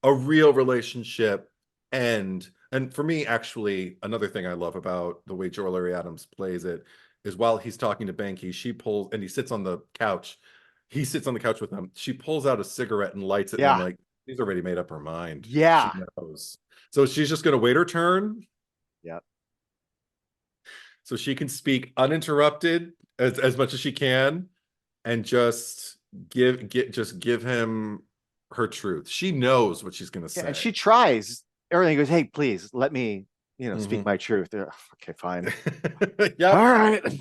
a real relationship. And for me, actually, another thing I love about the way Joel Larry Adams plays it is while he's talking to Banky, she pulls, and he sits on the couch. He sits on the couch with him. She pulls out a cigarette and lights it, and I'm Yeah. like, she's already made up her mind. She Yeah. knows. So she's just going to wait her turn Yeah. so she can speak uninterrupted as much as she can, and just give him her truth. She knows what she's going to Yeah. And say. she tries everything. Goes, hey, please let me, speak Mhm. my truth. Okay, fine. All Yep. right.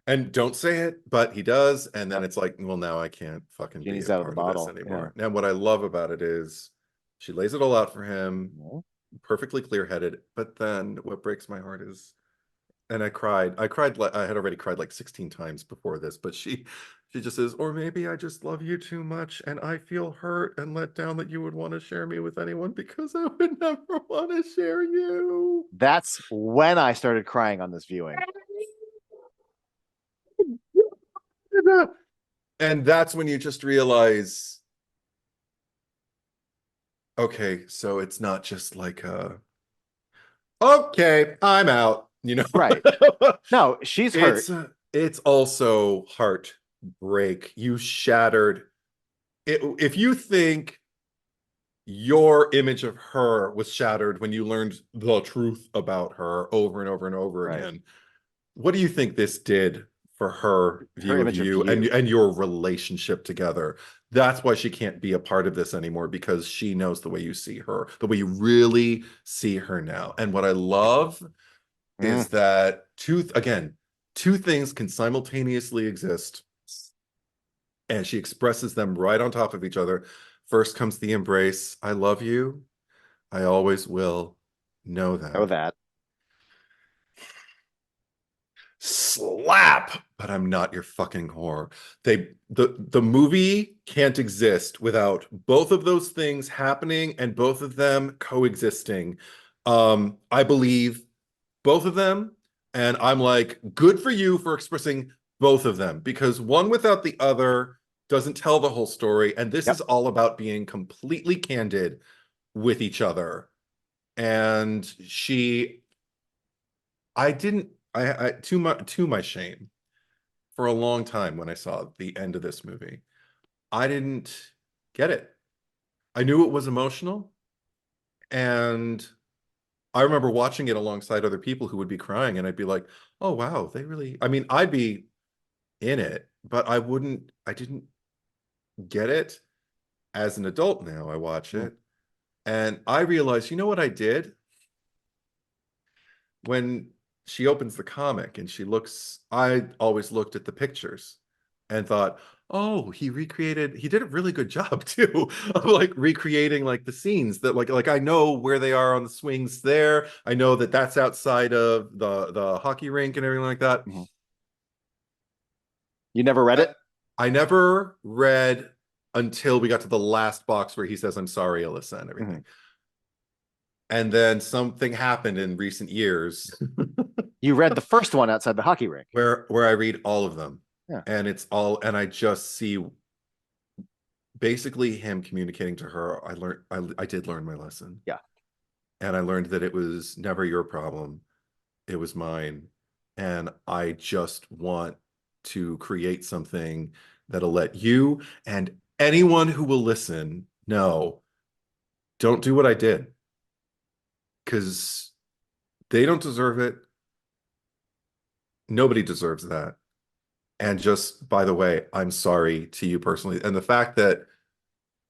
And don't say it, but he does. And then it's like, well, now I can't fucking be Genie's a out of the part of this bottle. Yeah. anymore. Now, what I love about it is she lays it all out for him, Yeah. perfectly clear-headed. But then what breaks my heart is, and I cried like I had already cried like 16 times before this, but she just says, or maybe I just love you too much and I feel hurt and let down that you would want to share me with anyone, because I would never want to share you. That's when I started crying on this viewing. And that's when you just realize, okay, so it's not just like okay, I'm out, you know. Right. No, she's hurt. It's also heartbreak. You shattered it. If you think your image of her was shattered when you learned the truth about her over and over and over Right. again, what do you think this did for her Her view of image of you you. and your relationship together. That's why she can't be a part of this anymore, because she knows the way you see her, the way you really see her now. And what I love Mm. is that two things can simultaneously exist, and she expresses them right on top of each other. First comes the embrace. I love you. I always will. Know Know that. that. Slap, but I'm not your fucking whore. The movie can't exist without both of those things happening and both of them coexisting. I believe both of them, and I'm like, good for you for expressing both of them, because one without the other doesn't tell the whole story, and this is Yep. all about being completely candid with each other. And I didn't I to my shame, for a long time when I saw the end of this movie, I didn't get it. I knew it was emotional, and I remember watching it alongside other people who would be crying, and I'd be like, "Oh wow, they really." I mean, I'd be in it, but I didn't get it. As an adult now, I watch Mm. it, and I realized, you know what I did? When she opens the comic and I always looked at the pictures and thought, oh, he did a really good job too of like recreating like the scenes that like I know where they are on the swings there. I know that that's outside of the hockey rink and everything like that. Mhm. You never read I, it? I never read until we got to the last box where he says, I'm sorry, Alyssa, and Mhm. everything. And then something happened in recent years You read the first one outside the hockey rink. where I read all of them, Yeah. and it's all, and I just see basically him communicating to her. I did learn my lesson, Yeah. and I learned that it was never your problem, it was mine, and I just want to create something that'll let you and anyone who will listen know, don't do what I did, because they don't deserve it. Nobody deserves that. And just by the way, I'm sorry to you personally. And the fact that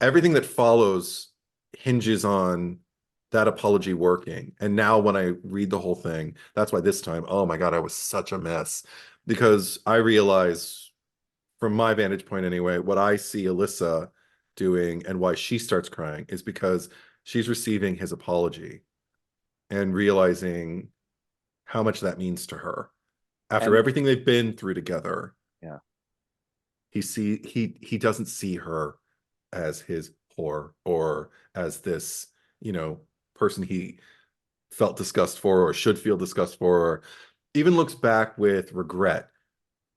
everything that follows hinges on that apology working. And now when I read the whole thing, that's why this time, oh my God, I was such a mess, because I realize, from my vantage point anyway, what I see Alyssa doing and why she starts crying is because she's receiving his apology and realizing how much that means to her after And everything they've been through together. yeah. He doesn't see her as his whore, or as this, you know, person he felt disgust for or should feel disgust for, or even looks back with regret.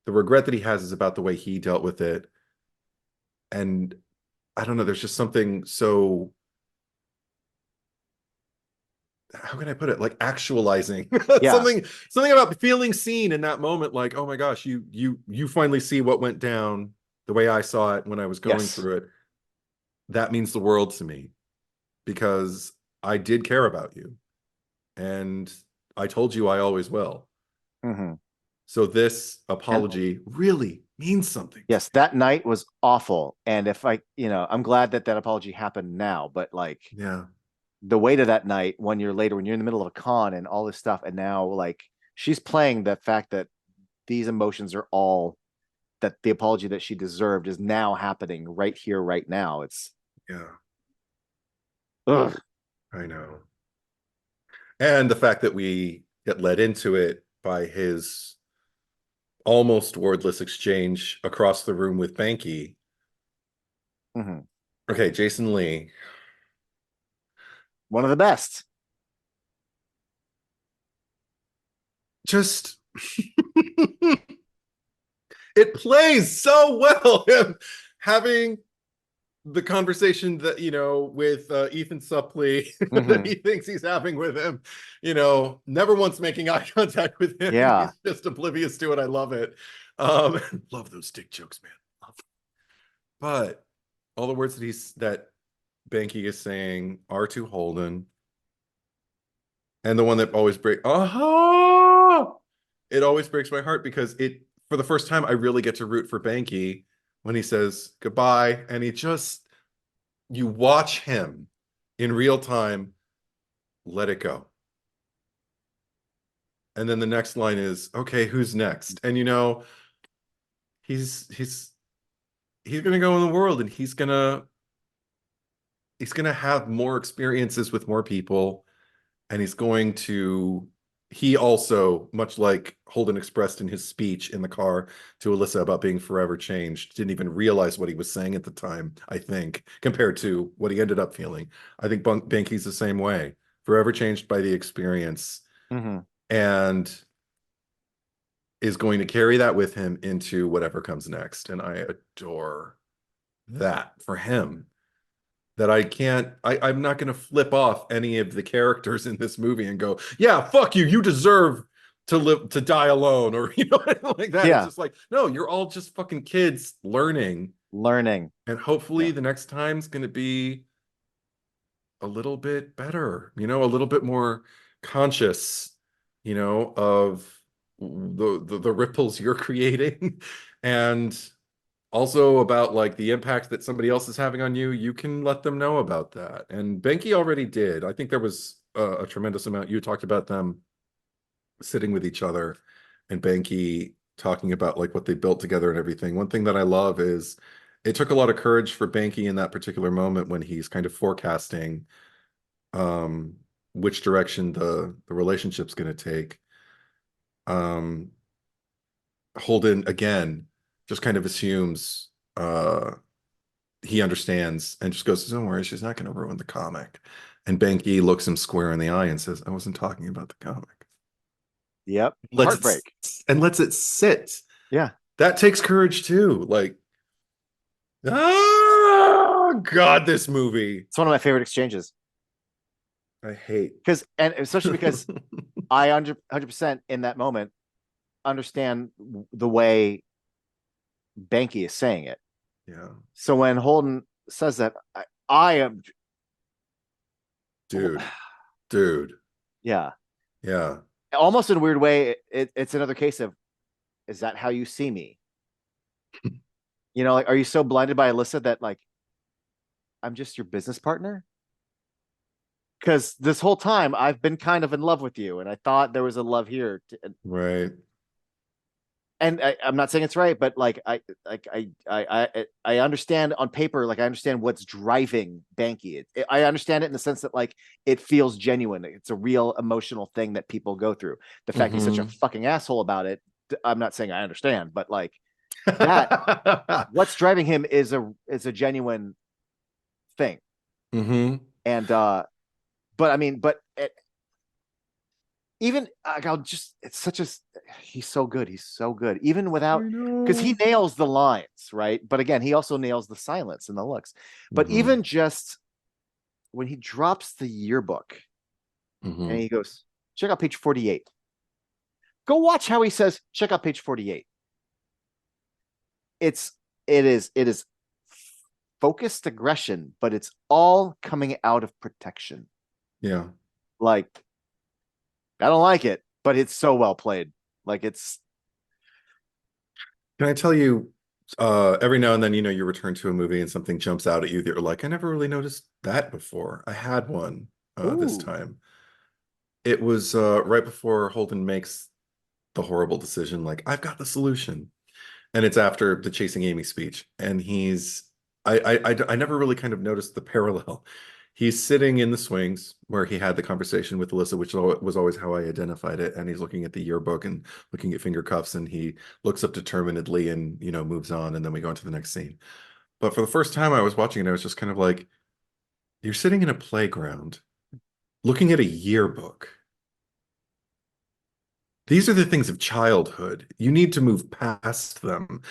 The regret that he has is about the way he dealt with it. And I don't know, there's just something so, how can I put it, like actualizing Yeah. something about feeling seen in that moment, like, oh my gosh, you finally see what went down the way I saw it when I was going Yes. through it. That means the world to me, because I did care about you, and I told you I always will. Hmm. So this And apology really means something to yes, that night was awful. And if I'm glad that that apology happened now, but like me. Yeah. the weight of that night, 1 year later, when you're in the middle of a con and all this stuff, and now like she's playing the fact that these emotions are all that the apology that she deserved is now happening right here, right now. It's Yeah, ugh. I know. And the fact that we get led into it by his almost wordless exchange across the room with Banky. Mhm. Okay, Jason Lee. One of the best. Just it plays so well, him having the conversation that, with Ethan Suplee that Hmm. he thinks he's having with him, never once making eye contact with him, and Yeah. he's just oblivious to it. I love it. Love those dick jokes, man. Love. But all the words that Banky is saying are to Holden, and the one that always it always breaks my heart, because it for the first time, I really get to root for Banky when he says goodbye, and you watch him in real time let it go. And then the next line is, okay, who's next? And he's gonna go in the world, and he's gonna have more experiences with more people, and he also, much like Holden expressed in his speech in the car to Alyssa about being forever changed, didn't even realize what he was saying at the time, I think, compared to what he ended up feeling. I think Banky's the same way, forever changed by the experience, and is going to carry that with him into whatever comes next. And I adore that for him. That I'm not going to flip off any of the characters in this movie and go, yeah, fuck you, you deserve to die alone, or like that. It's Yeah. just like, no, you're all just fucking kids learning, and hopefully the next time's going to be a little bit better, a little bit more conscious, of the ripples you're creating, and also about like the impact that somebody else is having on you. You can let them know about that. And Benki already did. I think there was a tremendous amount. You talked about them sitting with each other, and Benki talking about like what they built together and everything. One thing that I love is it took a lot of courage for Benki in that particular moment when he's kind of forecasting which direction the relationship's going to take. Holden again just kind of assumes he understands and just goes, don't worry, she's not going to ruin the comic. And Benki looks him square in the eye and says, I wasn't talking about the comic. Yep. Heartbreak. And lets it sit. Yeah. That takes courage too. Like, oh God, this movie. It's one of my favorite exchanges. I hate. And especially because I 100% in that moment understand the way Banky is saying it. Yeah. So when Holden says that, I am, dude. Yeah. Yeah. Almost in a weird way, it's another case of, is that how you see me? Like, are you so blinded by Alyssa that like, I'm just your business partner? Because this whole time I've been kind of in love with you, and I thought there was a love here. Right. And I'm not saying it's right, but like I understand on paper, like I understand what's driving Banky. I understand it in the sense that like it feels genuine. It's a real emotional thing that people go through. The fact he's such a fucking asshole about it, I'm not saying I understand, but like that, what's driving him is a genuine thing. And but I mean, even like he's so good. He's so good, even without, because he nails the lines, right? But again, he also nails the silence and the looks. But even just when he drops the yearbook and he goes, check out page 48. Go watch how he says, check out page 48. It is focused aggression, but it's all coming out of protection. Yeah. Like, I don't like it, but it's so well played. Like, it's. Can I tell you, every now and then, you return to a movie and something jumps out at you that you're like, I never really noticed that before. I had one this time. It was right before Holden makes the horrible decision, like, I've got the solution. And it's after the Chasing Amy speech. And I never really kind of noticed the parallel. He's sitting in the swings where he had the conversation with Alyssa, which was always how I identified it. And he's looking at the yearbook and looking at finger cuffs, and he looks up determinedly and, moves on. And then we go into the next scene. But for the first time I was watching it, I was just kind of like, you're sitting in a playground looking at a yearbook. These are the things of childhood. You need to move past them.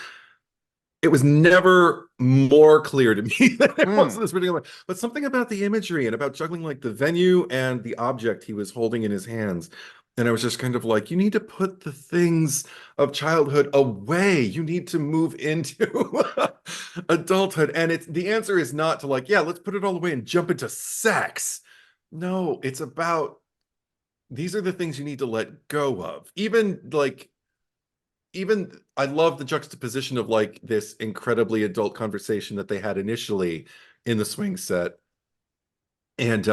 It was never more clear to me than it was in this particular. But something about the imagery and about juggling like the venue and the object he was holding in his hands. And I was just kind of like, you need to put the things of childhood away. You need to move into adulthood. And the answer is not to like, yeah, let's put it all away and jump into sex. No, it's about, these are the things you need to let go of. Even like even I love the juxtaposition of like this incredibly adult conversation that they had initially in the swing set, and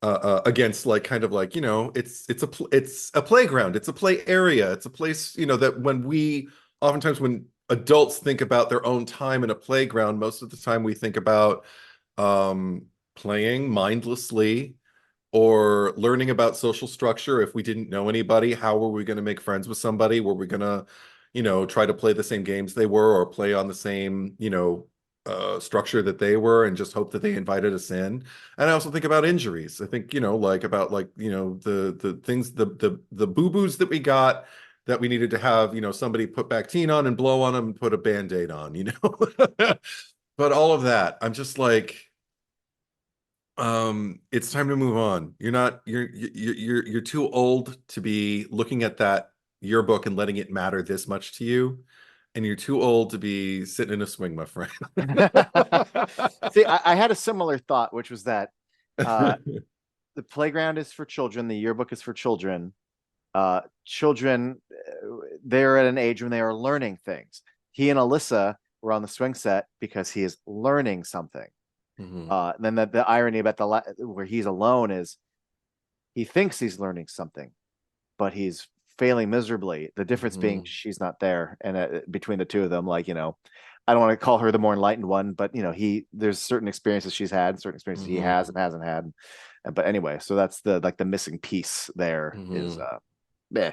against like kind of like, you know, it's a playground, it's a play area, it's a place, you know, that when we oftentimes when adults think about their own time in a playground, most of the time we think about playing mindlessly or learning about social structure. If we didn't know anybody, how were we going to make friends with somebody? Were we going to, you know, try to play the same games they were or play on the same, you know, structure that they were and just hope that they invited us in? And I also think about injuries. I think, you know, like about like, you know, the things, the boo-boos that we got that we needed to have, you know, somebody put Bactine on and blow on them and put a Band-Aid on, you know. But all of that, I'm just like, it's time to move on. You're too old to be looking at that yearbook and letting it matter this much to you, and you're too old to be sitting in a swing, my friend. See, I had a similar thought, which was that the playground is for children, the yearbook is for children. Children, they're at an age when they are learning things. He and Alyssa were on the swing set because he is learning something. Then the irony about where he's alone is he thinks he's learning something, but he's failing miserably. The difference being she's not there, and between the two of them, like, you know, I don't want to call her the more enlightened one, but you know, there's certain experiences she's had, certain experiences he has and hasn't had. But anyway, so that's the missing piece there is meh.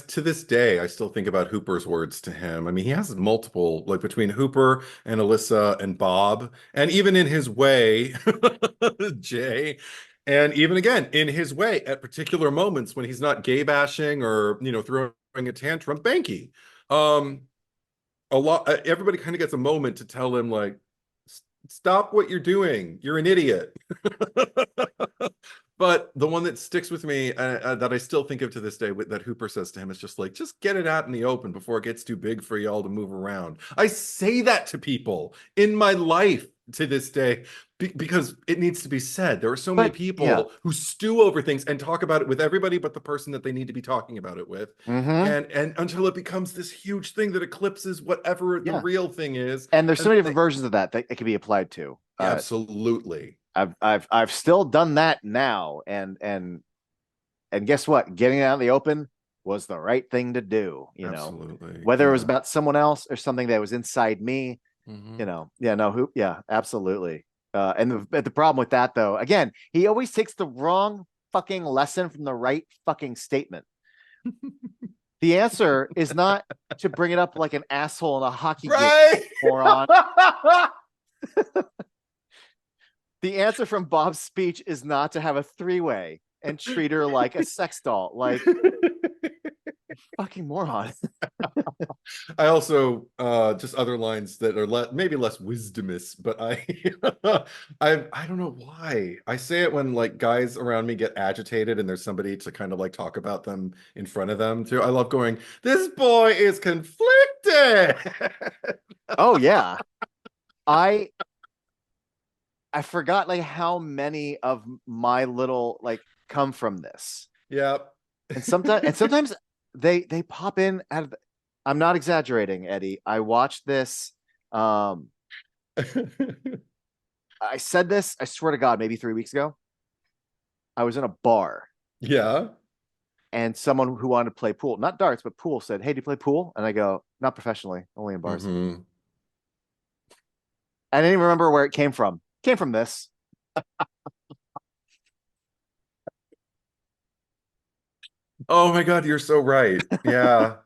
To this day, I still think about Hooper's words to him. I mean, he has multiple, like between Hooper and Alyssa and Bob, and even in his way, Jay, and even again in his way at particular moments when he's not gay bashing or, you know, throwing a tantrum, Banky. A lot, everybody kind of gets a moment to tell him like, stop what you're doing. You're an idiot. But the one that sticks with me that I still think of to this day that Hooper says to him is just like, just get it out in the open before it gets too big for y'all to move around. I say that to people in my life to this day because it needs to be said. There are so many people who stew over things and talk about it with everybody but the person that they need to be talking about it with. And until it becomes this huge thing that eclipses whatever the real thing is. And there's so many different versions of that it can be applied to. Absolutely. I've still done that now, and guess what? Getting it out in the open was the right thing to do. You know, whether it was about someone else or something that was inside me. You know, absolutely. And the problem with that, though, again, he always takes the wrong fucking lesson from the right fucking statement. The answer is not to bring it up like an asshole in a hockey game, moron. The answer from Bob's speech is not to have a three-way and treat her like a sex doll. Like, fucking moron. I also just other lines that are maybe less wisdomous, but I don't know why I say it when like guys around me get agitated and there's somebody to kind of like talk about them in front of them too. I love going, this boy is conflicted. Oh yeah. I forgot like how many of my little like come from this. Yep. And sometimes they pop in out of I'm not exaggerating, Eddie. I watched this. I said this, I swear to God, maybe 3 weeks ago. I was in a bar. Yeah. And someone who wanted to play pool, not darts, but pool, said, "Hey, do you play pool?" And I go, "Not professionally, only in bars." I didn't even remember where it came from. It came from this. Oh my God, you're so right. Yeah.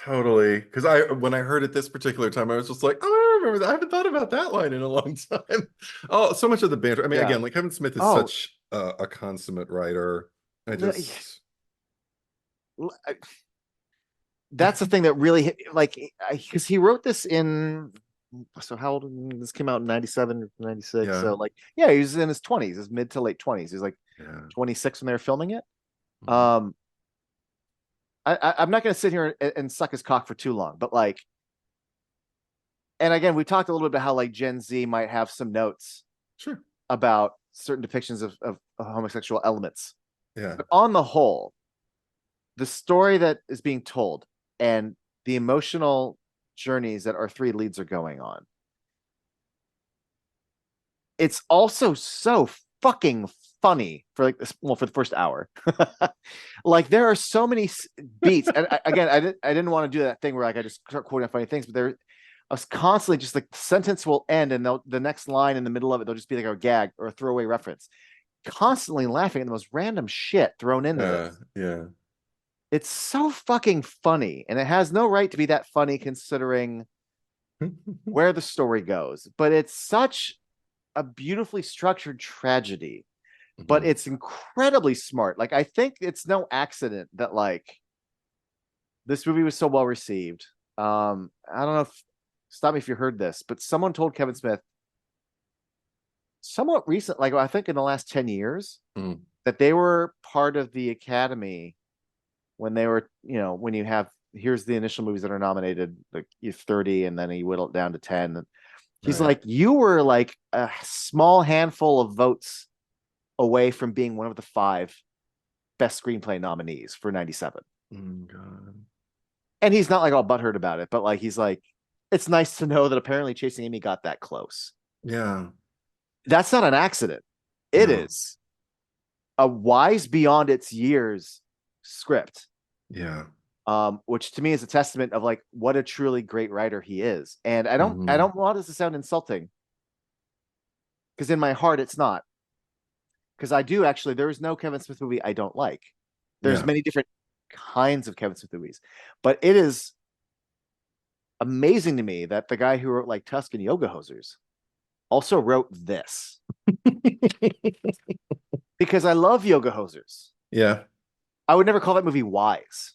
Totally. Because when I heard it this particular time, I was just like, oh, I remember that. I haven't thought about that line in a long time. Oh, so much of the banter. I mean, again, like Kevin Smith is such a consummate writer. That's the thing that really hit, like, because he wrote this in, so how old? This came out in 97, 96. Yeah. So like, yeah, he was in his 20s, his mid to late 20s. He's like 26 when they were filming it. I'm not going to sit here and suck his cock for too long, but like, and again, we talked a little bit about how like Gen Z might have some notes about certain depictions of homosexual elements. Yeah. But on the whole, the story that is being told and the emotional journeys that our three leads are going on. It's also so fucking funny for like this, well, for the first hour. Like there are so many beats, and again, I didn't want to do that thing where like I just start quoting funny things, but there, I was constantly just like the sentence will end, and the next line in the middle of it, they'll just be like a gag or a throwaway reference. Constantly laughing at the most random shit thrown into this. Yeah. It's so fucking funny, and it has no right to be that funny considering where the story goes. But it's such a beautifully structured tragedy, but it's incredibly smart. Like I think it's no accident that like this movie was so well received. I don't know if stop me if you heard this, but someone told Kevin Smith somewhat recent, like I think in the last 10 years, that they were part of the Academy when they were, when you have here's the initial movies that are nominated, like you 30, and then he whittled it down to 10. He's like, you were like a small handful of votes away from being one of the 5 best screenplay nominees for 97. God. And he's not like all butthurt about it, but like he's like, it's nice to know that apparently Chasing Amy got that close. Yeah. That's not an accident. It is a wise beyond its years script. Yeah. Which to me is a testament of like what a truly great writer he is. And I don't want this to sound insulting, because in my heart it's not. Because I do actually, there is no Kevin Smith movie I don't like. There's many different kinds of Kevin Smith movies, but it is amazing to me that the guy who wrote like Tusk and Yoga Hosers also wrote this. Because I love Yoga Hosers. Yeah. I would never call that movie wise.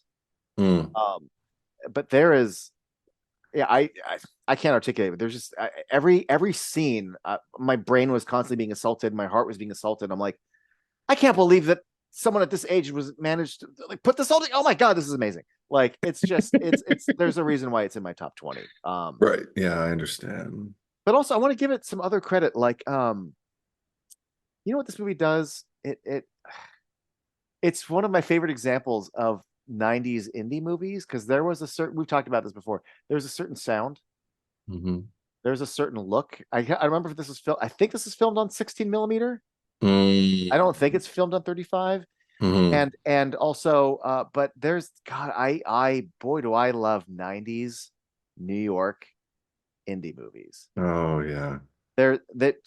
But there is, I can't articulate it. There's just every scene, my brain was constantly being assaulted. My heart was being assaulted. I'm like, I can't believe that someone at this age was managed to like put this whole thing. Oh my God, this is amazing. Like, it's just, it's there's a reason why it's in my top 20. Right. Yeah, I understand. But also I want to give it some other credit. Like, you know what this movie does? It's one of my favorite examples of 90s indie movies, because there was a certain, we've talked about this before, there's a certain sound, there's a certain look. I remember if this was filmed, I think this is filmed on 16 millimeter. I don't think it's filmed on 35. And also but there's God, I boy do I love 90s New York indie movies. Oh yeah. They're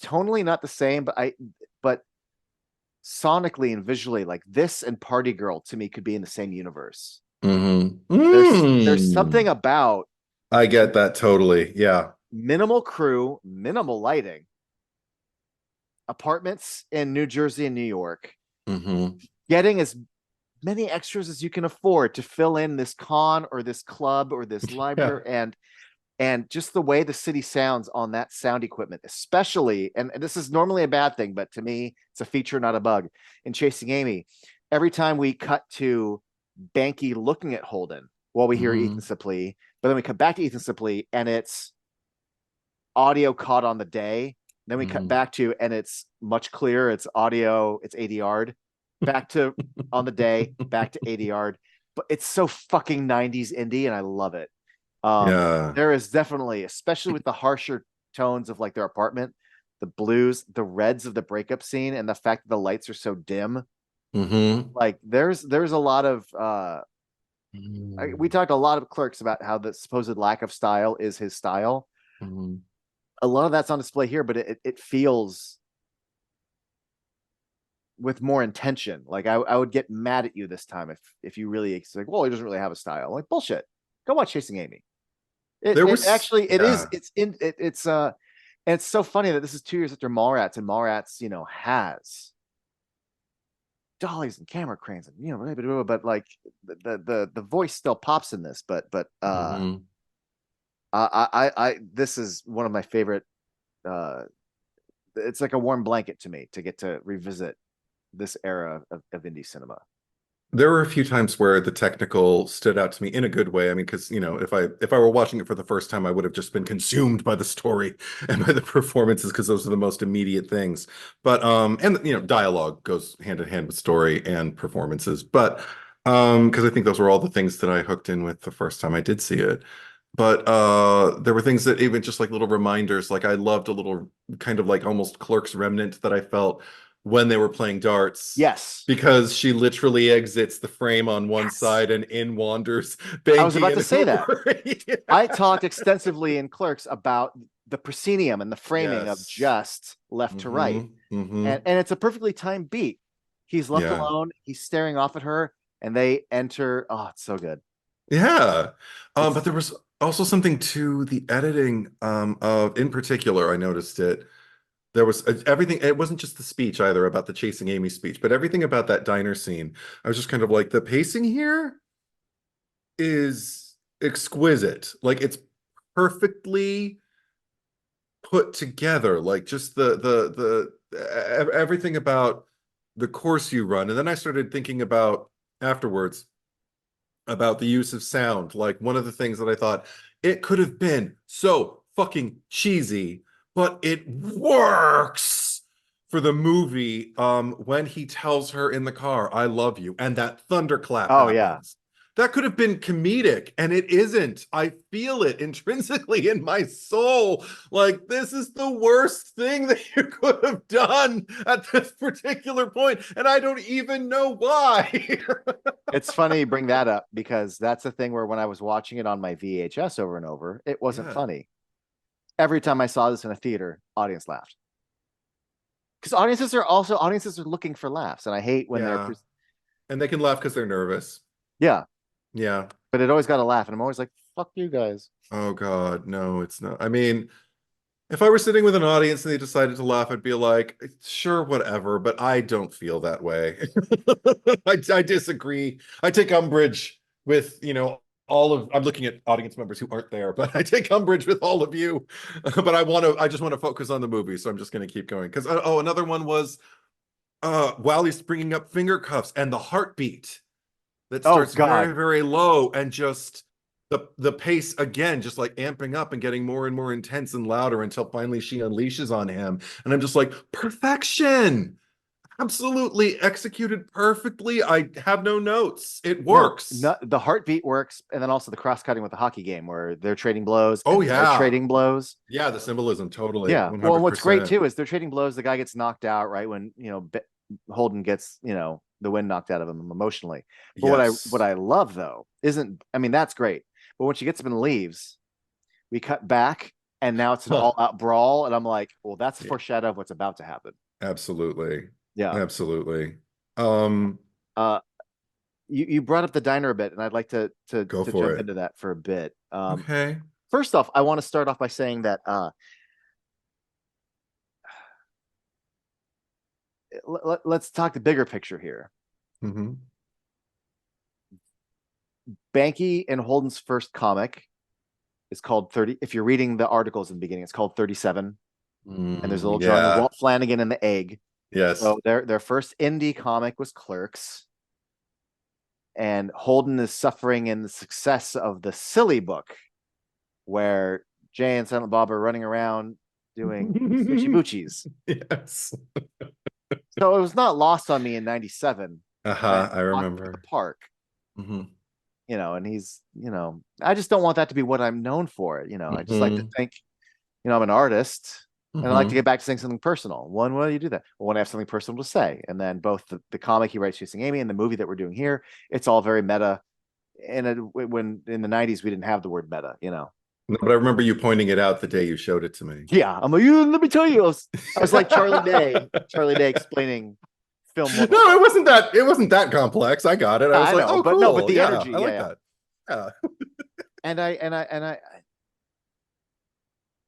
tonally not the same, but sonically and visually, like this and Party Girl to me could be in the same universe. There's something about, I get that totally. Yeah. Minimal crew, minimal lighting, apartments in New Jersey and New York, getting as many extras as you can afford to fill in this con or this club or this library, and just the way the city sounds on that sound equipment, especially, and this is normally a bad thing, but to me, it's a feature, not a bug. In Chasing Amy, every time we cut to Banky looking at Holden while we hear Ethan Suplee, but then we cut back to Ethan Suplee and it's audio caught on the day. Then we cut back to, and it's much clearer. It's audio, it's ADR'd. Back to on the day, back to ADR'd. But it's so fucking 90s indie, and I love it. There is definitely, especially with the harsher tones of like their apartment, the blues, the reds of the breakup scene, and the fact that the lights are so dim. Like there's a lot of we talked a lot of Clerks about how the supposed lack of style is his style. A lot of that's on display here, but it feels with more intention. Like I would get mad at you this time if you really, it's like, well, he doesn't really have a style. I'm like, bullshit. Go watch Chasing Amy. It's so funny that this is 2 years after Mallrats, and Mallrats, has dollies and camera cranes and but like the voice still pops in this, but I this is one of my favorite. It's like a warm blanket to me to get to revisit this era of indie cinema. There were a few times where the technical stood out to me in a good way. I mean, because if I were watching it for the first time, I would have just been consumed by the story and by the performances, because those are the most immediate things. But and dialogue goes hand in hand with story and performances. But Because I think those were all the things that I hooked in with the first time I did see it. But there were things that even just like little reminders, like I loved a little kind of like almost Clerks remnant that I felt when they were playing darts. Yes. Because she literally exits the frame on one Yes. side and in wanders I was Banky about to and say that. Hooper. I talked extensively in Clerks about the proscenium and the framing of Yes. just left to right. Mm-hmm. And it's a perfectly timed beat. He's left Yeah. alone, he's staring off at her, and they enter. Oh, it's so good. Yeah. But It's there was also something to the editing of in particular, I noticed it. There was everything. It wasn't just the speech either about the Chasing Amy speech, but everything about that diner scene. I was just kind of like, the pacing here is exquisite. Like it's perfectly put together. Like just everything about the course you run. And then I started thinking about afterwards about the use of sound. Like one of the things that I thought it could have been so fucking cheesy, but it works for the movie when he tells her in the car, I love you, and that thunderclap oh yeah. happens. That could have been comedic, and it isn't. I feel it intrinsically in my soul. Like, this is the worst thing that you could have done at this particular point, and I don't even know why. It's funny you bring that up because that's the thing where when I was watching it on my VHS over and over, it wasn't Yeah. funny. Every time I saw this in a theater, audience laughed. Because audiences are looking for laughs, and I hate when they're Yeah. And they can laugh because they're nervous. yeah, Yeah. but it always got to laugh, and I'm always like, "Fuck you guys." Oh God, no, it's not. I mean, if I were sitting with an audience and they decided to laugh, I'd be like, sure, whatever, but I don't feel that way. I disagree. I take umbrage with, all of, I'm looking at audience members who aren't there, but I take umbrage with all of you. But I just want to focus on the movie. So I'm just going to keep going. Because, oh, another one was while he's bringing up finger cuffs and the heartbeat that Oh starts God, very, very low and just the pace again, just like amping up and getting more and more intense and louder until finally she unleashes on him. And I'm just like, perfection. Absolutely executed perfectly. I have no notes. It works. no, the heartbeat works, and then also the cross cutting with the hockey game where they're trading blows Oh and they're yeah. trading blows. Yeah, the symbolism totally. Yeah. Well, and what's great 100%. too is they're trading blows. The guy gets knocked out right when Holden gets the wind knocked out of him emotionally. But what Yes. I love though isn't I mean that's great, but when she gets up and leaves, we cut back and now it's an Huh. all out brawl, and I'm like, well, that's a Yeah, foreshadow of what's about to happen. absolutely. Yeah. Absolutely. Um, Uh, you brought up the diner a bit, and I'd like go to for jump it. into that for a bit. Okay. First off, I want to start off by saying that let's talk the bigger picture here. Mm-hmm. Banky and Holden's first comic is called 30. If you're reading the articles in the beginning, it's called 37. And there's a little drawing of Yeah. Walt Flanagan and the egg. Yes. So their first indie comic was Clerks. And Holden is suffering in the success of the Silly Book, where Jay and Silent Bob are running around doing Snitchy Boochies. Yes. So it was not lost on me in 97 when Uh-huh. I walking through the remember. park, Mm-hmm. and he's, I just don't want that to be what I'm known for. I just like to Mm-hmm. think, I'm an artist and I like to Mm-hmm. get back to saying something personal. One, why do you do that? Well, when I have something personal to say. And then both the comic he writes, Chasing Amy, and the movie that we're doing here, it's all very meta. And when in the 90s, we didn't have the word meta. No, but I remember you pointing it out the day you showed it to me. Yeah. I'm like, let me tell you, I was like Charlie Day explaining film No, 101. it wasn't that complex. I got it. I was I like, know, oh, but no, but cool. the Yeah, energy. I like Yeah. that. Yeah.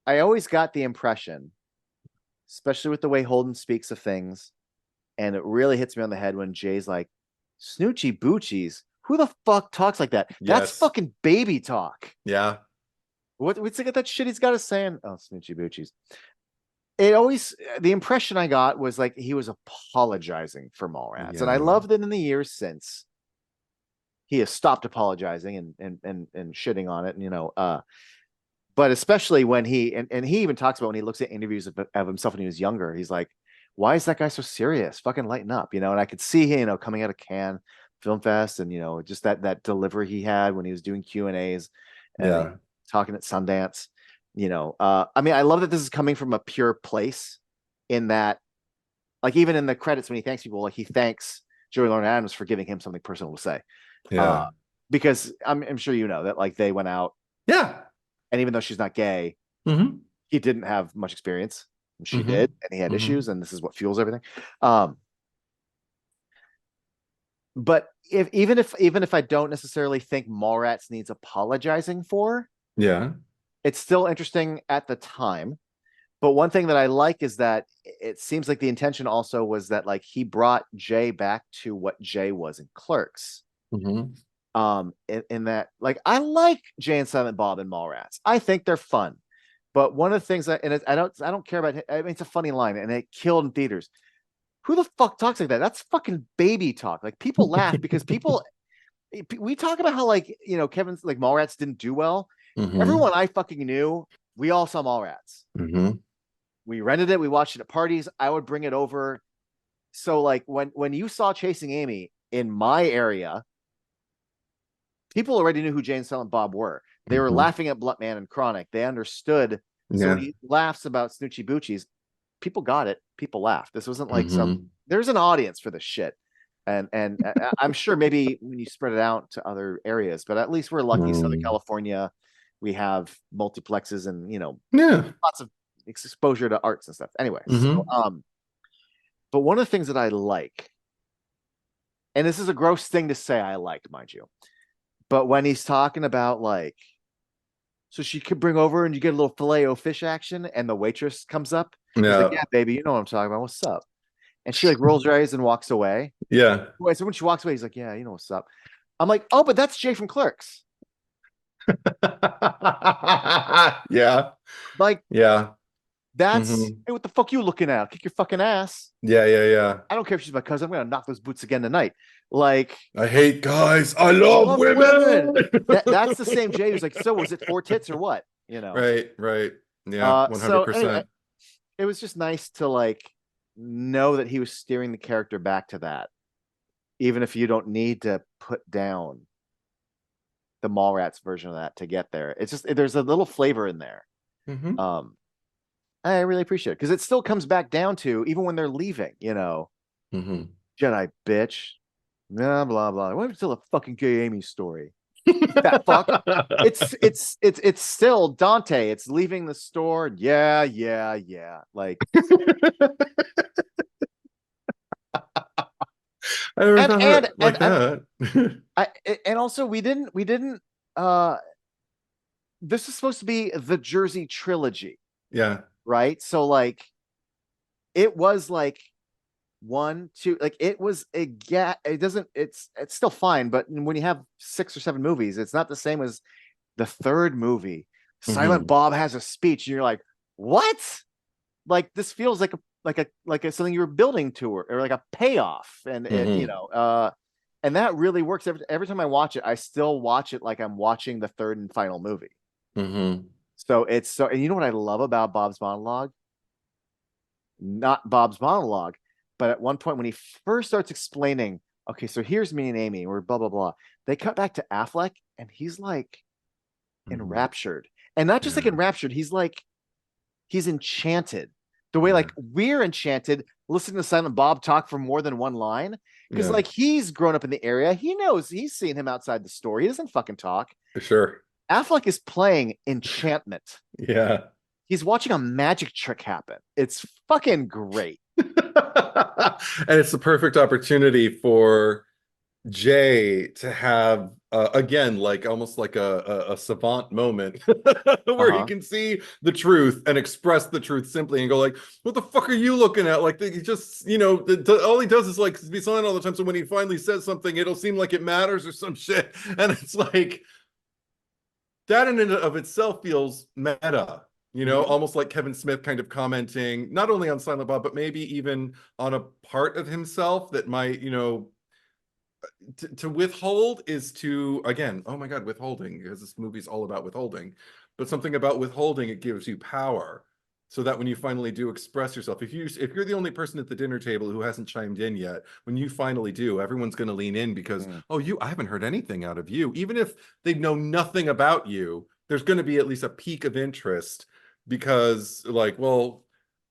I always got the impression, especially with the way Holden speaks of things, and it really hits me on the head when Jay's like, Snoochie Boochies. Who the fuck talks like that? That's Yes. fucking baby talk. Yeah. What's that shit he's got us saying? Oh, Snoochie Boochies. The impression I got was like he was apologizing for Mallrats. And I Yeah. love that in the years since he has stopped apologizing and shitting on it. And but especially when and he even talks about when he looks at interviews of himself when he was younger, he's like, why is that guy so serious? Fucking lighten up. And I could see him, coming out of Cannes, Film Fest, and just that delivery he had when he was doing Q&As and Yeah. talking at Sundance. I mean, I love that this is coming from a pure place, in that, like, even in the credits when he thanks people, like, he thanks Joey Lauren Adams for giving him something personal to say. Yeah. Because I'm sure that, like, they went out, Yeah. and even though she's not gay, Mm-hmm. he didn't have much experience. She Mm-hmm. did, and he had Mm-hmm. issues, and this is what fuels everything. Um, but even if I don't necessarily think Mallrats needs apologizing for, Yeah. it's still interesting at the time. But one thing that I like is that it seems like the intention also was that, like, he brought Jay back to what Jay was in Clerks. Mm-hmm. In that, like, I like Jay and Silent Bob and Mallrats. I think they're fun. But one of the things I don't care about it. I mean, it's a funny line, and it killed in theaters. Who the fuck talks like that? That's fucking baby talk. Like, people laugh because we talk about how, like, Kevin's, like, Mallrats didn't do well. Mm-hmm. Everyone I fucking knew, we all saw Mallrats. Mm-hmm. We rented it. We watched it at parties. I would bring it over. So, like, when you saw Chasing Amy in my area, people already knew who Jay and Silent Bob were. They were Mm-hmm. laughing at Blunt Man and Chronic. They understood. So when Yeah. he laughs about Snoochie Boochies, people got it. People laughed. This wasn't like Mm-hmm. there's an audience for this shit. And I'm sure maybe when you spread it out to other areas, but at least we're lucky. Southern Mm. California, we have multiplexes and, Yeah. lots of exposure to arts and stuff. Anyway, so Mm-hmm. but one of the things that I like, and this is a gross thing to say, I liked, mind you, but when he's talking about, like, so she could bring over and you get a little filet o fish action, and the waitress comes up. He's like, Yeah. "Yeah, baby, you know what I'm talking about. What's up?" And she, like, rolls her eyes and walks away. Yeah. So when she walks away, he's like, "Yeah, you know what's up." I'm like, "Oh, but that's Jay from Clerks." Yeah. Like, Yeah. that's, Mm-hmm. hey, what the fuck you looking at? I'll kick your fucking ass. Yeah. Yeah. Yeah. I don't care if she's my cousin. I'm gonna knock those boots again tonight. Like, I hate guys. I I love love women. women. That's the same Jay who's like, "So was it four tits or what?" Right. Right. Yeah. So anyway, 100%. it was just nice to, like, know that he was steering the character back to that, even if you don't need to put down the Mallrats version of that to get there. It's just, there's a little flavor in there. Mm-hmm. Um, I really appreciate it because it still comes back down to, even when they're leaving, Mm-hmm. Jedi bitch, blah blah blah. Why still a fucking gay Amy story? That fuck. It's still Dante. It's leaving the store. Yeah, yeah, yeah. Like, I never and thought of and it and like and that. I and also we didn't this is supposed to be the Jersey trilogy, Yeah. right? So, like, it was like one, two, like, it was a it doesn't, it's still fine, but when you have 6 or 7 movies, it's not the same as the third movie. Silent Mm-hmm. Bob has a speech, and you're like, what? Like, this feels like a something you were building to, or like a payoff, and Mm-hmm. and that really works. Every time I watch it, I still watch it like I'm watching the third and final movie. Mm-hmm. So and you know what I love about Bob's monologue? Not Bob's monologue, but at one point when he first starts explaining, okay, so here's me and Amy, we're blah blah blah. They cut back to Affleck, and he's like Mm-hmm. enraptured, and not just like Yeah. enraptured. He's enchanted. The way, Yeah. like, we're enchanted listening to Silent Bob talk for more than one line, because, Yeah. like, he's grown up in the area. He knows, he's seen him outside the store. He doesn't fucking talk. For sure. Affleck is playing enchantment. Yeah. He's watching a magic trick happen. It's fucking great. And it's the perfect opportunity for Jay to have again, like almost like a savant moment where he Uh-huh. can see the truth and express the truth simply and go like, what the fuck are you looking at? Like he just, all he does is like be silent all the time. So when he finally says something, it'll seem like it matters or some shit. And it's like that in and of itself feels meta, Mm-hmm. almost like Kevin Smith kind of commenting not only on Silent Bob, but maybe even on a part of himself that might, to withhold is to, again, oh my God, withholding, because this movie's all about withholding, but something about withholding, it gives you power. so that when you finally do express yourself, if you're the only person at the dinner table who hasn't chimed in yet, when you finally do, everyone's going to lean in because, oh, I haven't heard anything out of you. Even if they know nothing about you, there's going to be at least a peak of interest because, like, well,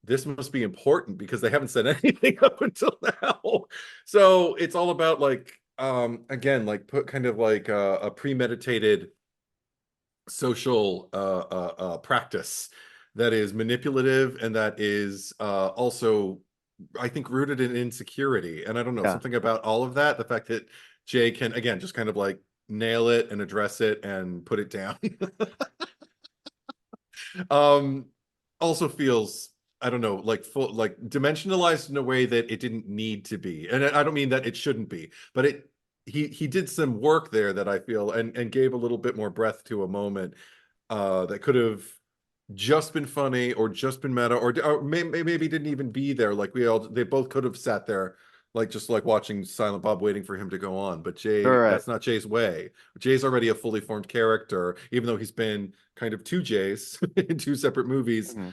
this must be important because they haven't said anything up until now. So it's all about, like, again, like, put kind of like a premeditated social practice that is manipulative and that is also, I think, rooted in insecurity. And I don't know, Yeah. something about all of that, the fact that Jay can, again, just kind of like nail it and address it and put it down. um Also feels, I don't know, like full, like dimensionalized in a way that it didn't need to be. And I don't mean that it shouldn't be, but he did some work there that I feel and gave a little bit more breath to a moment that could have just been funny or just been meta or maybe didn't even be there. Like they both could have sat there like just like watching Silent Bob waiting for him to go on. But Jay, Correct. that's not Jay's way. Jay's already a fully formed character, even though he's been kind of two Jays in two separate movies. Mhm.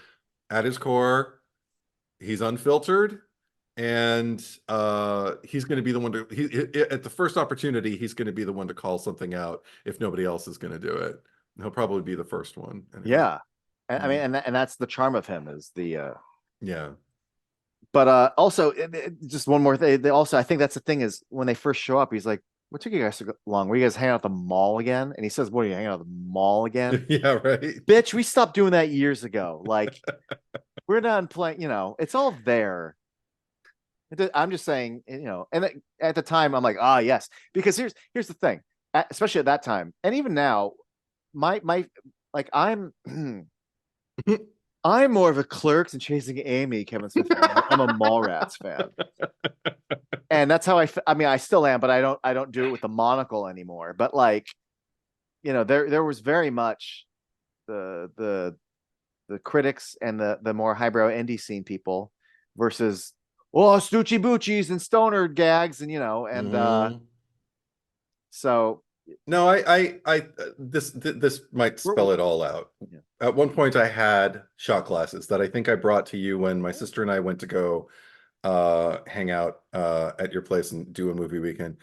At his core, he's unfiltered, and he's going to be the one to at the first opportunity he's going to be the one to call something out if nobody else is going to do it. He'll probably be the first one anyway. Yeah. I mean, and that's the charm of him is the yeah. But also, just one more thing. They also, I think that's the thing is when they first show up, he's like, "What took you guys so long? Were you guys hanging out at the mall again?" And he says, "What are you hanging out at the mall again?" Yeah, right. Bitch, we stopped doing that years ago. Like, we're done playing. It's all there. I'm just saying, And at the time, I'm like, ah, yes, because here's the thing, especially at that time, and even now, my like I'm more of a Clerks and Chasing Amy Kevin Smith fan. I'm a Mallrats fan, and that's how I mean, I still am, but I don't do it with the monocle anymore. But like, there was very much the critics and the more highbrow indie scene people versus Stoochie Boochies and stoner gags and so No, this might spell it all out. Yeah. At one point, I had shot glasses that I think I brought to you when my sister and I went to go hang out at your place and do a movie weekend,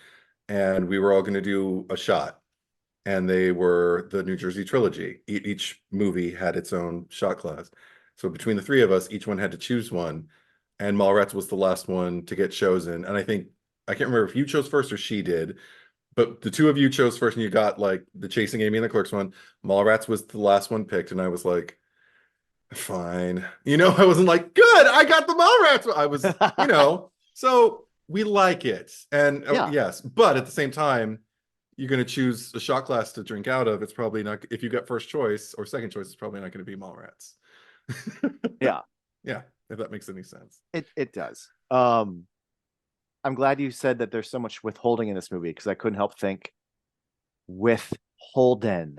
and we were all going to do a shot, and they were the New Jersey trilogy. Each movie had its own shot glass, so between the three of us, each one had to choose one, and Mallrats was the last one to get chosen. And I think I can't remember if you chose first or she did, but the two of you chose first, and you got like the Chasing Amy and the Clerks one. Mallrats was the last one picked, and I was like, fine. I wasn't like, good, I got the Mallrats. I was, so we like it. And Yeah. yes, but at the same time, you're going to choose a shot glass to drink out of. It's probably not, if you get first choice or second choice, it's probably not going to be Mallrats. Yeah. Yeah, if that makes any sense. It does. I'm glad you said that there's so much withholding in this movie because I couldn't help think withholding.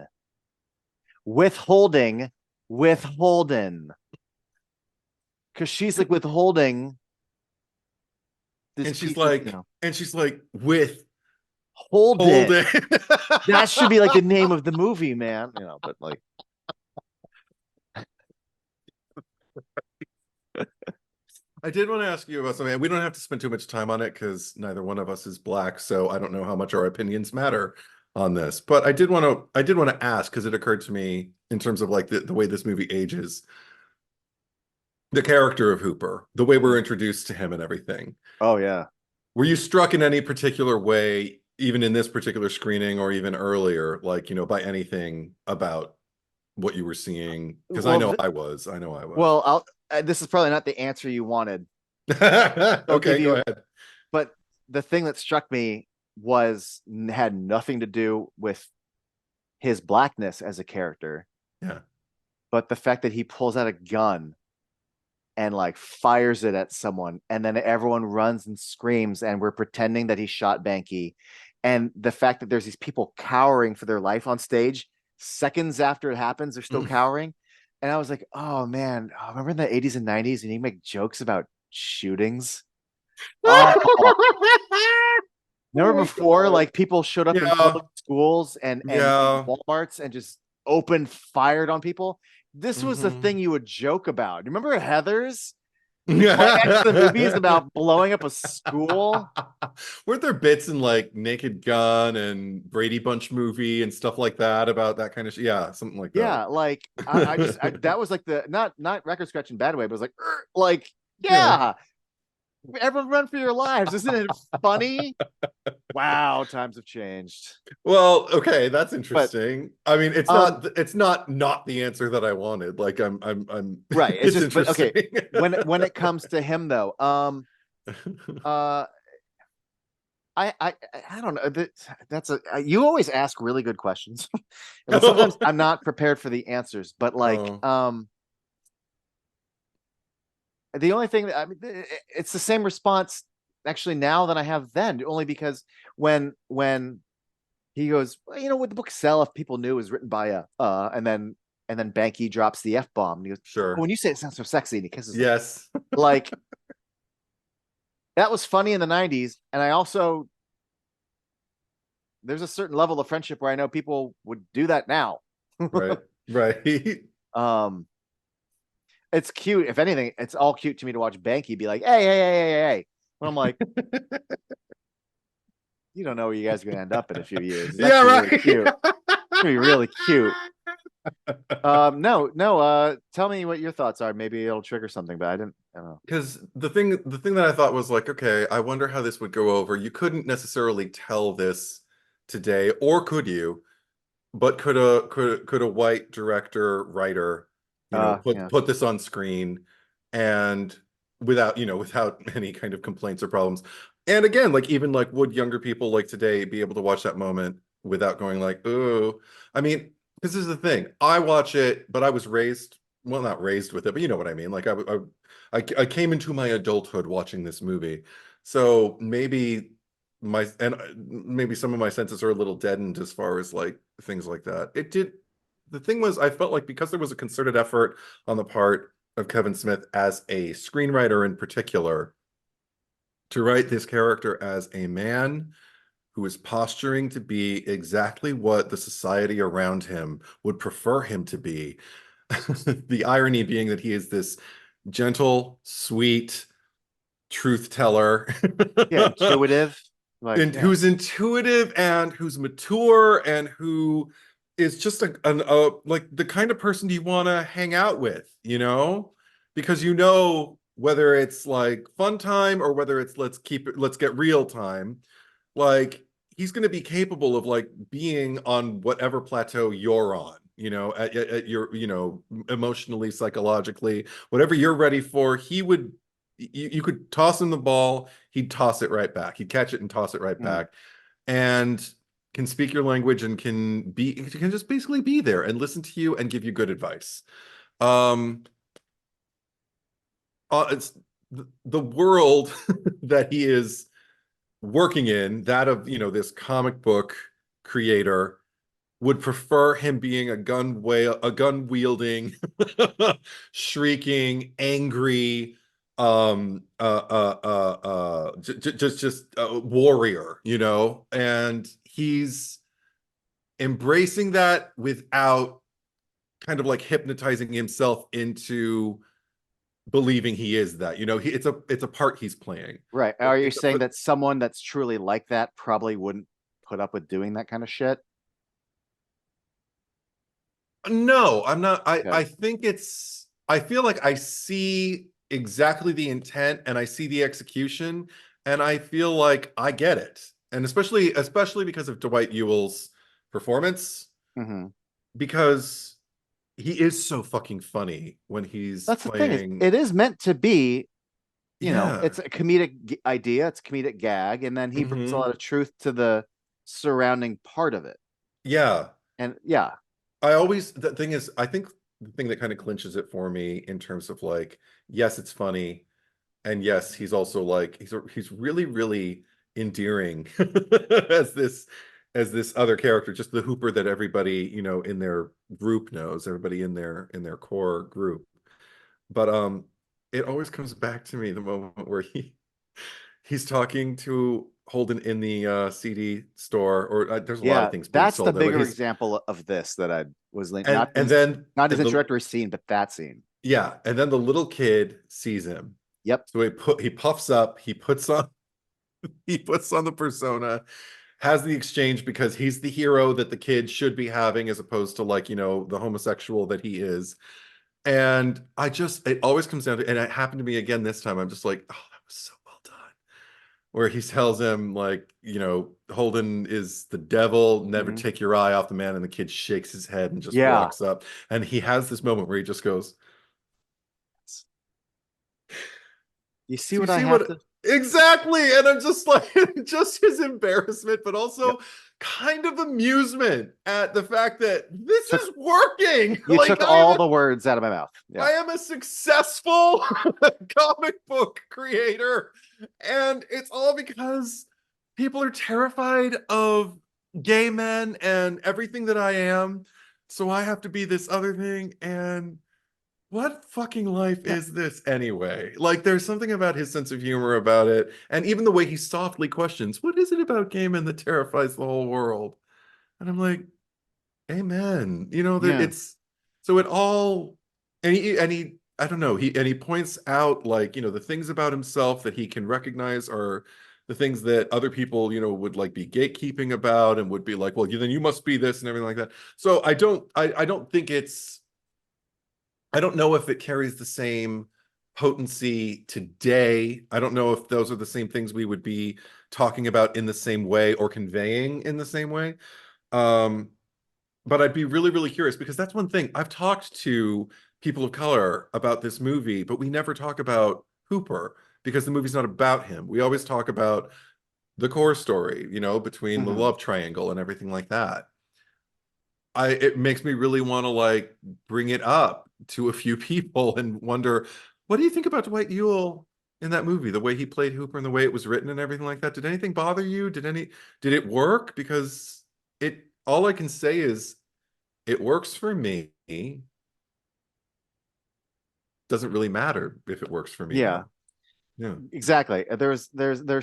Because she's like withholding this And she's piece like, with Holden. That should be like the name of the movie, man. But like I did want to ask you about something. We don't have to spend too much time on it because neither one of us is black, so I don't know how much our opinions matter on this. But I did want to ask because it occurred to me in terms of like the way this movie ages, the character of Hooper, the way we're introduced to him and everything. Oh yeah. Were you struck in any particular way, even in this particular screening or even earlier, like, by anything about what you were seeing? Because I know I was. Well, this is probably not the answer you wanted. Okay, go ahead. But the thing that struck me had nothing to do with his blackness as a character. Yeah. But the fact that he pulls out a gun and like fires it at someone, and then everyone runs and screams, and we're pretending that he shot Banky. And the fact that there's these people cowering for their life on stage seconds after it happens, they're still cowering. And I was like, oh man, remember in the 80s and 90s and you make jokes about shootings? Remember before, like people showed up in public schools and Walmarts and just open fired on people. This was the Mhm. thing you would joke about. Remember Heathers? The climax of the movie is about blowing up a school. Weren't there bits in like Naked Gun and Brady Bunch movie and stuff like that about that kind of yeah, something like that. Yeah, like that was like the not record scratch in bad way, but it was like Yeah. yeah, everyone run for your lives. Isn't it funny? Wow, times have changed. Well, okay, that's But interesting. I mean, um it's not the answer that I wanted. Like I'm right, it's it's just but interesting. okay, when it comes to him though, uh I don't know. That's a you always ask really good questions. But sometimes I'm not prepared for the answers, but like Oh, the only thing that I mean, it's the same response actually now than I have then, only because when he goes, well, would the book sell if people knew it was written by a and then Banky drops the F bomb and he goes, oh, sure. when you say it sounds so sexy and he kisses her. Yes. Like that was funny in the 90s. And I also there's a certain level of friendship where I know people would do that now. Right. Right. um it's cute. If anything, it's all cute to me to watch Banky be like, hey. When I'm like, you don't know where you guys are going to end up in a few years. It's Yeah, actually really right. cute. It's going to be really cute. No. Tell me what your thoughts are. Maybe it'll trigger something, but I don't know. Because the thing that I thought was like, okay, I wonder how this would go over. You couldn't necessarily tell this today, or could you? But could a white director, writer, Yeah. put this on screen and without any kind of complaints or problems. And again, like even like would younger people like today be able to watch that moment without going like, oh, I mean, this is the thing. I watch it, but I was raised, well, not raised with it, but you know what I mean. Like I came into my adulthood watching this movie. So maybe some of my senses are a little deadened as far as like things like that. The thing was, I felt like because there was a concerted effort on the part of Kevin Smith as a screenwriter in particular to write this character as a man who is posturing to be exactly what the society around him would prefer him to be. The irony being that he is this gentle, sweet truth teller. Yeah, intuitive. Like, And yeah. who's intuitive and who's mature and who is just a like the kind of person you want to hang out with, because whether it's like fun time or whether it's let's get real time, like he's going to be capable of like being on whatever plateau you're on, at your, emotionally, psychologically, whatever you're ready for. You could toss him the ball, he'd toss it right back. He'd catch it and toss it right Mm. back, and can speak your language and can just basically be there and listen to you and give you good advice. Um, it's the world that he is working in, that of this comic book creator, would prefer him being a gun wielding, shrieking, angry, just a warrior, and he's embracing that without kind of like hypnotizing himself into believing he is that. It's a part he's playing. Right. Are you It's saying a, that someone that's truly like that probably wouldn't put up with doing that kind of shit? No, I'm not. Okay. I feel like I see exactly the intent and I see the execution, and I feel like I get it. And especially because of Dwight Ewell's performance, Hmm. because he is so fucking funny when he's That's the thing is playing. it is meant to be, Yeah. it's a comedic idea, it's a comedic gag, and then he brings a Hmm. lot of truth to the surrounding part of it. Yeah. And yeah, The thing is, I think the thing that kind of clinches it for me in terms of like, yes, it's funny. And yes, he's also like he's really, really endearing as this other character, just the Hooper that everybody, in their group knows, everybody in their core group. But it always comes back to me the moment where he's talking to Holden in the CD store, or there's a lot of Yeah, things being that's the sold there, but bigger he's example of this that I was and not this, then not his and the introductory scene, but that scene. yeah, and then the little kid sees him. Yep. So he puffs up, he puts on the persona, has the exchange because he's the hero that the kid should be having, as opposed to like, the homosexual that he is. And it always comes down to, and it happened to me again this time. I'm just like, oh, that was so well done. Where he tells him, like, Holden is the devil, never Mhm. take your eye off the man. And the kid shakes his head and just Yeah. walks up. And he has this moment where he just goes, You see so you what I see have what to? exactly? And I'm just like, just his embarrassment, but Yep. also kind of amusement at the fact that this Took is working. You Like took all the words out of my mouth. I Yeah. am a successful comic book creator, and it's all because people are terrified of gay men and everything that I am. So I have to be this other thing, and what fucking life Yeah. is this anyway? Like, there's something about his sense of humor about it, and even the way he softly questions, "What is it about gay men that terrifies the whole world?" And I'm like, "Amen." That Yeah. it's so it all, and he I don't know, he points out, like, the things about himself that he can recognize are the things that other people, would like be gatekeeping about, and would be like, "Well, then you must be this," and everything like that. So I don't think I don't know if it carries the same potency today. I don't know if those are the same things we would be talking about in the same way or conveying in the same way. Um, but I'd be really, really curious, because that's one thing. I've talked to people of color about this movie, but we never talk about Hooper because the movie's not about him. We always talk about the core story, between the Hmm. love triangle and everything like that. It makes me really want to, like, bring it up to a few people and wonder, what do you think about Dwight Ewell in that movie, the way he played Hooper and the way it was written and everything like that? Did anything bother you? Did it work? Because all I can say is it works for me. Doesn't really matter if it works for me, Yeah. though. Yeah. Exactly. There's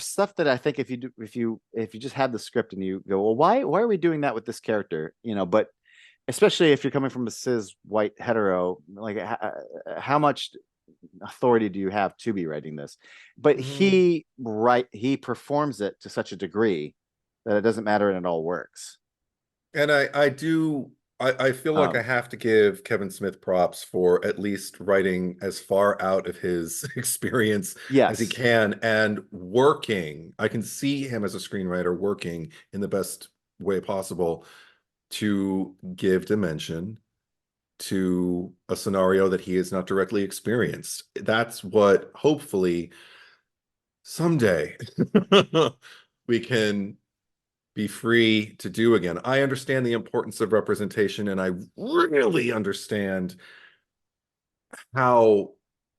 stuff that I think if you do, if you just had the script and you go, well, why are we doing that with this character? But especially if you're coming from a cis white hetero, like how much authority do you have to be writing this? But Mhm. he performs it to such a degree that it doesn't matter and it all works. And I feel like I Um, have to give Kevin Smith props for at least writing as far out of his experience as he yes. can, and working. I can see him as a screenwriter working in the best way possible to give dimension to a scenario that he has not directly experienced. That's what hopefully someday we can be free to do again. I understand the importance of representation, and I really understand how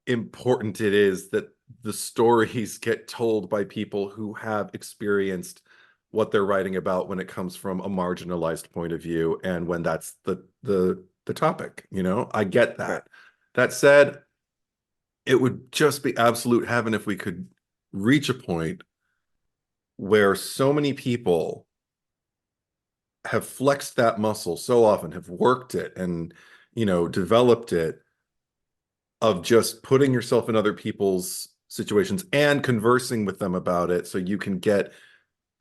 important it is that the stories get told by people who have experienced what they're writing about when it comes from a marginalized point of view, and when that's the topic. I get Right. that. That said, it would just be absolute heaven if we could reach a point where so many people have flexed that muscle so often, have worked it and, developed it, of just putting yourself in other people's situations and conversing with them about it, so you can get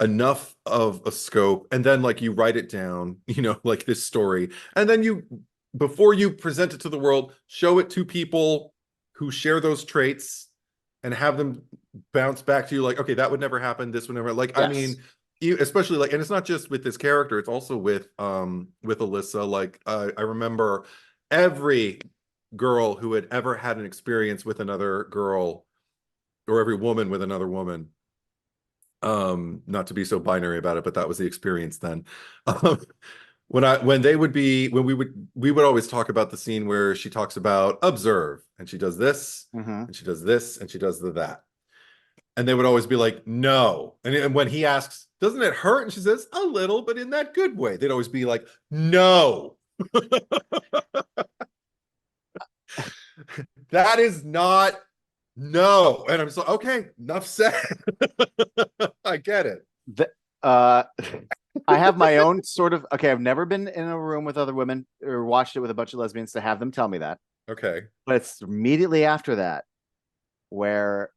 enough of a scope, and then, like, you write it down, like this story, and then before you present it to the world, show it to people who share those traits, and have them bounce back to you like, okay, that would never happen, this would never, like, I Yes. mean, especially, like, and it's not just with this character, it's also with Alyssa. Like, I remember every girl who had ever had an experience with another girl, or every woman with another woman, not to be so binary about it, but that was the experience then. um, when we would always talk about the scene where she talks about observe, and she does this, Hmm. and she does this, and she does that, and they would always be like, no. And when he asks, doesn't it hurt, and she says, a little, but in that good way, they'd always be like, no. That is not, no. And I'm just like, okay, enough said. I get it. The, uh, I have my own sort of, okay, I've never been in a room with other women or watched it with a bunch of lesbians to have them tell me that. Okay. But it's immediately after that where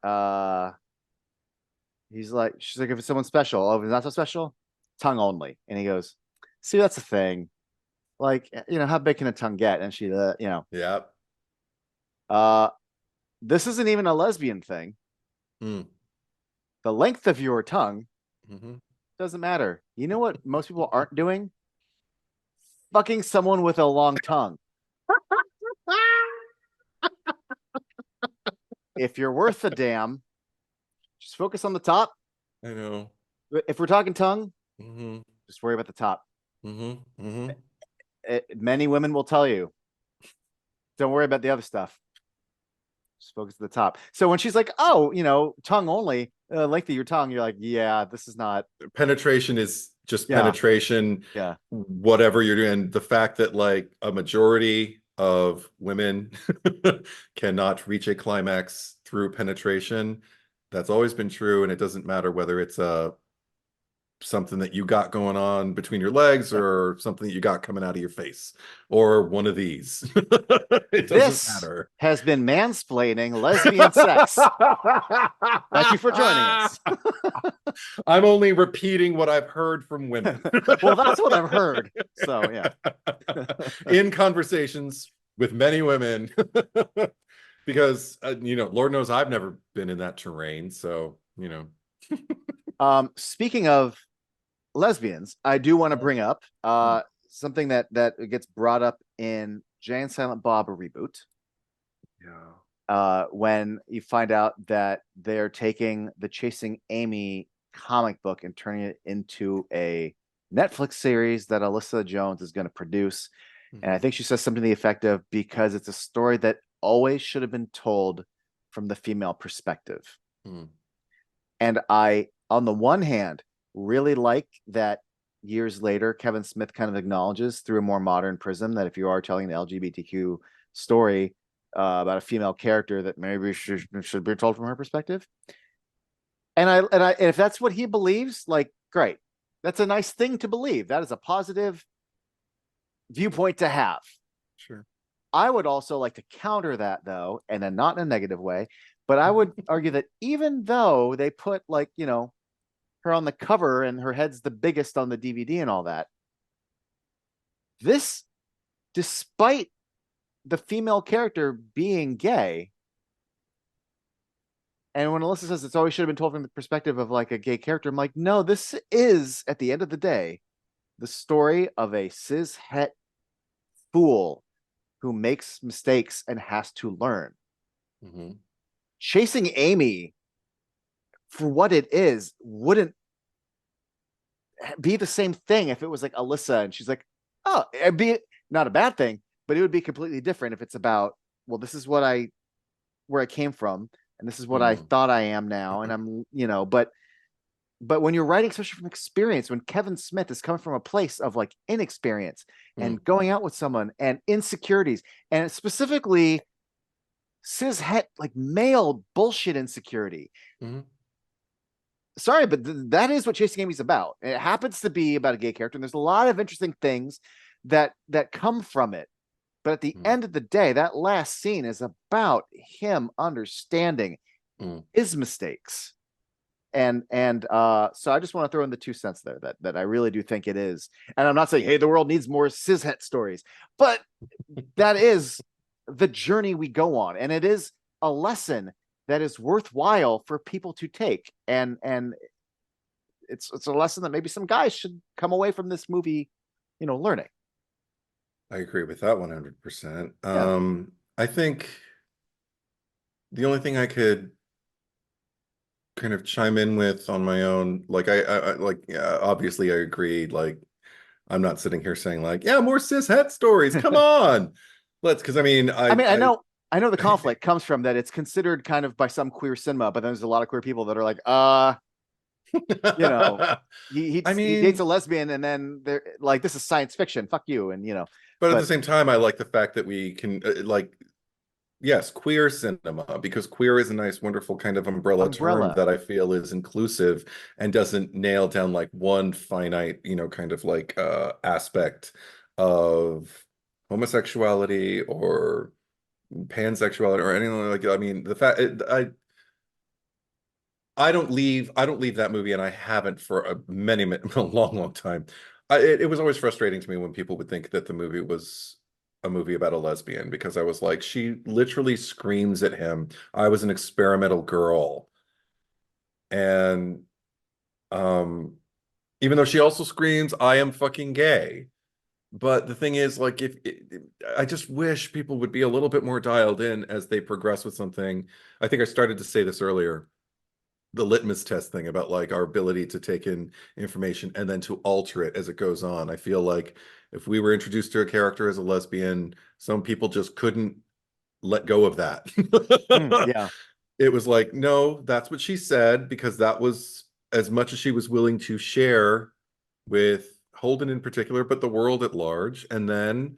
she's like, if it's someone special, oh, if it's not so special, tongue only. And he goes, see, that's the thing. Like, how big can a tongue get? And she, Yeah. uh, this isn't even a lesbian thing. Mm. The length of your tongue Mm-hmm. doesn't matter. You know what most people aren't doing? Fucking someone with a long tongue. If you're worth a damn, just focus on the top. I know. If we're talking tongue, Mm-hmm. just worry about the top. Mm-hmm. Mm-hmm. Many women will tell you, don't worry about the other stuff. Just focus at the top. So when she's like, oh, tongue only, length of your tongue, you're like, yeah, this is not. Penetration is just Yeah. penetration. Yeah. Whatever you're doing. The fact that like a majority of women cannot reach a climax through penetration, that's always been true. And it doesn't matter whether it's something that you got going on between your legs or something that you got coming out of your face or one of these. It doesn't matter. Has been mansplaining lesbian sex. Thank you for joining us. I'm only repeating what I've heard from women. Well, that's what I've heard. So, yeah. In conversations with many women, because, Lord knows I've never been in that terrain. So, Speaking of lesbians, I do want to bring up something that gets brought up in Jay and Silent Bob, a reboot. Yeah. When you find out that they're taking the Chasing Amy comic book and turning it into a Netflix series that Alyssa Jones is going to produce. And I think she says something to the effect of, because it's a story that always should have been told from the female perspective. And I, on the one hand, really like that years later, Kevin Smith kind of acknowledges through a more modern prism that if you are telling the LGBTQ story about a female character, that maybe should be told from her perspective. And if that's what he believes, like, great. That's a nice thing to believe. That is a positive viewpoint to have. Sure. I would also like to counter that, though, and then not in a negative way, but I would argue that even though they put, like, her on the cover and her head's the biggest on the DVD and all that, this, despite the female character being gay, and when Alyssa says it's always should have been told from the perspective of like a gay character, I'm like, no, this is, at the end of the day, the story of a cis het fool who makes mistakes and has to learn. Chasing Amy, for what it is, wouldn't be the same thing if it was like Alyssa and she's like, oh, it'd be not a bad thing, but it would be completely different if it's about, well, this is where I came from, and this is what I thought I am now, and I'm, but when you're writing, especially from experience, when Kevin Smith is coming from a place of like inexperience and going out with someone and insecurities, and specifically cis het, like male bullshit insecurity. Sorry, but that is what Chasing Amy's about. It happens to be about a gay character, and there's a lot of interesting things that come from it. But at the end of the day, that last scene is about him understanding his mistakes. And so I just want to throw in the 2 cents there that I really do think it is. And I'm not saying, hey, the world needs more cishet stories, but that is the journey we go on. And it is a lesson that is worthwhile for people to take. And it's a lesson that maybe some guys should come away from this movie, learning. I agree with that 100%. Yeah. I think the only thing I could kind of chime in with on my own, like I like, yeah, obviously I agreed. Like, I'm not sitting here saying like, yeah, more cis het stories. Come on, because I know the conflict comes from that. It's considered kind of by some queer cinema, but then there's a lot of queer people that are like, he dates a lesbian, and then they're like, this is science fiction. Fuck you, and But at the same time, I like the fact that we can Yes, queer cinema, because queer is a nice, wonderful kind of umbrella term Umbrella. that I feel is inclusive and doesn't nail down like one finite, kind of like aspect of homosexuality or pansexuality or anything like that. I mean, the fact I don't leave that movie, and I haven't for a long, long time. It was always frustrating to me when people would think that the movie was a movie about a lesbian, because I was like, she literally screams at him, "I was an experimental girl," and um, even though she also screams, "I am fucking gay." But the thing is, like, I just wish people would be a little bit more dialed in as they progress with something. I think I started to say this earlier, the litmus test thing about like our ability to take in information and then to alter it as it goes on. I feel like if we were introduced to a character as a lesbian, some people just couldn't let go of that. Yeah. It was like, no, that's what she said, because that was as much as she was willing to share with Holden in particular, but the world at large. And then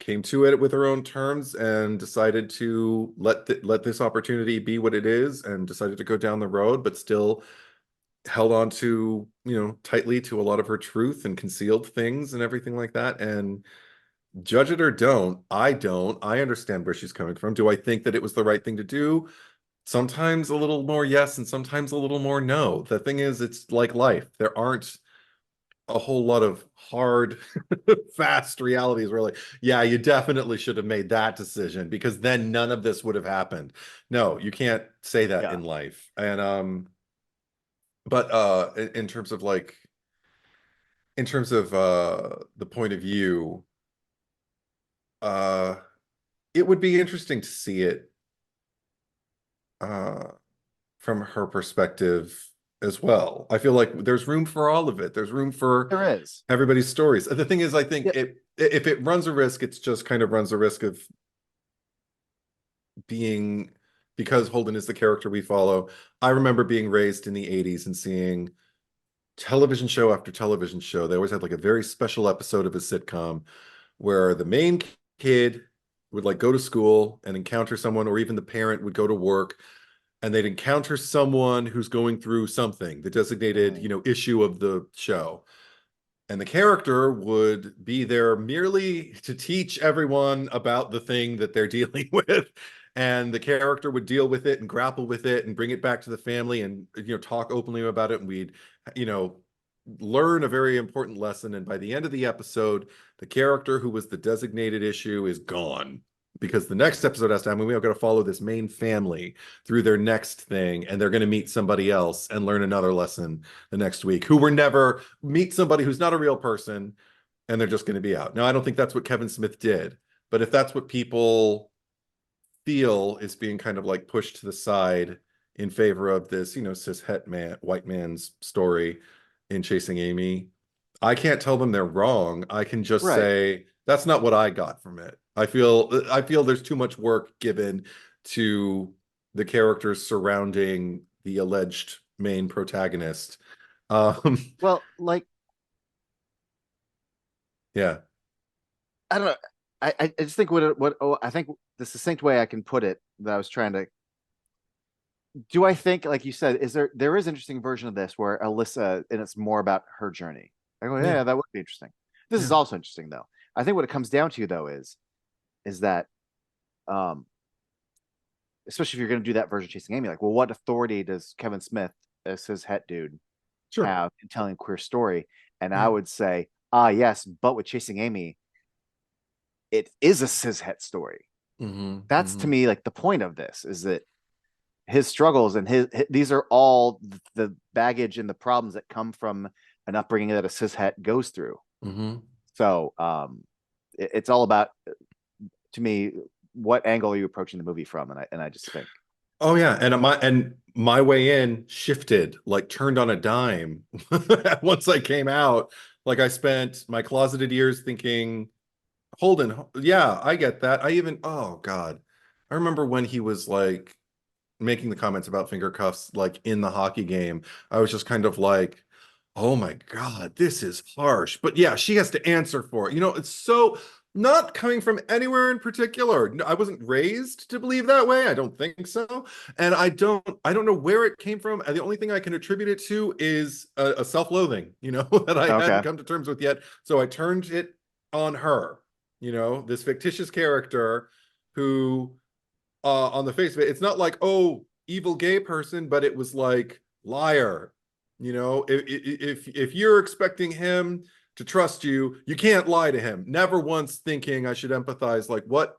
came to it with her own terms and decided to let this opportunity be what it is, and decided to go down the road, but still held on to, tightly to a lot of her truth and concealed things and everything like that. And judge it or don't, I understand where she's coming from. Do I think that it was the right thing to do? Sometimes a little more yes, and sometimes a little more no. The thing is, it's like life. There aren't a whole lot of hard, fast realities where like, yeah, you definitely should have made that decision, because then none of this would have happened. No, you can't say that Yeah. in life. And but in terms of like, the point of view, uh it would be interesting to see it uh from her perspective as well. I feel like there's room for all of it. There's room for There is. everybody's stories. The thing is, I think Yeah. if it runs a risk, it's just kind of runs a risk of being, because Holden is the character we follow. I remember being raised in the 80s and seeing television show after television show. They always had like a very special episode of a sitcom where the main kid would like go to school and encounter someone, or even the parent would go to work and they'd encounter someone who's going through something, the designated, Mm. issue of the show. And the character would be there merely to teach everyone about the thing that they're dealing with. And the character would deal with it and grapple with it and bring it back to the family and, talk openly about it. And we'd, you know, learn a very important lesson. And by the end of the episode, the character who was the designated issue is gone, because the next episode has to happen. We are going to follow this main family through their next thing, and they're going to meet somebody else and learn another lesson the next week, who were never meet somebody who's not a real person, and they're just going to be out. Now, I don't think that's what Kevin Smith did, but if that's what people feel is being kind of like pushed to the side in favor of this, cis het man, white man's story in Chasing Amy, I can't tell them they're wrong. I can just Right. say that's not what I got from it. I feel there's too much work given to the characters surrounding the alleged main protagonist. Um, Well, like, yeah. I don't know. I just think I think the succinct way I can put it that I was trying to do. I think, like you said, there is an interesting version of this where Alyssa, and it's more about her journey. I go, Yeah. yeah, that would be interesting. This is Yeah. also interesting though. I think what it comes down to though is that um especially if you're going to do that version of Chasing Amy, like, well, what authority does Kevin Smith as his het dude Sure. have in telling a queer story? And I Yeah. would say, yes, but with Chasing Amy, it is a cis het story. Hmm. That's to Hmm. me like the point of this is that his struggles and these are all the baggage and the problems that come from an upbringing that a cis het goes through. Hmm. So it's all about, to me, what angle are you approaching the movie from? And I just think, Oh yeah, and my way in shifted, like turned on a dime once I came out. Like I spent my closeted years thinking, Holden, yeah, I get that. Oh God, I remember when he was like making the comments about finger cuffs, like in the hockey game. I was just kind of like, oh my God, this is harsh. But yeah, she has to answer for it. It's so. Not coming from anywhere in particular. No, I wasn't raised to believe that way. I don't think so. And I don't know where it came from. And the only thing I can attribute it to is a self-loathing, that I hadn't Okay. come to terms with yet. So I turned it on her, this fictitious character who, on the face of it, it's not like, oh, evil gay person, but it was like liar. If you're expecting him to trust you, you can't lie to him. Never once thinking I should empathize. Like what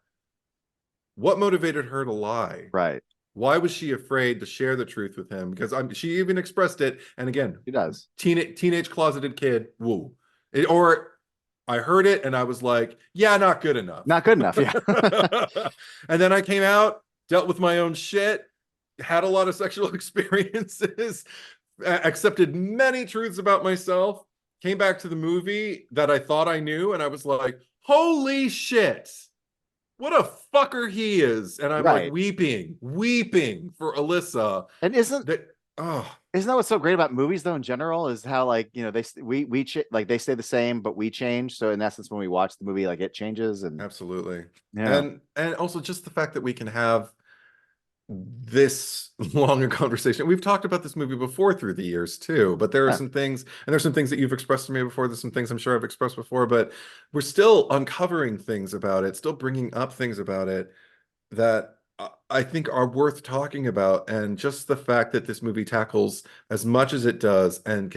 motivated her to lie? Right. Why was she afraid to share the truth with him? Because she even expressed it. And again, He does. teenage closeted kid. Woo. Or I heard it and I was like, yeah, not good enough. Not good enough. Yeah. And then I came out, dealt with my own shit, had a lot of sexual experiences, accepted many truths about myself, came back to the movie that I thought I knew, and I was like, holy shit, what a fucker he is. And I'm like Right. weeping for Alyssa. And That, oh, isn't that what's so great about movies though in general is how like like they stay the same but we change, so in essence when we watch the movie like it changes. And absolutely. yeah. And also just the fact that we can have this longer conversation. We've talked about this movie before through the years too, but there are Yeah. some things, and there's some things that you've expressed to me before. There's some things I'm sure I've expressed before, but we're still uncovering things about it, still bringing up things about it that I think are worth talking about. And just the fact that this movie tackles as much as it does and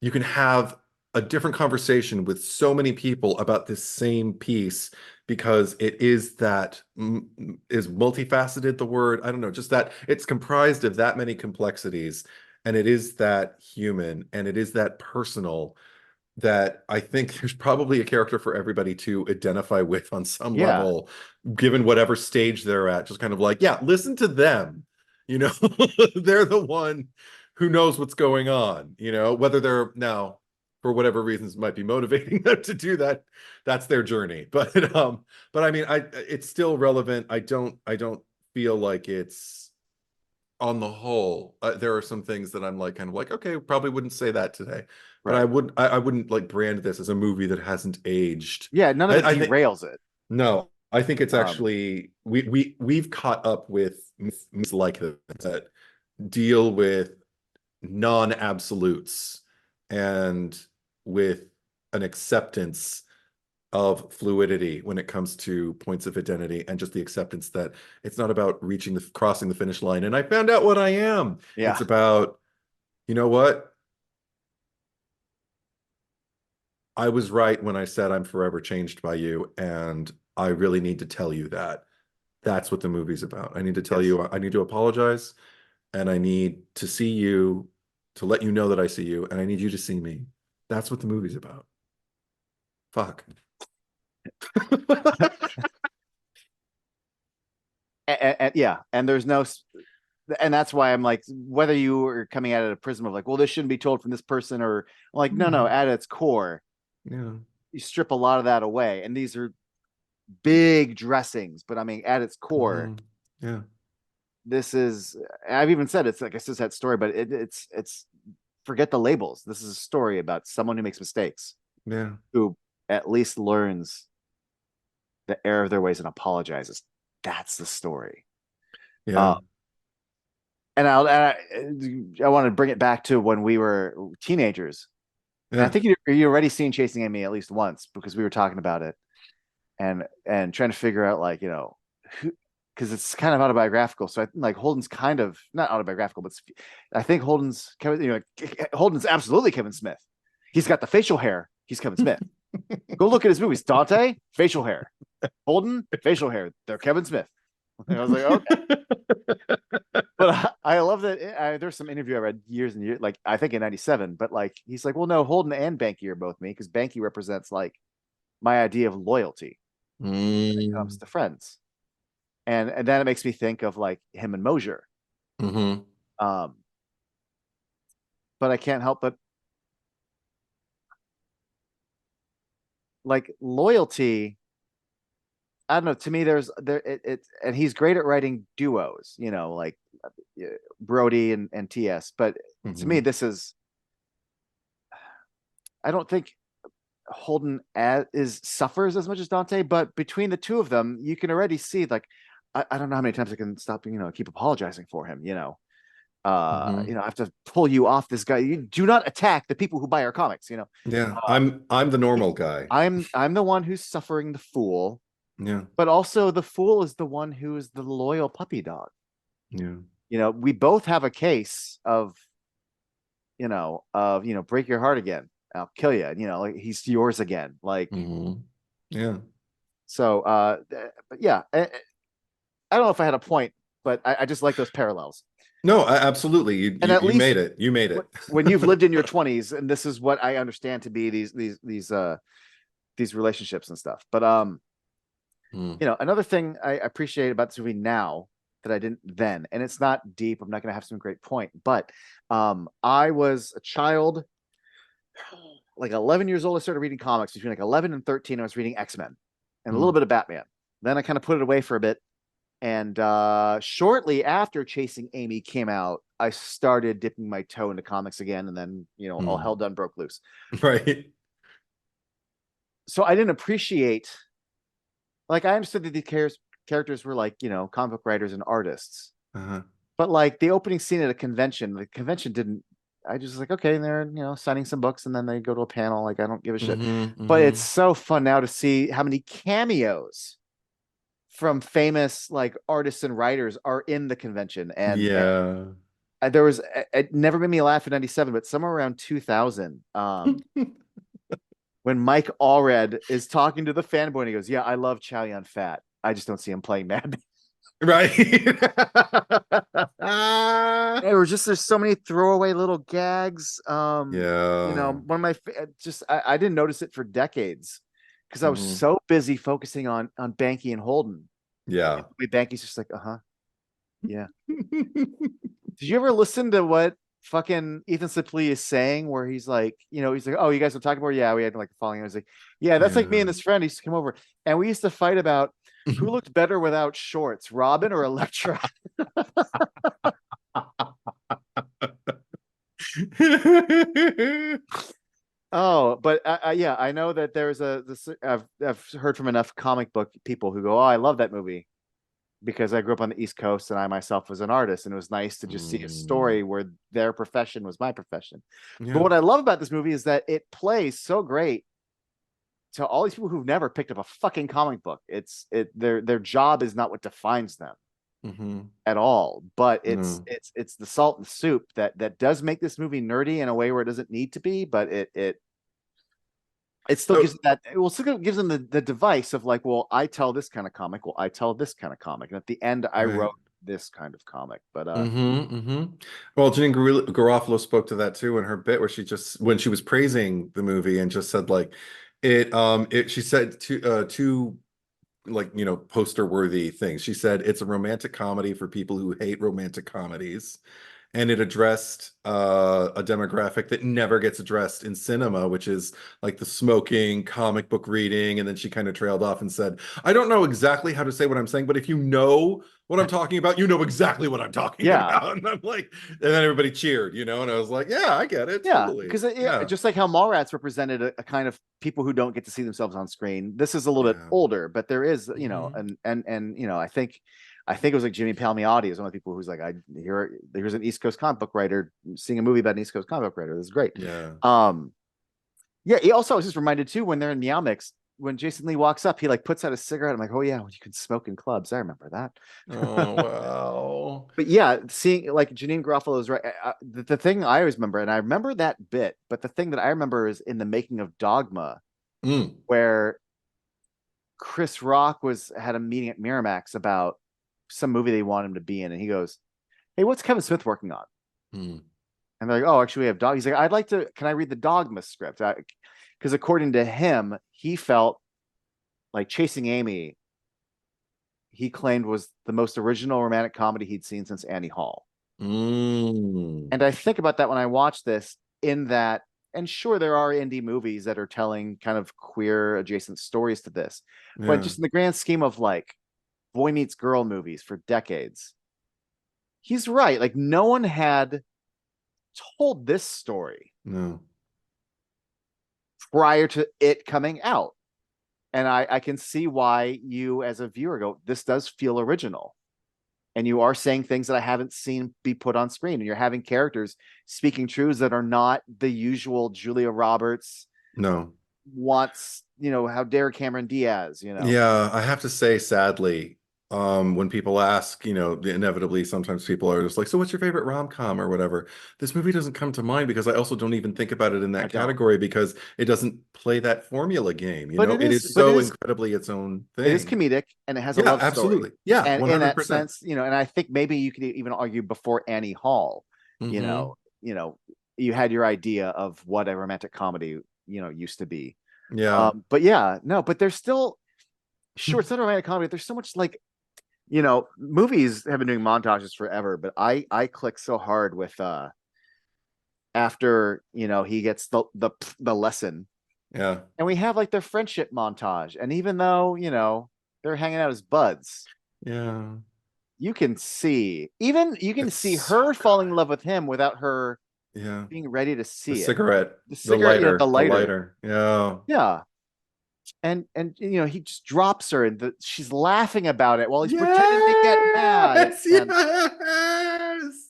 you can have a different conversation with so many people about this same piece because it is is multifaceted the word, I don't know, just that it's comprised of that many complexities, and it is that human and it is that personal, that I think there's probably a character for everybody to identify with on some Yeah. level, given whatever stage they're at. Just kind of like, yeah, listen to them. They're the one who knows what's going on, whether they're now, for whatever reasons might be motivating them to do that. That's their journey. But I mean, it's still relevant. I don't feel like it's on the whole, there are some things that I'm like kind of like, okay, probably wouldn't say that today, but Right. I wouldn't like brand this as a movie that hasn't aged. Yeah, none of it I think derails it. no, I think it's um actually we've caught up with movies like this that deal with non-absolutes and with an acceptance of fluidity when it comes to points of identity, and just the acceptance that it's not about crossing the finish line and I found out what I am. yeah. It's about, you know what? I was right when I said I'm forever changed by you, and I really need to tell you that. That's what the movie's about. I need to tell Yes. you, I need to apologize, and I need to see you, to let you know that I see you, and I need you to see me. That's what the movie's about. Fuck. And yeah, and there's no and that's why I'm like, whether you are coming at it a prism of like, well, this shouldn't be told from this person, or I'm like, no, at its core, Yeah. you strip a lot of that away. And these are big dressings, but I mean, at its core, Mhm. Yeah. this is, I've even said it's like a cishet story, but it's forget the labels. This is a story about someone who makes mistakes, Yeah. who at least learns the error of their ways and apologizes. That's the story. Yeah. Uh, I want to bring it back to when we were teenagers. And I Yeah. think you already seen Chasing Amy at least once because we were talking about it and trying to figure out like, who, because it's kind of autobiographical. So I think like Holden's kind of not autobiographical, but I think Holden's absolutely Kevin Smith. He's got the facial hair. He's Kevin Smith. Go look at his movies. Dante, facial hair. Holden, facial hair. They're Kevin Smith. And I was like, okay. But I love that. There's some interview I read years and years, like I think in '97. But like he's like, well, no, Holden and Banky are both me because Banky represents like my idea of loyalty when it comes Mm. to friends, and then it makes me think of like him and Mosier. Hmm. Um, but I can't help but like loyalty. I don't know. To me, and he's great at writing duos. Like Brody and TS. But to me, Hmm. this is. I don't think. Holden suffers as much as Dante, but between the two of them, you can already see like I don't know how many times I can stop, keep apologizing for him, I have to pull you off this guy. You do not attack the people who buy our comics, Yeah, I'm the normal guy. I'm the one who's suffering the fool, Yeah, but also the fool is the one who is the loyal puppy dog. yeah, We both have a case of, break your heart again. I'll kill you. Like he's yours again. Like, yeah. so, but yeah, I don't know if I had a point, but I just like those parallels. No, absolutely. And at You least made it. You made it. when you've lived in your 20s, and this is what I understand to be these relationships and stuff. But another thing I appreciate about this movie now that I didn't then, and it's not deep. I'm not going to have some great point, but I was a child, like 11 years old. I started reading comics. Between like 11 and 13, I was reading X-Men and a little bit of Batman. Then I kind of put it away for a bit. And shortly after Chasing Amy came out, I started dipping my toe into comics again. And then, all hell done broke loose. Right. So I didn't appreciate, like, I understood that these characters were like, comic book writers and artists. But like the opening scene at the convention didn't, I just was like, okay, and they're, signing some books and then they go to a panel. Like, I don't give a shit. But it's so fun now to see how many cameos from famous like artists and writers are in the convention. And there was, it never made me laugh in 97, but somewhere around 2000, when Mike Allred is talking to the fanboy and he goes, yeah, I love Chow Yun Fat. I just don't see him playing Mad. Right. There's so many throwaway little gags. Yeah. One of my I didn't notice it for decades because I was so busy focusing on Banky and Holden. Yeah. Banky's just like, yeah. Did you ever listen to what fucking Ethan Suplee is saying, where he's like, oh, you guys were talking about, yeah, we had like falling. I was like, yeah, that's like me and this friend. He used to come over and we used to fight about who looked better without shorts, Robin or Elektra. Oh, but yeah, I know that there's I've heard from enough comic book people who go, oh, I love that movie because I grew up on the East Coast and I myself was an artist, and it was nice to just see a story where their profession was my profession. But what I love about this movie is that it plays so great to all these people who've never picked up a fucking comic book. Their job is not what defines them at all, but it's the salt and soup that does make this movie nerdy in a way where it doesn't need to be, but it still gives that, still gives them the device of like, well, I tell this kind of comic, well, I tell this kind of comic, and at the end I wrote this kind of comic. But well, Janine Garofalo spoke to that too in her bit where when she was praising the movie and just said like she said two like poster worthy things. She said it's a romantic comedy for people who hate romantic comedies, and it addressed a demographic that never gets addressed in cinema, which is like the smoking, comic book reading. And then she kind of trailed off and said, I don't know exactly how to say what I'm saying, but if you know what I'm talking about, you know exactly what I'm talking about. And I'm like, and then everybody cheered, and I was like, yeah, I get it. Yeah, totally. because just like how Mallrats represented a kind of people who don't get to see themselves on screen. This is a little bit older, but there is, and I think it was like Jimmy Palmiotti is one of the people who's like, here's an East Coast comic book writer seeing a movie about an East Coast comic book writer. This is great. He also, I was just reminded too, when they're in Meow Mix, when Jason Lee walks up, he like puts out a cigarette. I'm like, oh yeah, you can smoke in clubs. I remember that. Oh wow. But yeah, seeing like Janine Garofalo is right. The thing I always remember, and I remember that bit, but the thing that I remember is in the making of Dogma, where Chris Rock had a meeting at Miramax about some movie they want him to be in, and he goes, hey, what's Kevin Smith working on? And they're like, oh, actually we have He's like, can I read the Dogma script? Because according to him, he felt like Chasing Amy, he claimed, was the most original romantic comedy he'd seen since Annie Hall. And I think about that when I watch this, in that, and sure, there are indie movies that are telling kind of queer adjacent stories to this, but just in the grand scheme of like boy meets girl movies for decades, he's right. Like no one had told this story. No. prior to it coming out. And I can see why you as a viewer go, this does feel original. And you are saying things that I haven't seen be put on screen. And you're having characters speaking truths that are not the usual Julia Roberts No. wants, how dare Cameron Diaz, Yeah, I have to say, sadly, when people ask, inevitably sometimes people are just like, so what's your favorite rom-com or whatever? This movie doesn't come to mind because I also don't even think about it in that category because it doesn't play that formula game, But it is so incredibly its own it is thing. comedic and it has a Yeah, love story. absolutely. Yeah, And 100%. in that sense, and I think maybe you could even argue before Annie Hall, Mhm. You had your idea of what a romantic comedy, used to be. Yeah. But yeah, no, but there's still, sure, it's not a romantic comedy. There's so much like, movies have been doing montages forever, but I click so hard with after, he gets the lesson. Yeah. And we have like their friendship montage. And even though, they're hanging out as buds, Yeah. you can see her falling in love with him without her being ready to The see it. cigarette, The the cigarette, lighter, the the lighter. lighter. Yeah. Yeah. And he just drops her and she's laughing about it while he's pretending to get mad. Yes.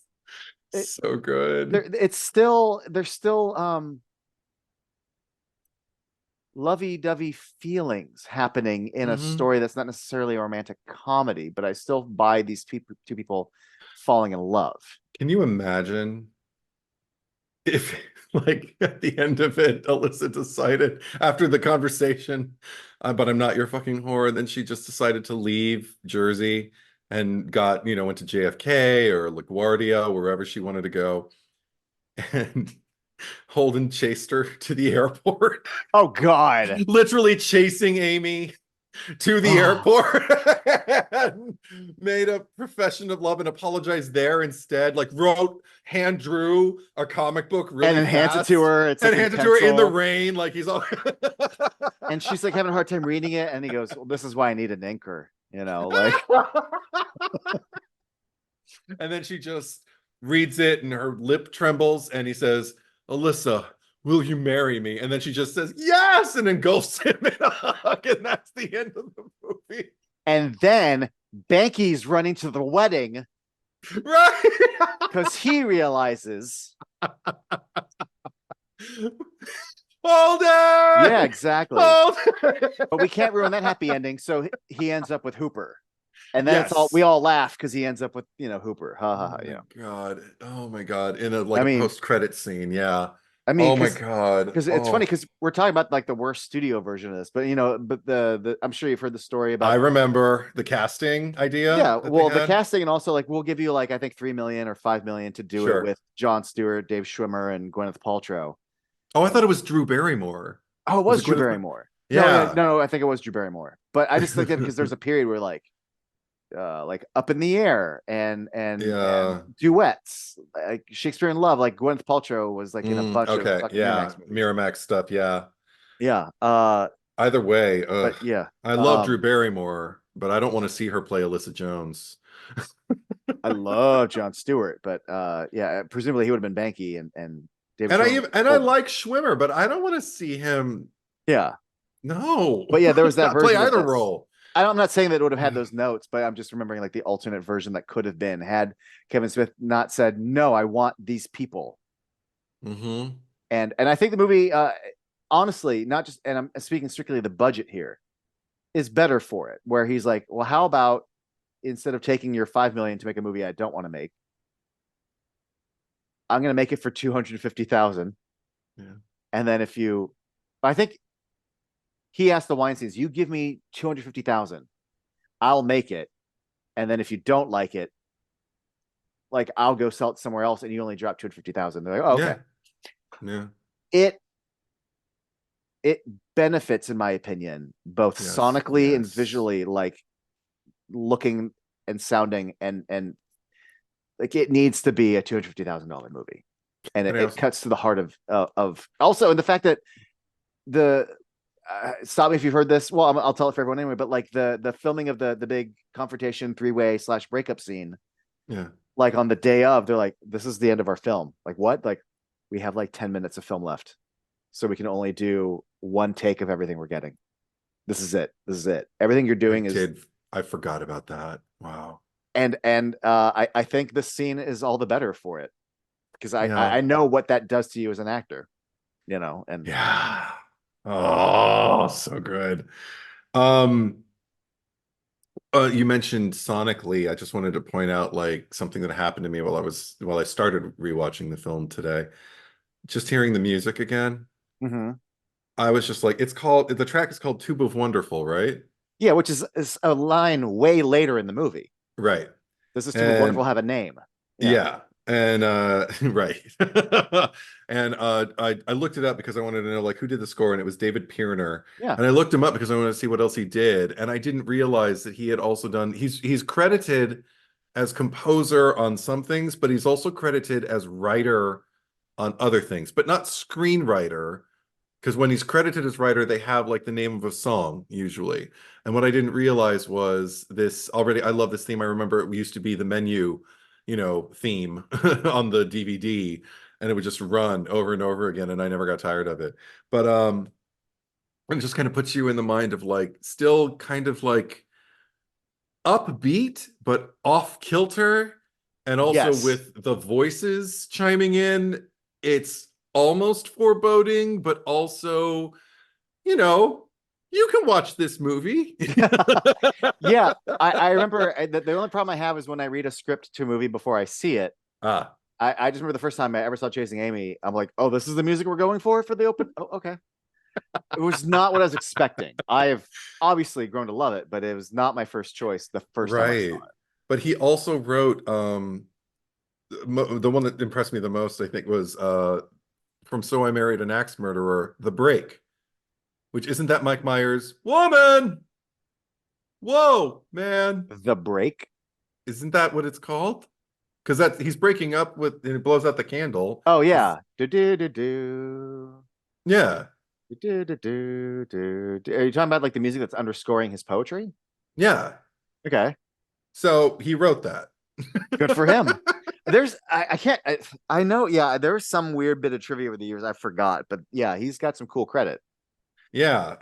So good. There's still lovey-dovey feelings happening in a story that's not necessarily a romantic comedy, but I still buy these two people falling in love. Can you imagine if, like, at the end of it, Alyssa decided after the conversation, but I'm not your fucking whore, and then she just decided to leave Jersey and went to JFK or LaGuardia, wherever she wanted to go, and Holden chased her to the airport. Oh God. Literally chasing Amy to the airport and made a profession of love and apologized there instead. Like hand drew a comic book really and then hands it to her. It's and like hands it to her in the rain. Like he's all and she's like having a hard time reading it. And he goes, well, this is why I need an inker, like. And then she just reads it and her lip trembles and he says, Alyssa, will you marry me? And then she just says, yes, and engulfs him in a hug. And that's the end of the movie. And then Banky's running to the wedding. Right. Because he realizes. Hold it! Yeah, exactly. But we can't ruin that happy ending. So he ends up with Hooper. And then we all laugh because he ends up with, Hooper. Ha ha ha. God. Oh my God. In a post-credit scene. Yeah. I mean, oh my God. Because it's funny because we're talking about like the worst studio version of this, but but the I'm sure you've heard the story about. I remember the casting idea. Yeah, well, the casting, and also like we'll give you like I think $3 million or $5 million to do it with Jon Stewart, Dave Schwimmer, and Gwyneth Paltrow. Oh, I thought it was Drew Barrymore. Oh, it was Drew Barrymore. Yeah. No, I think it was Drew Barrymore. But I just think that because there's a period where like Up in the Air and duets, like Shakespeare in Love, like Gwyneth Paltrow was like in a bunch of Miramax stuff. Yeah. Either way, but yeah, I love Drew Barrymore, but I don't want to see her play Alyssa Jones. I love Jon Stewart, but presumably he would have been Banky and David. I like Schwimmer, but I don't want to see him. Yeah. No. But yeah, there was that version play either role. I'm not saying that it would have had those notes, but I'm just remembering like the alternate version that could have been had Kevin Smith not said, no, I want these people. Mm-hmm. And I think the movie, honestly, not just, and I'm speaking strictly the budget here, is better for it, where he's like, well, how about instead of taking your $5 million to make a movie I don't want to make, I'm going to make it for $250,000. Yeah. And then I think he asked the Weinsteins, you give me $250,000, I'll make it. And then if you don't like it, like I'll go sell it somewhere else and you only drop $250,000. They're like, oh, okay. Yeah. It benefits, in my opinion, both sonically and visually, like looking and sounding and like it needs to be a $250,000 movie. And it cuts to the heart of also, and the fact that stop me if you've heard this. Well, I'll tell it for everyone anyway, but like the filming of the big confrontation 3-way / breakup scene. Yeah. Like on the day of, they're like, this is the end of our film. Like what? Like we have like 10 minutes of film left. so we can only do one take of everything we're getting. This is it. This is it. Everything you're doing is. I forgot about that. Wow. And I think this scene is all the better for it because Yeah. I know what that does to you as an actor, and Yeah. Oh, so good. Um, you mentioned sonically. I just wanted to point out like something that happened to me while I started rewatching the film today. Just hearing the music again, Mhm. I was just like, the track is called Tube of Wonderful, right? Yeah, which is a line way later in the movie. Right. Does this tube of wonderful And have a name? Yeah. yeah. And right. And I looked it up because I wanted to know like who did the score, and it was David Pirner. Yeah. And I looked him up because I wanted to see what else he did. And I didn't realize that he had also done he's credited as composer on some things, but he's also credited as writer on other things, but not screenwriter. Because when he's credited as writer, they have like the name of a song usually. And what I didn't realize was this already. I love this theme. I remember it used to be the menu, theme on the DVD, and it would just run over and over again, and I never got tired of it. But it just kind of puts you in the mind of like still kind of like upbeat, but off kilter, and also Yes. with the voices chiming in, it's almost foreboding, but also you know, you can watch this movie. Yeah. I remember the only problem I have is when I read a script to a movie before I see it. Ah, I just remember the first time I ever saw Chasing Amy, I'm like, oh, this is the music we're going for the open. Oh, okay. It was not what I was expecting. I have obviously grown to love it, but it was not my first choice the first time I saw right. But he also wrote the one that impressed me the most, I think, was from So I Married an Axe Murderer, The Break, which isn't that Mike Myers' Woman? Whoa, man. it. The Break. Isn't that what it's called? Because that he's breaking up with and it blows out the candle. Oh yeah. Do do do do. Yeah. Do, do, do, do, do. Are you talking about like the music that's underscoring his poetry? Yeah. Okay. So he wrote that. Good for him. I can't I know, yeah, there's some weird bit of trivia over the years I forgot, but yeah, he's got some cool credit. Yeah.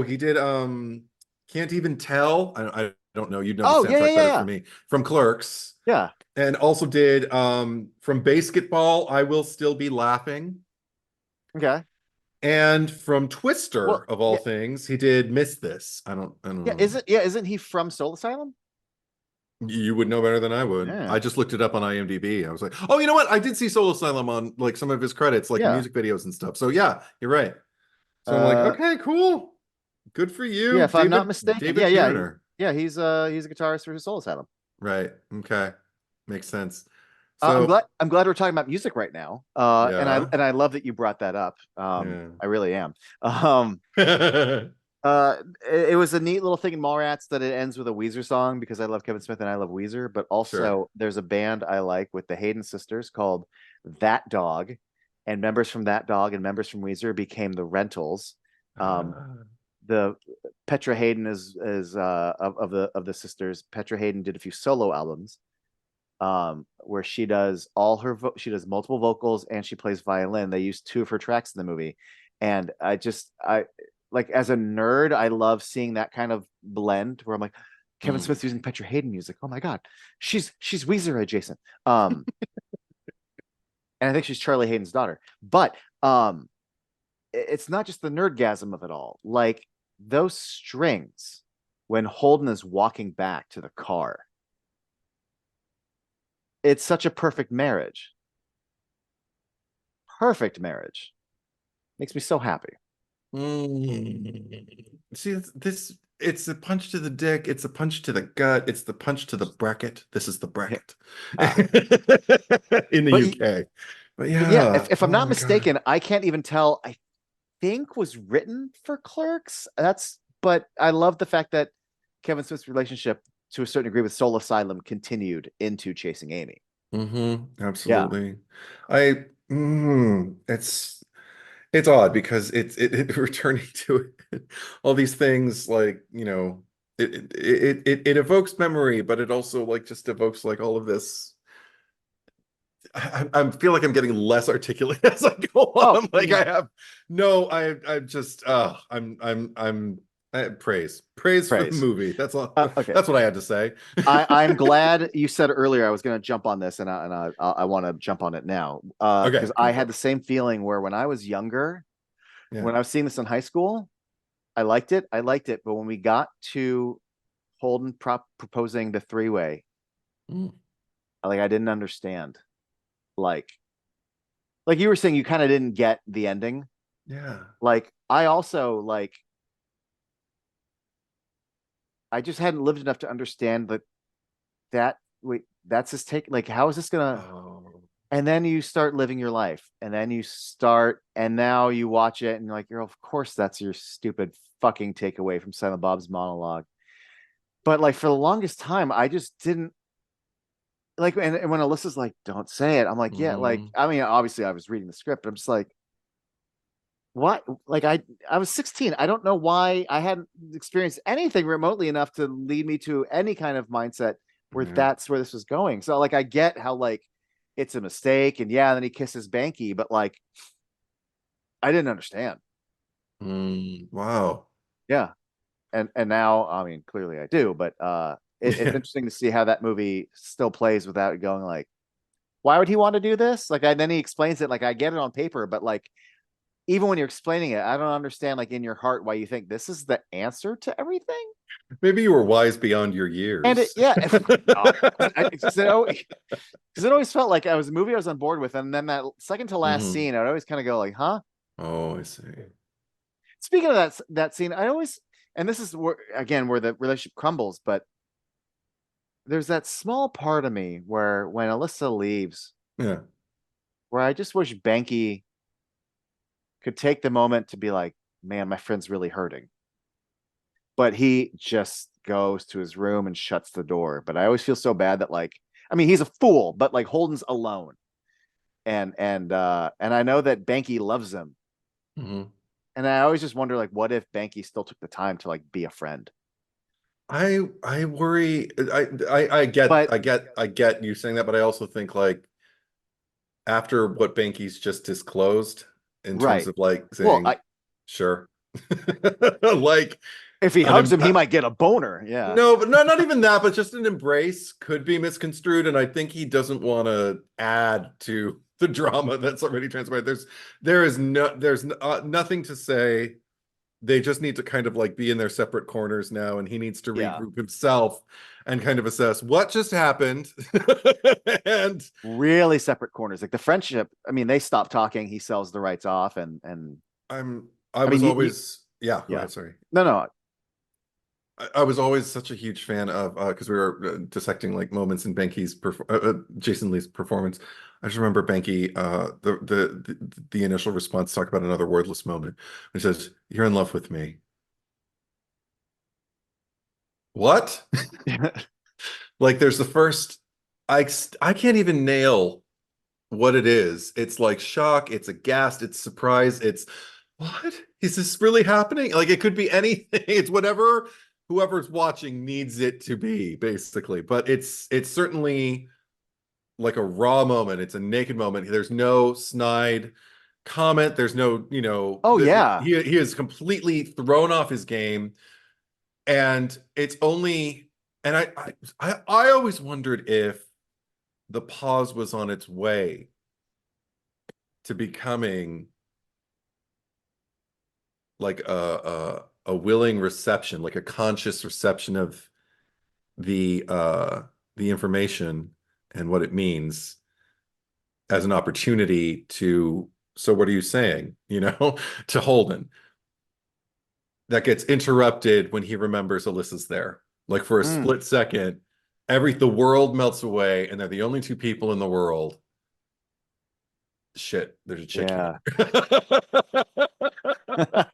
He did Can't Even Tell. I don't know. You'd know the Oh yeah, yeah, soundtrack better yeah, for me. From Clerks. yeah. And also did from Basketball, I Will Still Be Laughing. Yeah. Okay. And from Well, Twister, of all yeah, things, he did Miss This. I don't yeah, know. isn't he from Soul Asylum? You would know better than I would. I Yeah. just looked it up on IMDb. I was like, oh, you know what? I did see Soul Asylum on like some of his credits, like Yeah. music videos and stuff. So yeah, you're right. So I'm like, Uh okay, cool. Good for yeah, you, if I'm not David mistaken. Yeah, David yeah. Pirner. Yeah, he's a guitarist for Soul Asylum. Right. Okay. Makes sense. I'm So glad we're talking about music right now. yeah. And I love that you brought that up. Yeah. I really am. Um, uh, it was a neat little thing in Mallrats that it ends with a Weezer song because I love Kevin Smith and I love Weezer. But Sure. also, there's a band I like with the Hayden sisters called That Dog, and members from That Dog and members from Weezer became the Rentals. Um, Ah. the Petra Hayden is of the sisters. Petra Hayden did a few solo albums where she does she does multiple vocals and she plays violin. They use two of her tracks in the movie, and I like as a nerd, I love seeing that kind of blend where I'm like, Kevin Hmm. Smith's using Petra Hayden music. Oh my god, she's Weezer adjacent. And I think she's Charlie Hayden's daughter. But it's not just the nerdgasm of it all. Like those strings when Holden is walking back to the car, it's such a perfect marriage. Perfect marriage. Makes me so happy. See, it's a punch to the dick, it's a punch to the gut, it's the punch to the bracket. This is the Yeah. bracket Uh, in the but UK. But but yeah, yeah, if I'm oh not my God. mistaken, I can't even tell. I think was written for Clerks. But I love the fact that Kevin Smith's relationship to a certain degree with Soul Asylum continued into Chasing Amy. Yeah. Absolutely. I it's odd because it returning to it, all these things like, it evokes memory, but it also like just evokes like all of this I feel like I'm getting less articulate as I go Oh, on. Like I have no, I'm just I'm praise for the praise. movie. That's all. Okay. That's what I had to say. I'm glad you said earlier I was going to jump on this, and I want to jump on it now. Okay, Because go I for had it. the same feeling where when I was younger, Yeah. when I was seeing this in high school, I liked it. I liked it. But when we got to Holden proposing the three-way, Mm, like I didn't understand. Like like you were saying, you kind of didn't get the ending. yeah. Like I also like I just hadn't lived enough to understand that wait, that's his take. Like, how is this gonna? Oh, And then you start living your life, and then you start, and now you watch it, and you're like, you're of course that's your stupid fucking takeaway from Silent Bob's monologue. But like for the longest time, I just didn't like. And when Alyssa's like, "Don't say it," I'm like, "Yeah." Like, mm, I mean, obviously, I was reading the script, but I'm just like, what? Like, I was 16. I don't know why I hadn't experienced anything remotely enough to lead me to any kind of mindset where yeah. that's where this was going. So like, I get how like it's a mistake, and yeah, then he kisses Banky, but like I didn't understand. Wow. Yeah. And now, I mean, clearly I do, but it's Yeah. interesting to see how that movie still plays without it going like, why would he want to do this? Like, then he explains it like I get it on paper, but like even when you're explaining it, I don't understand like in your heart why you think this is the answer to everything. Maybe you were wise beyond your And years. yeah, because it always felt like I was a movie I was on board with, and then that second to last Mhm. scene, I would always kind of go like, "Huh." Oh, I see. Speaking of that scene, I always, and this is where again where the relationship crumbles, but there's that small part of me where when Alyssa leaves, Yeah. where I just wish Banky could take the moment to be like, man, my friend's really hurting. But he just goes to his room and shuts the door. But I always feel so bad that like, I mean, he's a fool, but like Holden's alone. And I know that Banky loves him. Mhm. And I always just wonder like what if Banky still took the time to like be a friend? I worry. I get But I get you saying that, but I also think like after what Banky's just disclosed in terms right. of like Well, saying I sure, like if he an hugs him, he might get a boner. Yeah. no, but no, not even that, but just an embrace could be misconstrued, and I think he doesn't want to add to the drama that's already transpired. There's nothing to say. They just need to kind of like be in their separate corners now, and he needs to Yeah. regroup himself and kind of assess what just happened. And Really separate corners. Like the friendship, I mean, they stop talking, he sells the rights off I I mean was always, yeah, go yeah. ahead, sorry. No, no. I was always such a huge fan of because we were dissecting like moments in Jason Lee's performance. I just remember Banky the initial response talk about another wordless moment. He says, "You're in love with me." What? Like there's the first I can't even nail what it is. It's like shock, it's aghast, it's surprise, it's what? Is this really happening? Like it could be anything. It's whatever whoever's watching needs it to be, basically. But it's certainly like a raw moment. It's a naked moment. There's no snide comment. There's no, Oh yeah. he is completely thrown off his game. And it's only and I always wondered if the pause was on its way to becoming like a willing reception, like a conscious reception of the information and what it means as an opportunity to so what are you saying, to Holden that gets interrupted when he remembers Alyssa's there. Like for a Mm, split second, the world melts away and they're the only two people in the world. Shit, there's a chick here. yeah.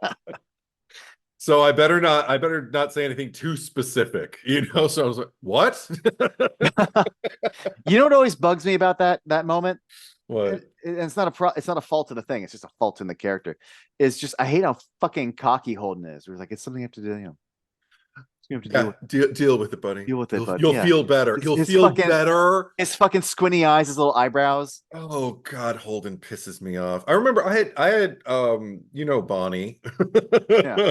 So I better not say anything too specific, So I was like, what? You know what always bugs me about that moment? What? It's not it's not a fault of the thing, it's just a fault in the character. It's just I hate how fucking cocky Holden is. Where it's like it's something you have to do, You have to Yeah, deal with it, buddy. deal with it, but You'll yeah, feel better. You'll his feel fucking better. his fucking squinty eyes, his little eyebrows. Oh God, Holden pisses me off. I remember I had Bonnie. Yeah,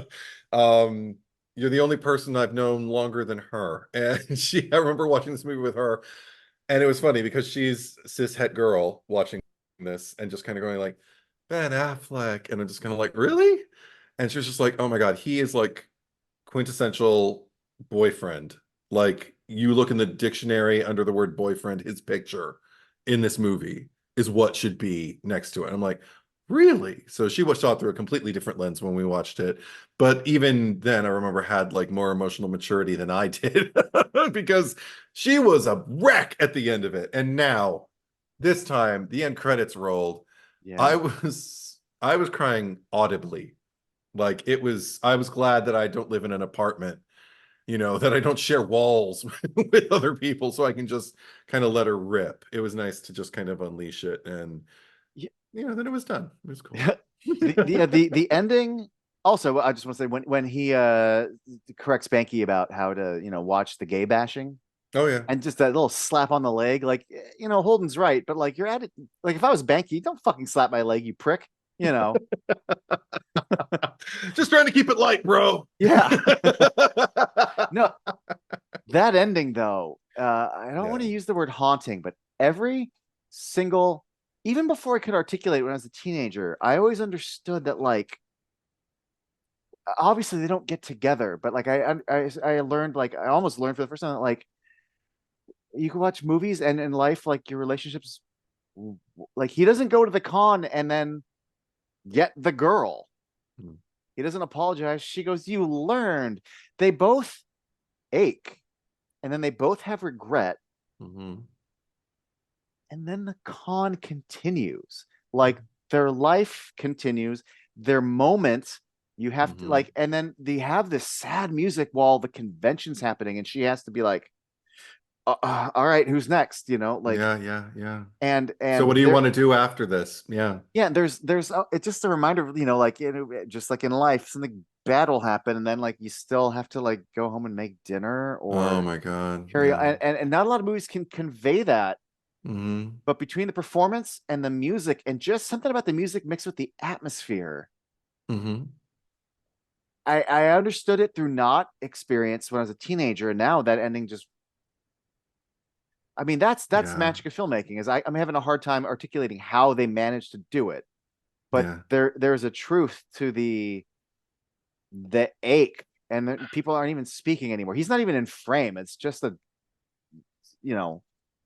Um you're the only person I've known longer than her. And I remember watching this movie with her, and it was funny because she's cis het girl watching this and just kind of going like, Ben Affleck, and I'm just kind of like, really? And she was just like, oh my God, he is like quintessential boyfriend. Like, you look in the dictionary under the word boyfriend, his picture in this movie is what should be next to it. And I'm like, really? So she saw it through a completely different lens when we watched it. But even then, I remember had like more emotional maturity than I did because she was a wreck at the end of it. And now, this time, the end credits rolled. yeah. I was crying audibly. Like, I was glad that I don't live in an apartment, that I don't share walls with other people, so I can just kind of let her rip. It was nice to just kind of unleash it, and then it was done. It was cool. The ending. Also, I just want to say when he corrects Spanky about how to watch the gay bashing, Oh yeah. and just that little slap on the leg, like Holden's right, but like you're at it. Like if I was Spanky, don't fucking slap my leg, you prick. Just trying to keep it light, bro. Yeah. No, that ending though, I don't want to use the word haunting, but every single, even before I could articulate when I was a teenager, I always understood that like obviously they don't get together, but like I learned, like I almost learned for the first time that like you can watch movies and in life like your relationships, like he doesn't go to the con and then get the girl. He doesn't apologize. She goes, you learned. They both ache, and then they both have regret. Mm-hmm. And then the con continues. Like their life continues, their moment. You have to like, and then they have this sad music while the convention's happening, and she has to be like, all right, who's next? Like, yeah. and So what do you want to do after this? Yeah. Yeah, there's it's just a reminder of, like, just like in life, something bad will happen, and then like you still have to like go home and make dinner Oh or my God. carry on. Yeah. And not a lot of movies can convey that. Mm-hmm. But between the performance and the music, and just something about the music mixed with the atmosphere, Mm-hmm. I understood it through not experience when I was a teenager, and now that ending just, I mean, that's the Yeah. magic of filmmaking. Is I'm having a hard time articulating how they managed to do it, but Yeah. there's a truth to the ache, and people aren't even speaking anymore. He's not even in frame. It's just I don't even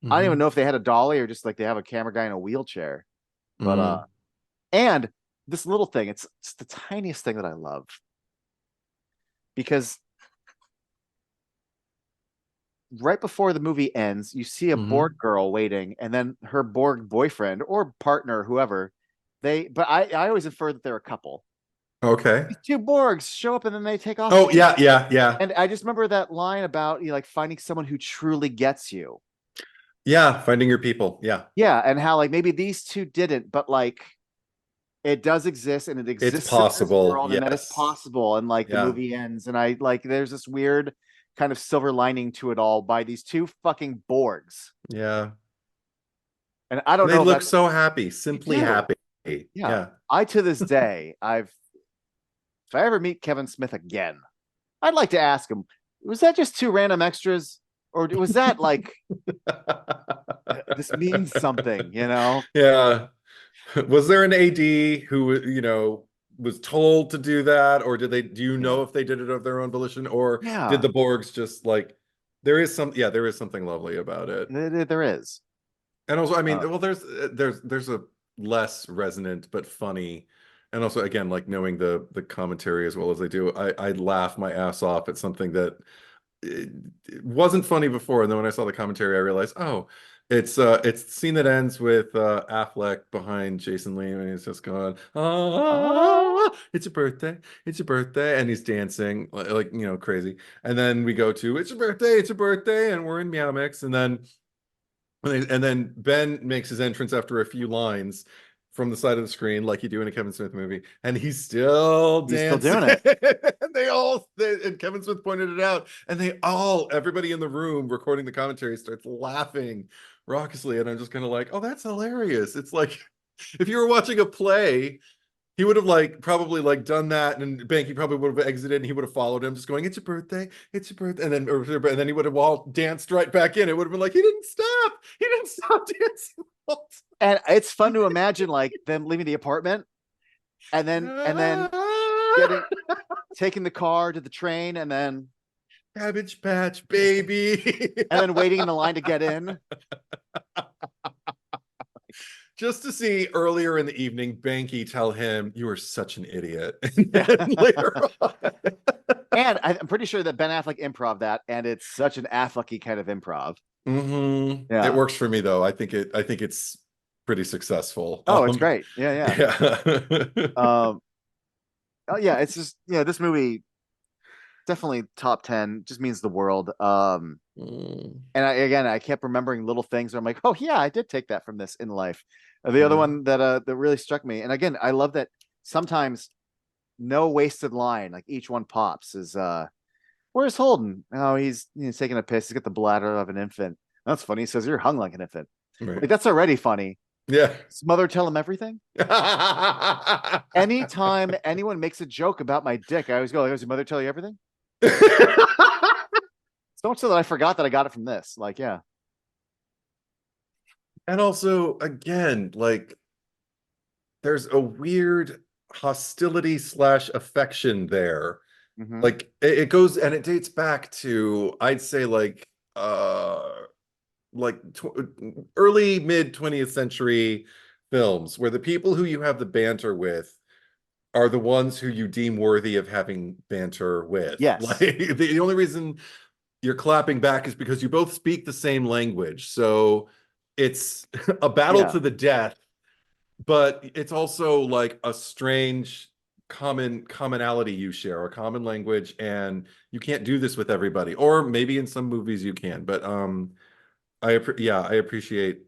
Mm-hmm. know if they had a dolly or just like they have a camera guy in a wheelchair. But Mm-hmm. and this little thing, it's the tiniest thing that I love, because right before the movie ends, you see a Mm-hmm. Borg girl waiting, and then her Borg boyfriend or partner, whoever but I always infer that they're a couple. Okay. These two Borgs show up and then they take off Oh together. yeah. And I just remember that line about like finding someone who truly gets you. Yeah, finding your people. Yeah. Yeah, and how like maybe these two didn't, but like it does exist, and it It's exists in this possible. world, and that it's Yes. possible. And like the Yeah. movie ends, and I like there's this weird kind of silver lining to it all by these two fucking Borgs. Yeah. And I don't They know if look that's so happy, they simply do. happy. Yeah. Yeah. I to this day, if I ever meet Kevin Smith again, I'd like to ask him, was that just two random extras? Or was that like this means something, Yeah. Was there an AD who, was told to do that, or do you know Yeah. if they did it of their own volition, or did Yeah. the Borgs just like, there is something lovely about it. There is. And also, I mean, Uh, well, there's a less resonant but funny, and also again, like knowing the commentary as well as they do, I laugh my ass off at something that it wasn't funny before, and then when I saw the commentary, I realized, oh, it's the scene that ends with Affleck behind Jason Lee, and he's just going, oh, it's your birthday, and he's dancing like crazy, and then we go to it's your birthday, and we're in Meow Mix, and then Ben makes his entrance after a few lines from the side of the screen, like you do in a Kevin Smith movie, and he's still he's still dancing. doing it. And and Kevin Smith pointed it out, and everybody in the room recording the commentary starts laughing raucously, and I'm just kind of like, oh, that's hilarious. It's like if you were watching a play, he would have probably done that, and Banky probably would have exited, and he would have followed him, just going, "It's your birthday, it's your birthday," and then he would have all danced right back in. It would have been like he didn't stop dancing. And it's fun to imagine them leaving the apartment, and then taking the car to the train, and then Cabbage Patch Baby, and then waiting in the line to get in. Just to see earlier in the evening, Banky tell him, "You are such an idiot." And then later on. And I'm pretty sure that Ben Affleck improv that, and it's such an Afflecky kind of improv. Mm-hmm. Yeah. It works for me though. I think it's pretty successful. Oh, it's great. Yeah. Oh yeah, it's just this movie definitely top 10, just means the world. And I kept remembering little things where I'm like, oh yeah, I did take that from this in life. The other one that really struck me, and again, I love that sometimes no wasted line, like each one pops, is where's Holden? Oh, he's taking a piss. He's got the bladder of an infant. That's funny. He says you're hung like an infant. Right. Like, that's already funny. Yeah. Does mother tell him everything? Anytime anyone makes a joke about my dick, I always go, does your mother tell you everything? So much so that I forgot that I got it from this. Like, yeah. And also, again, there's a weird hostility / affection there. Mm-hmm. Like it goes, and it dates back to, I'd say early mid 20th century films, where the people who you have the banter with are the ones who you deem worthy of having banter with. Yes. The only reason you're clapping back is because you both speak the same language. So it's a battle to the death, but it's also a strange commonality you share, a common language, and you can't do this with everybody. Or maybe in some movies you can, but I appreciate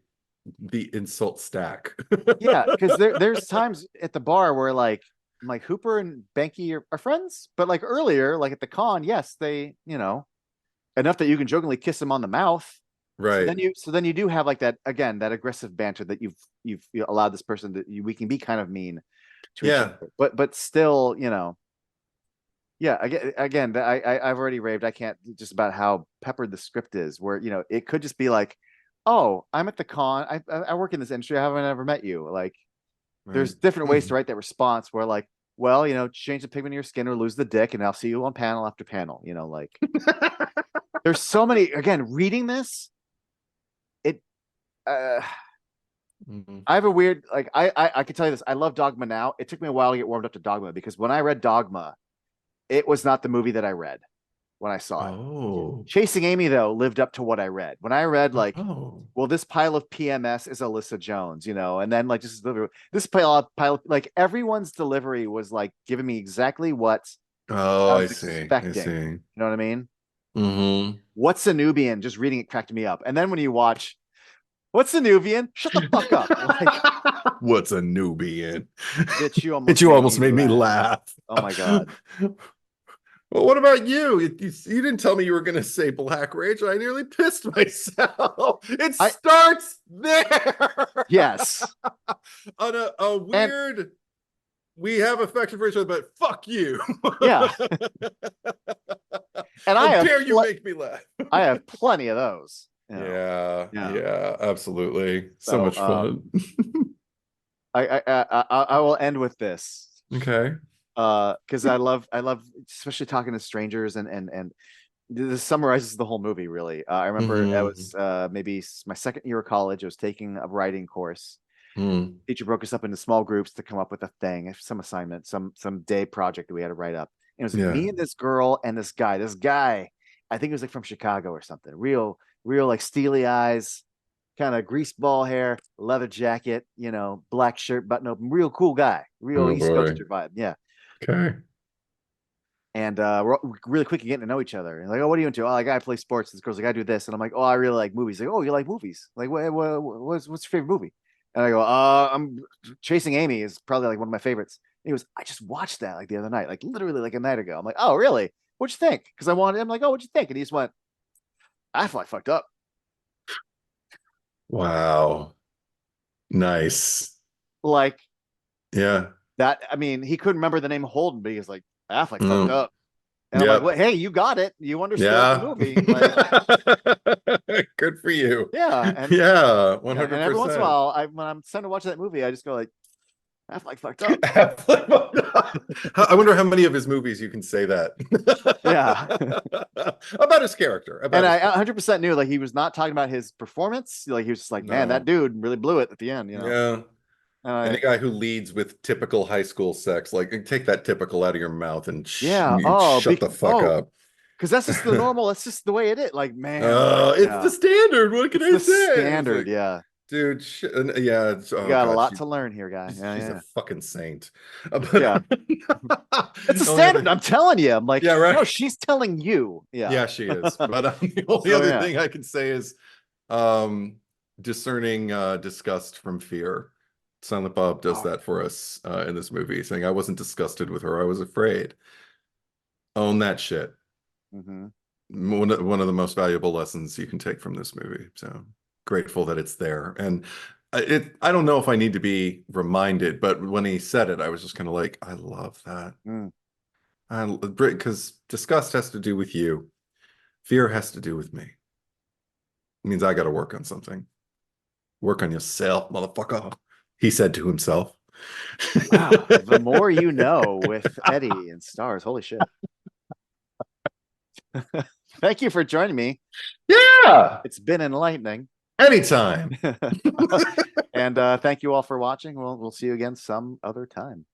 the insult stack. Yeah, because there's times at the bar where I'm like, Hooper and Banky are friends, but earlier, at the con, yes, they enough that you can jokingly kiss him on the mouth. Right. So then you do have that aggressive banter that you've allowed this person to, we can be kind of mean to each other, but still, yeah. Again, I've already raved. I can't just about how peppered the script is, where it could just be like, oh, I'm at the con. I work in this industry. I haven't ever met you. There's different ways to write that response. Where well, change the pigment of your skin or lose the dick, and I'll see you on panel after panel. There's so many. Again, reading this, I have a weird I can tell you this. I love Dogma now. It took me a while to get warmed up to Dogma, because when I read Dogma, it was not the movie that I read when I saw it. Oh. Chasing Amy, though, lived up to what I read. When I read well, this pile of PMS is Alyssa Jones, and then this pile of everyone's delivery was giving me exactly what I was expecting. I see. You know what I mean? Mm-hmm. What's a Nubian? Just reading it cracked me up. And then when you watch What's a Nubian? Shut the fuck up. What's a Nubian? Bitch, you almost made me laugh. Oh my god. Well, what about you? You didn't tell me you were going to say Black Rage. I nearly pissed myself. It starts there. Yes. On a weird, we have affection for each other, but fuck you. Yeah. And How dare you make me laugh? I have plenty of those. Yeah, absolutely. So much fun. I will end with this. Okay. Because I love especially talking to strangers, and this summarizes the whole movie really. I remember I was maybe my second year of college. I was taking a writing course. Teacher broke us up into small groups to come up with a thing, some assignment, some day project that we had to write up. And it was me and this girl and this guy. This guy, I think it was from Chicago or something. Real steely eyes, kind of grease ball hair, leather jacket, black shirt, button open, real cool guy, real East Coaster vibe. Yeah. Okay. And we're really quick at getting to know each other. And oh, what are you into? Oh, I play sports. This girl's like, I do this. And I'm like, oh, I really like movies. Like, oh, you like movies? Like, what's your favorite movie? And I go, I'm Chasing Amy is probably one of my favorites. He goes, I just watched that like the other night, like literally like a night ago. I'm like, oh, really? What'd you think? Because I wanted, I'm like, oh, what'd you think? And he just went, Affleck fucked up. Wow. Nice. Like Yeah. that. I mean, he couldn't remember the name Holden, but he was like, Affleck fucked Mm. up. And I'm like, Yep. well, hey, you got it. You understood the Yeah. movie. Like, Good for you. yeah. Yeah, And every once in a 100%. while, when I'm starting to watch that movie, I just go like, Affleck fucked up. I wonder how many of his movies you can say that. Yeah. About his character. And About his I character. 100% knew like he was not talking about his performance. Like he was just like, man, that No. dude really blew it at the end, you know? Yeah. And Any guy who leads with typical high school sex, like take that typical out of your mouth and yeah. shut the fuck up. Because that's just the normal. That's just the way it is. Like, man, It's the standard. What can it's I the say? It's standard. like, Yeah. dude, yeah, You oh got a god, lot to learn here, guy. she's a Yeah. fucking saint. Yeah. It's a Only standard. other, I'm telling you. I'm like, yeah, right. no, she's telling you. Yeah. Yeah, she is. But the only So, other yeah. thing I can say is um discerning disgust from fear. Silent Bob does Oh, that for us in this movie, saying I wasn't disgusted with her, I was afraid. Own that shit. mm-hmm. One of the most valuable lessons you can take from this movie. So grateful that it's there. And I don't know if I need to be reminded, but when he said it, I was just kind of like, I love that. Mm. Because disgust has to do with you. Fear has to do with me. It means I got to work on something. Work on yourself, motherfucker. He said to himself. Wow. The more you know with Eddie and Stars. Holy shit. Thank you for joining me. Yeah. It's been enlightening. Anytime. And thank you all for watching. We'll see you again some other time.